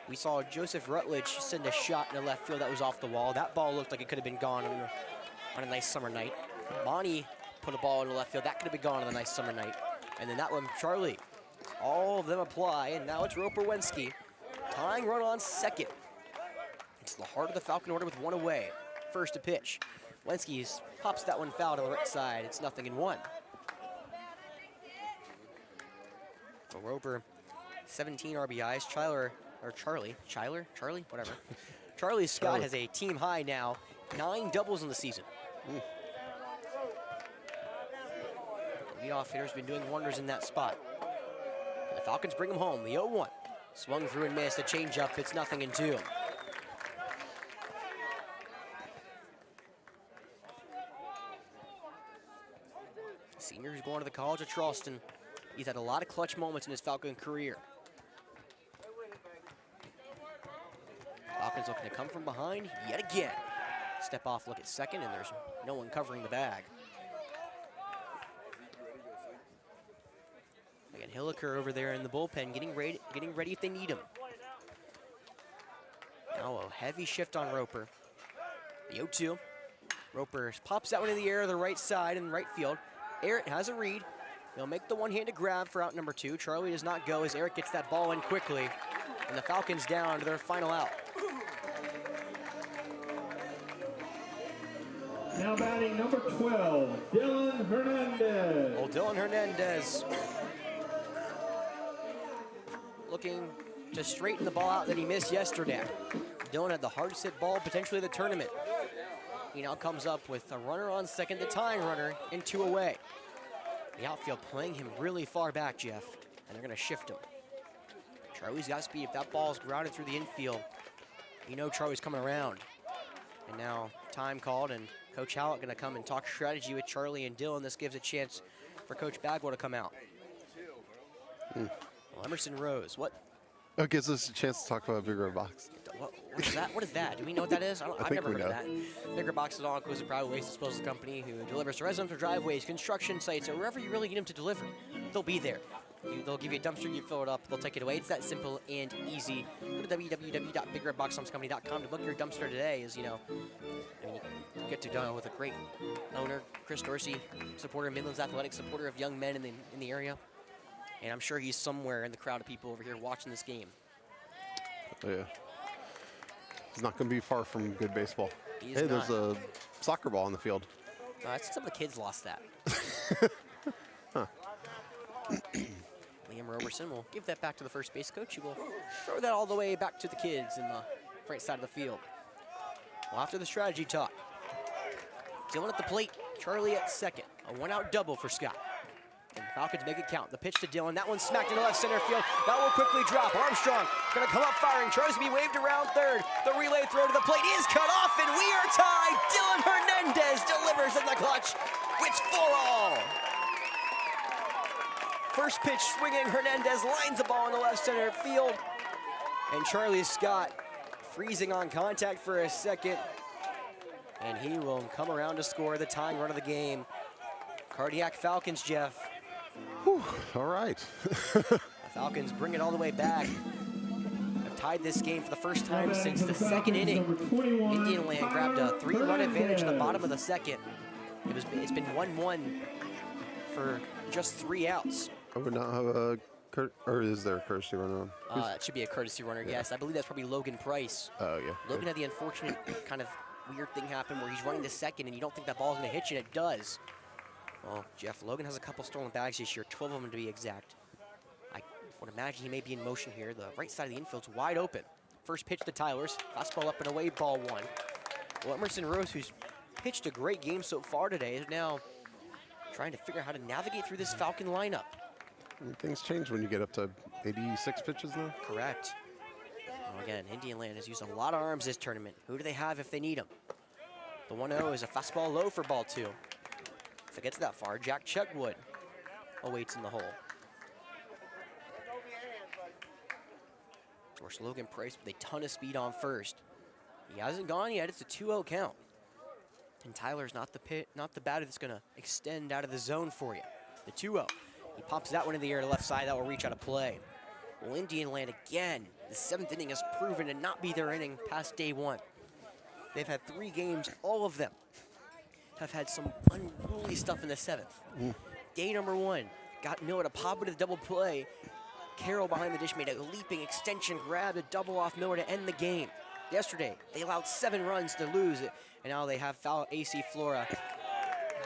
We saw Joseph Rutledge send a shot in the left field that was off the wall. That ball looked like it could have been gone on a nice summer night. Bonnie put a ball in the left field. That could have been gone on a nice summer night. And then that one, Charlie. All of them apply, and now it's Roper Wensky. Tying run on second. It's the heart of the Falcon order with 1 away. First to pitch. Wensky pops that one foul to the right side. It's 0-1. Roper, 17 RBIs. Charlie, whatever. Charlie Scott has a team high now, 9 doubles in the season. The leadoff hitter's been doing wonders in that spot. And the Falcons bring him home. The 0-1. Swung through and missed. A changeup. It's 0-2. Senior's going to the College of Charleston. He's had a lot of clutch moments in his Falcon career. Falcons looking to come from behind yet again. Step off, look at second, and there's no one covering the bag. Again, Hilliker over there in the bullpen, getting ready if they need him. Now a heavy shift on Roper. The 0-2. Roper pops that one in the air to the right side in right field. Eric has a read. He'll make the one-handed grab for out number 2. Charlie does not go as Eric gets that ball in quickly. And the Falcons down to their final out. Now batting number 12, Dylan Hernandez. Well, Dylan Hernandez looking to straighten the ball out that he missed yesterday. Dylan had the hardest hit ball potentially of the tournament. He now comes up with a runner on second, the tying runner, and 2 away. The outfield playing him really far back, Jeff, and they're going to shift him. Charlie's got speed. If that ball's grounded through the infield, you know Charlie's coming around. And now time called, and Coach Howlett going to come and talk strategy with Charlie and Dylan. This gives a chance for Coach Bagwell to come out. Well, Emerson Rose, what? It gives us a chance to talk about Bigger Box. What is that? What is that? Do we know what that is? I've think never we heard of know. that. Bigger Box is an all-inclusive private waste disposal company who delivers to residents or driveways, construction sites, or wherever you really need them to deliver. They'll be there. They'll give you a dumpster, you fill it up, they'll take it away. It's that simple and easy. Go to www.bigredboxdumpscompany.com to book your dumpster today. As you know, you get to deal with a great owner, Chris Dorsey, supporter of Midlands Athletics, supporter of young men in the area. And I'm sure he's somewhere in the crowd of people over here watching this game. Yeah. He's not going to be far from good baseball. He is Hey, not. there's a soccer ball on the field. I think some of the kids lost that. Huh. Liam Roberson will give that back to the first base coach, who will throw that all the way back to the kids in the right side of the field. Well, after the strategy talk, Dylan at the plate, Charlie at second. A 1-out double for Scott. And the Falcons make it count. The pitch to Dylan. That one smacked into left center field. That will quickly drop. Armstrong going to come up firing. Charlie's going to be waved around third. The relay throw to the plate is cut off, and we are tied. Dylan Hernandez delivers in the clutch. It's 4-all. First pitch swinging. Hernandez lines the ball in the left center field. And Charlie Scott freezing on contact for a second. And he will come around to score the tying run of the game. Cardiac Falcons, Jeff. Whew, all right. The Falcons bring it all the way back. Have tied this game for the first time since the second inning. Indian Land grabbed a 3-run advantage in the bottom of the second. It's been 1-1 for just 3 outs. I would not have a or is there a courtesy runner on? It should be a courtesy runner, yes. I believe that's probably Logan Price. Oh, yeah. Logan had the unfortunate kind of weird thing happen where he's running the second and you don't think that ball's going to hit you, and it does. Well, Jeff, Logan has a couple stolen bags this year, 12 of them to be exact. I would imagine he may be in motion here. The right side of the infield's wide open. First pitch to Tyler's. Fastball up and away, ball 1. Well, Emerson Rose, who's pitched a great game so far today, is now trying to figure out how to navigate through this Falcon lineup. Things change when you get up to 86 pitches now. Correct. Well, again, Indian Land has used a lot of arms this tournament. Who do they have if they need them? The 1-0 is a fastball low for ball 2. If it gets that far, Jack Chugwood awaits in the hole. Of course, Logan Price with a ton of speed on first. He hasn't gone yet. It's a 2-0 count. And Tyler's not the batter that's going to extend out of the zone for you. The 2-0. He pops that one in the air to left side. That will reach out of play. Well, Indian Land again. The 7th inning has proven to not be their inning past day 1. They've had 3 games. All of them have had some unruly stuff in the 7th. Day number 1, got Miller to pop into the double play. Carroll behind the dish made a leaping extension grab to double off Miller to end the game. Yesterday, they allowed 7 runs to lose it, and now they have AC Flora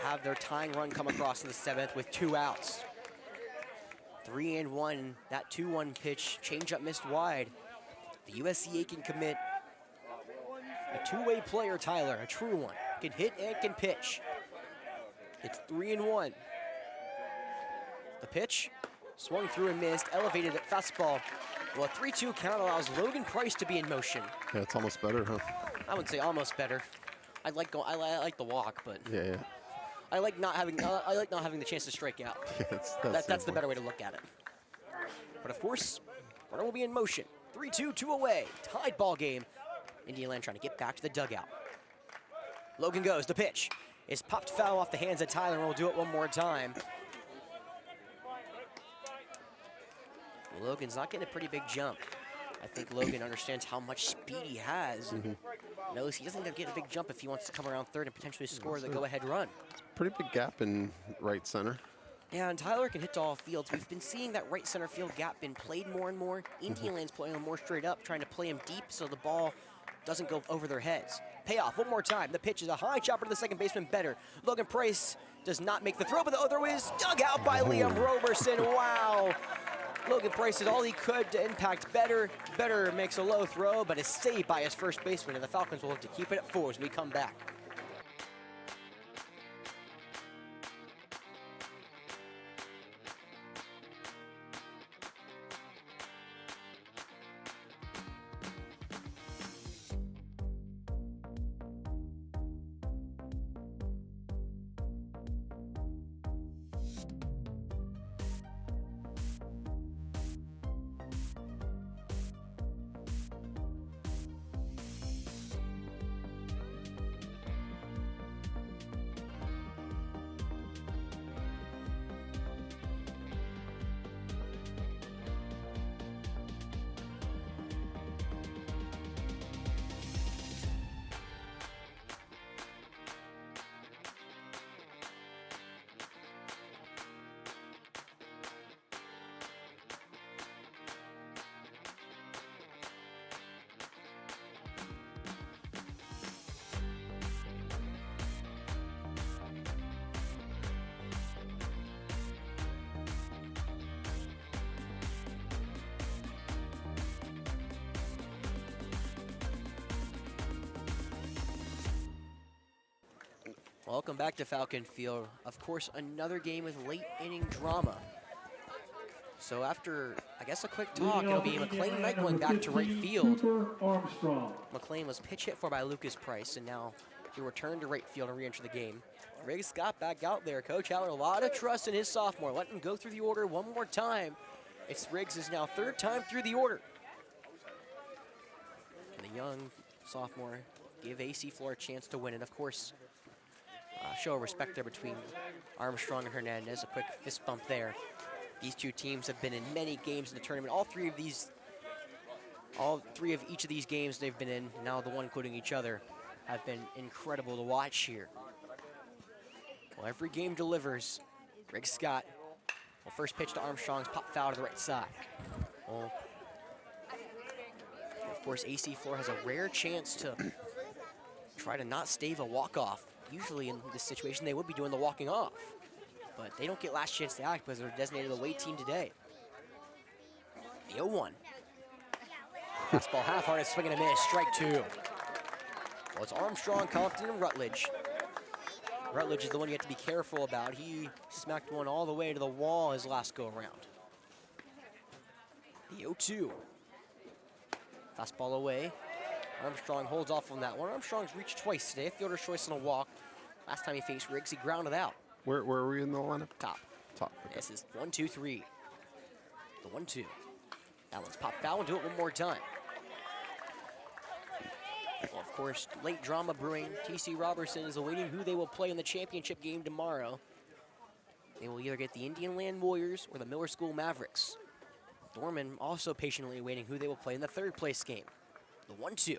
have their tying run come across in the 7th with 2 outs. 3-1, that 2-1 pitch, changeup missed wide. The USCA can commit a 2-way player, Tyler, a true one. Can hit and can pitch. It's 3-1. The pitch, swung through and missed, elevated at fastball. Well, a 3-2 count allows Logan Price to be in motion. Yeah, it's almost better, huh? I would say almost better. I like the walk, but Yeah. I like not having the chance to strike out. Yeah, That's the better way to look at it. But of course, runner will be in motion. 3-2, 2 away. Tied ball game. Indian Land trying to get back to the dugout. Logan goes. The pitch is popped foul off the hands of Tyler, and we'll do it one more time. Logan's not getting a pretty big jump. I think Logan understands how much speed he has. Knows he doesn't get a big jump if he wants to come around third and potentially score the go-ahead run. Pretty big gap in right center. Yeah, and Tyler can hit to all fields. We've been seeing that right center field gap been played more and more. Indian Land's playing him more straight up, trying to play him deep so the ball doesn't go over their heads. Payoff one more time. The pitch is a high chopper to the second baseman, better. Logan Price does not make the throw, but the throw is dug out by Liam Roberson. Wow. Logan Price did all he could to impact better. Better makes a low throw, but is saved by his first baseman, and the Falcons will have to keep it at 4 as we come back. Welcome back to Falcon Field. Of course, another game with late inning drama. So after, I guess, a quick talk, it'll be McLean Knight going back to right field. McLean was pitch hit for by Lucas Price, and now he returned to right field and re-enter the game. Riggs got back out there. Coach Haller, a lot of trust in his sophomore. Let him go through the order one more time. It's Riggs' now 3rd time through the order. And the young sophomore give AC Flora a chance to win, and of course, show of respect there between Armstrong and Hernandez. A quick fist bump there. These two teams have been in many games in the tournament. All 3 of these All three of each of these games they've been in, now the one including each other, have been incredible to watch here. Well, every game delivers. Greg Scott, well, first pitch to Armstrong's pop foul to the right side. Well, of course, AC Flora has a rare chance to try to not stave a walk-off. Usually in this situation, they would be doing the walking off. But they don't get last chance to act because they're designated the away team today. The 0-1. Fastball half hard, swing and a miss, strike two. Well, it's Armstrong, Compton, and Rutledge. Rutledge is the one you have to be careful about. He smacked one all the way to the wall his last go around. The 0-2. Fastball away. Armstrong holds off on that one. Armstrong's reached twice today, fielder's choice and a walk. Last time he faced Riggs, he grounded out. Where are we in the lineup? Top. Top. Okay. This is 1-2-3. The 1-2. That one's popped foul. We'll do it one more time. Well, of course, late drama brewing. TC Robertson is awaiting who they will play in the championship game tomorrow. They will either get the Indian Land Warriors or the Miller School Mavericks. Dorman also patiently waiting who they will play in the third place game. The 1-2.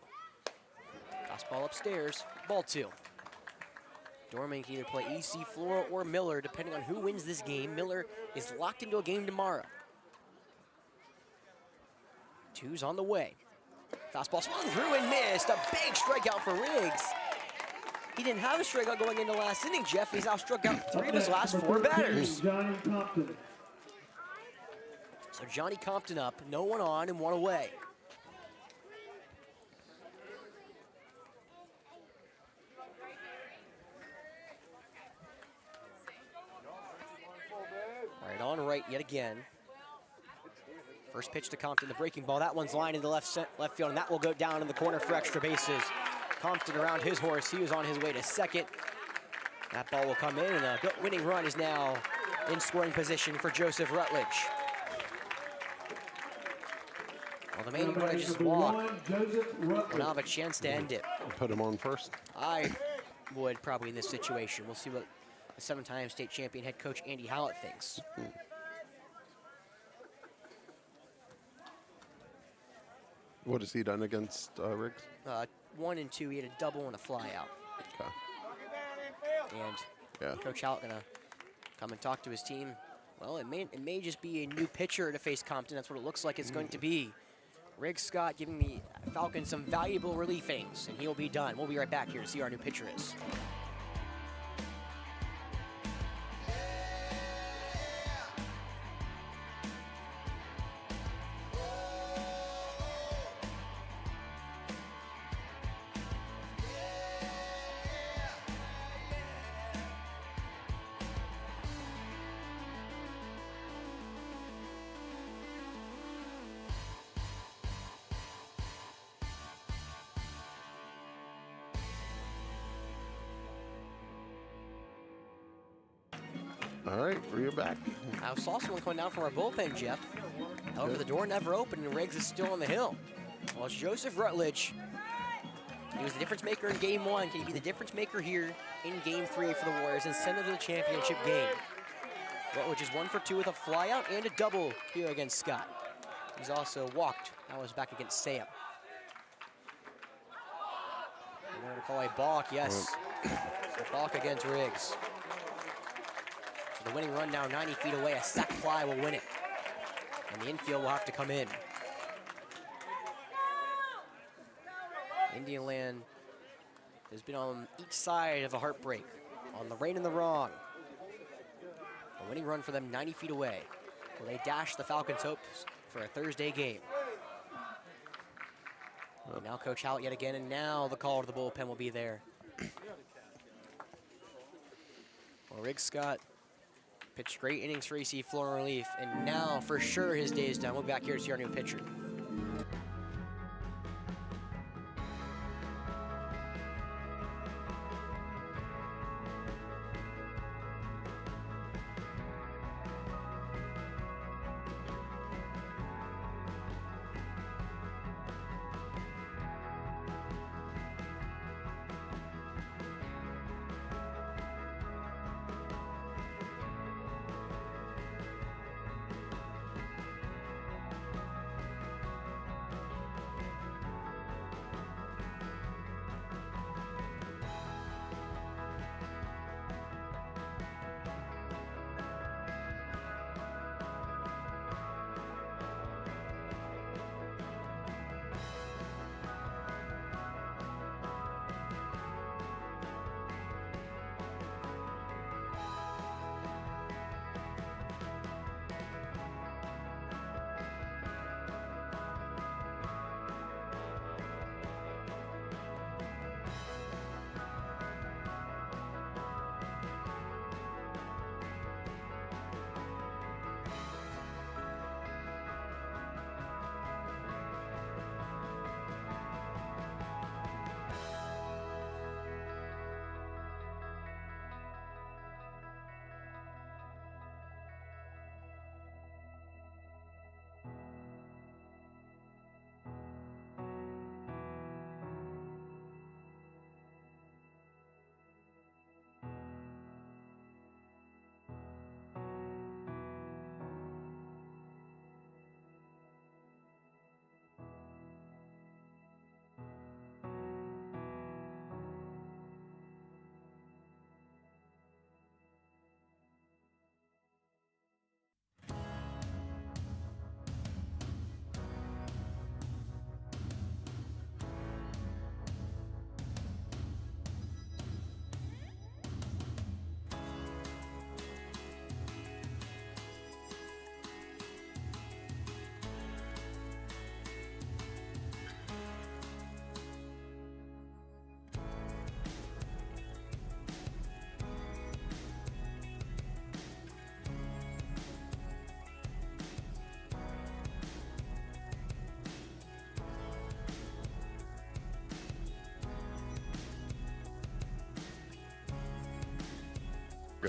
Fastball upstairs, ball two. Dorman can either play EC Flora or Miller, depending on who wins this game. Miller is locked into a game tomorrow. Two's on the way. Fastball swung through and missed. A big strikeout for Riggs. He didn't have a strikeout going into last inning, Jeff. He's now struck out 3 of his last 4 batters. Johnny Compton. So Johnny Compton up, no one on and 1 away. All right, on right yet again. First pitch to Compton, the breaking ball. That one's lined into left field, and that will go down in the corner for extra bases. Compton around his horse. He was on his way to second. That ball will come in, and a winning run is now in scoring position for Joseph Rutledge. Well, the main run just walked. We'll now have a chance to end it. Put him on first. I would probably in this situation. We'll see what the 7-time state champion head coach Andy Howlett thinks. What has he done against Riggs? 1 and 2, he had a double and a fly out. Okay. And Coach Howlett gonna come and talk to his team. Well, it may just be a new pitcher to face Compton. That's what it looks like it's going to be. Riggs Scott giving the Falcons some valuable relief innings, and he'll be done. We'll be right back here to see who our new pitcher is. All right, we're back. I saw someone coming down from our bullpen, Jeff. However, the door never opened, and Riggs is still on the hill. Well, it's Joseph Rutledge. He was the difference maker in game 1. Can he be the difference maker here in game 3 for the Warriors and send them to the championship game? Rutledge is 1 for 2 with a flyout and a double here against Scott. He's also walked. That was back against Sam. We're going to call a balk, yes. A balk against Riggs. The winning run now 90 feet away. A sac fly will win it. And the infield will have to come in. Indian Land has been on each side of a heartbreak, on the right and the wrong. A winning run for them 90 feet away. Will they dash the Falcons' hopes for a Thursday game? And now Coach Howlett yet again, and now the call to the bullpen will be there. Well, Riggs Scott pitched great innings for AC Flora relief, and now for sure his day is done. We'll be back here to see our new pitcher.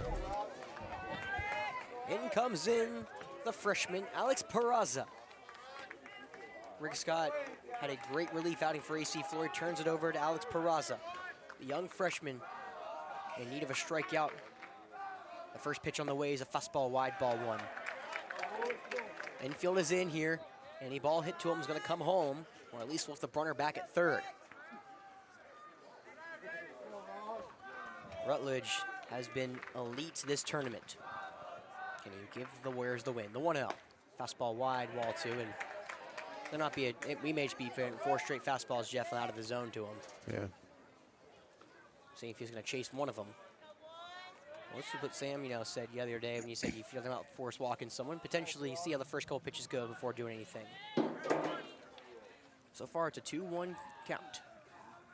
go. In comes in the freshman, Alex Peraza. Rick Scott had a great relief outing for AC Flora. Turns it over to Alex Peraza, the young freshman in need of a strikeout. The first pitch on the way is a fastball wide, ball one. Infield is in here. Any ball hit to him is going to come home, or at least we'll have the runner back at third. Rutledge has been elite this tournament. Can you give the Warriors the win? The 1-0. Fastball wide, wall two, and there not be we may just be 4 straight fastballs, Jeff, out of the zone to him. Yeah. Seeing if he's going to chase one of them. Well, this is what Sam, said the other day when you said you feel about force walking someone. Potentially see how the first couple pitches go before doing anything. So far, it's a 2-1 count.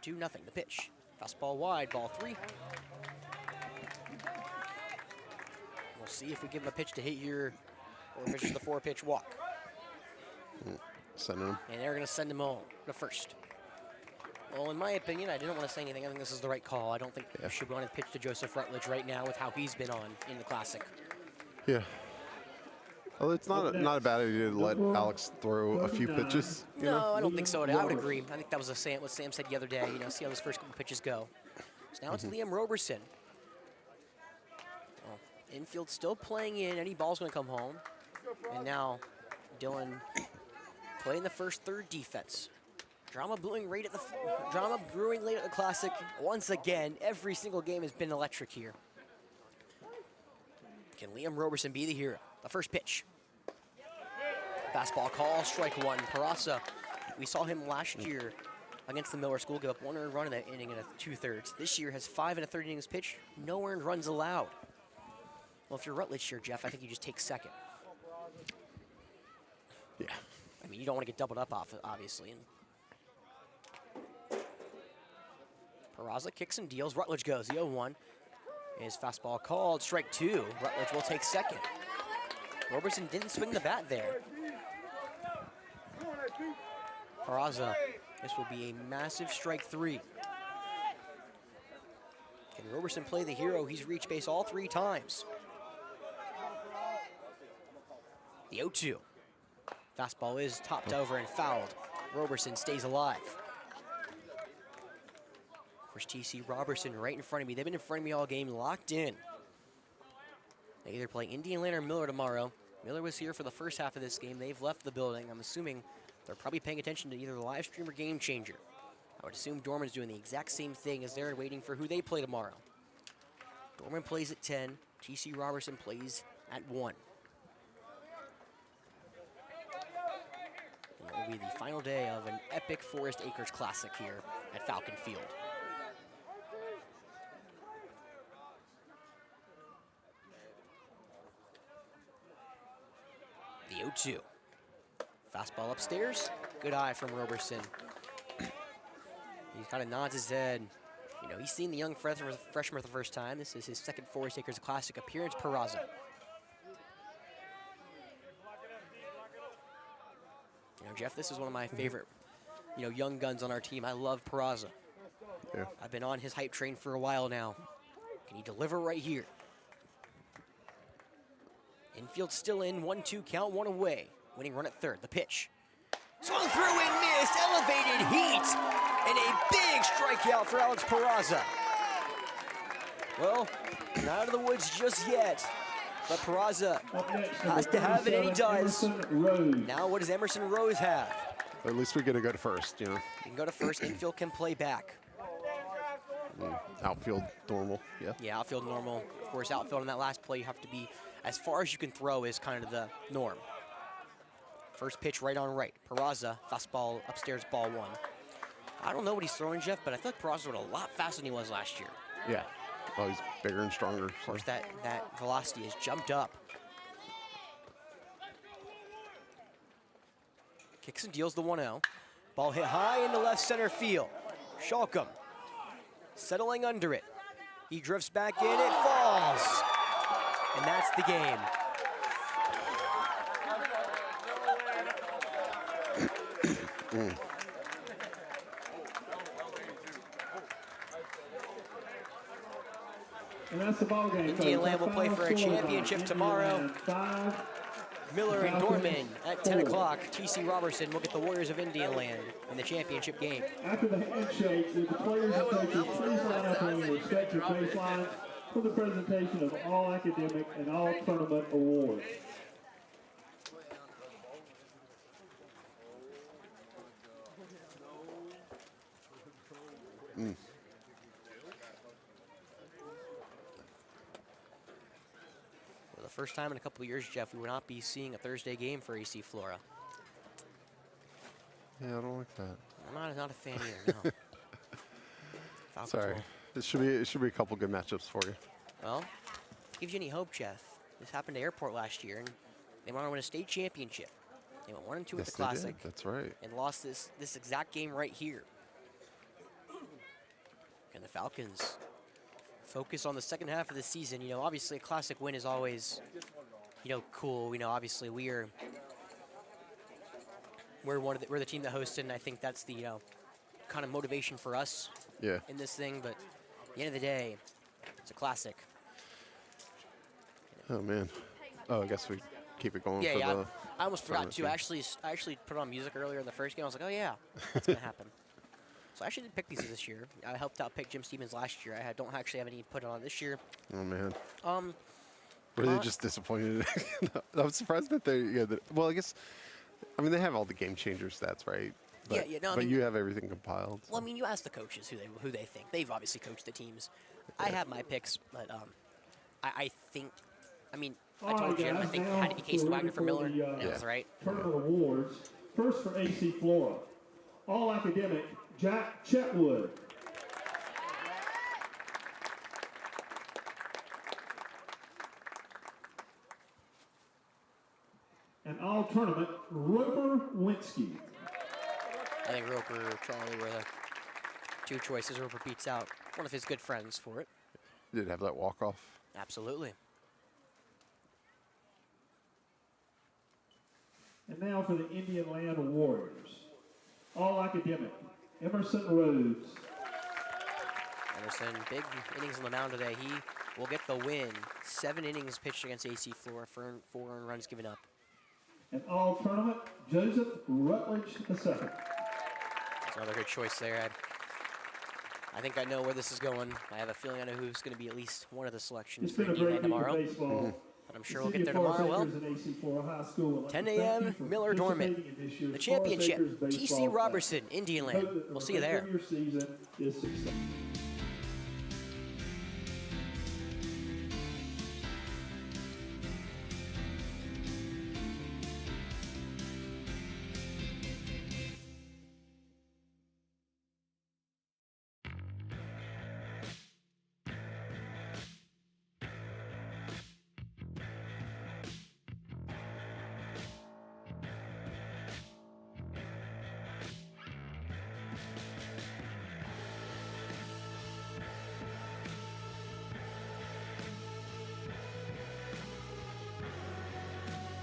2-0. The pitch. Fastball wide, ball 3. We'll see if we give him a pitch to hit here, or if it's just a 4-pitch walk. Sending him. And they're going to send him home to first. Well, in my opinion, I didn't want to say anything. I think this is the right call. I don't think you should want to pitch to Joseph Rutledge right now with how he's been on in the Classic. Yeah. Well, it's not a bad idea to let Alex throw a few pitches. No, I don't think so. I would agree. I think that was what Sam said the other day. See how those first couple pitches go. So now it's Liam Roberson. Well, infield still playing in. Any ball's going to come home. And now Dylan playing the first third defense. Drama brewing late at the Classic. Once again, every single game has been electric here. Can Liam Roberson be the hero? The first pitch. Fastball call, strike one. Peraza, we saw him last year against the Miller School give up 1 earned run in that inning and a 2/3. This year has 5 and a 3rd innings pitch, no earned runs allowed. Well, if you're Rutledge here, Jeff, I think you just take second. Yeah. I mean, you don't want to get doubled up off, obviously. And Peraza kicks and deals. Rutledge goes. The 0-1 is fastball called. Strike 2. Rutledge will take second. Roberson didn't swing the bat there. Peraza, this will be a massive strike 3. Can Roberson play the hero? He's reached base all 3 times. The 0-2. Fastball is topped over and fouled. Roberson stays alive. Of course, TC Roberson right in front of me. They've been in front of me all game, locked in. They either play Indiana or Miller tomorrow. Miller was here for the first half of this game. They've left the building. I'm assuming they're probably paying attention to either the live stream or Game Changer. I would assume Dorman's doing the exact same thing as they're waiting for who they play tomorrow. Dorman plays at 10. TC Roberson plays at 1. And it will be the final day of an epic Forest Acres Classic here at Falcon Field. The 0-2. Fastball upstairs. Good eye from Roberson. He kind of nods his head. He's seen the young freshman for the first time. This is his second Forest Acres Classic appearance. Peraza. Jeff, this is one of my favorite, young guns on our team. I love Peraza. Yeah. I've been on his hype train for a while now. Can he deliver right here? Infield still in, 1-2 count, 1 away. Winning run at third, the pitch. Swung through and missed, elevated heat, and a big strikeout for Alex Peraza. Well, not out of the woods just yet, but Peraza has to have it, and he does. Now what does Emerson Rose have? At least we get to go to first, You can go to first, infield can play back. Outfield normal, yeah. Yeah, outfield normal. Of course, outfield on that last play, you have to be as far as you can throw is kind of the norm. First pitch right on right. Peraza, fastball upstairs, ball 1. I don't know what he's throwing, Jeff, but I feel like Peraza went a lot faster than he was last year. Yeah. Well, he's bigger and stronger. Of course, that velocity has jumped up. Kicks and deals the 1-0. Ball hit high into left center field. Shalcom settling under it. He drifts back in, it falls. And that's the game. And that's the ball game. Indian Land will play for a championship tomorrow. Miller and Dorman at 10 o'clock. T.C. Robertson will get the Warriors of Indian Land in the championship game. After the handshake, the players and coaches please line up on your respective baselines for the presentation of all academic and all tournament awards. For the first time in a couple of years, Jeff, we will not be seeing a Thursday game for AC Flora. Yeah, I don't like that. I'm not a fan either, no. Falcons Sorry. will- It should be a couple good matchups for you. Well, gives you any hope, Jeff. This happened to Airport last year, and they want to win a state championship. They went 1-2 at the Yes, they did. Classic That's right. and lost this exact game right here. And the Falcons focus on the second half of the season. You know, obviously a Classic win is always, you know, cool. You know, obviously we're the team that hosted, and I think that's the, you know, kind of motivation for us Yeah. in this thing. But at the end of the day, it's a Classic. Oh man. Oh, I guess we keep it going. Yeah, for yeah. The I almost forgot tournament too. team. I actually put on music earlier in the first game. I was like, oh yeah, that's gonna happen. So I actually did pick these this year. I helped out pick Jim Stevens last year. Don't actually have any put on this year. Oh man. Um, Were they just disappointed? I'm surprised that they. Yeah. Well, I guess. I mean, they have all the game changer stats, right? But, Yeah, no, I but mean- you have everything compiled. well, I mean, you ask the coaches who they think. They've obviously coached the teams. I have my picks, but I think. I mean, I All told right, Jim I guys, think it now had to be Casey we're Wagner ready for Miller. the, That was right. Tournament awards. First for AC Flora. All academic, Jack Chetwood. And all tournament, Roper Winsky. I think Roper or Charlie were the two choices. Roper beats out one of his good friends for it. Did have that walk off. Absolutely. And now for the Indian Land Warriors. All academic, Emerson Rhodes. Emerson, big innings on the mound today. He will get the win. 7 innings pitched against AC Flora for 4 earned runs given up. And all tournament, Joseph Rutledge II. That's another good choice there. I think I know where this is going. I have a feeling I know who's going to be at least one of the selections It's for been a Indiana great week of tomorrow. baseball. But I'm sure we'll get there tomorrow. Well, 10 a.m. Miller Dorman. The championship. T.C. Robertson, Indian Land. We'll see you there. Your season is success.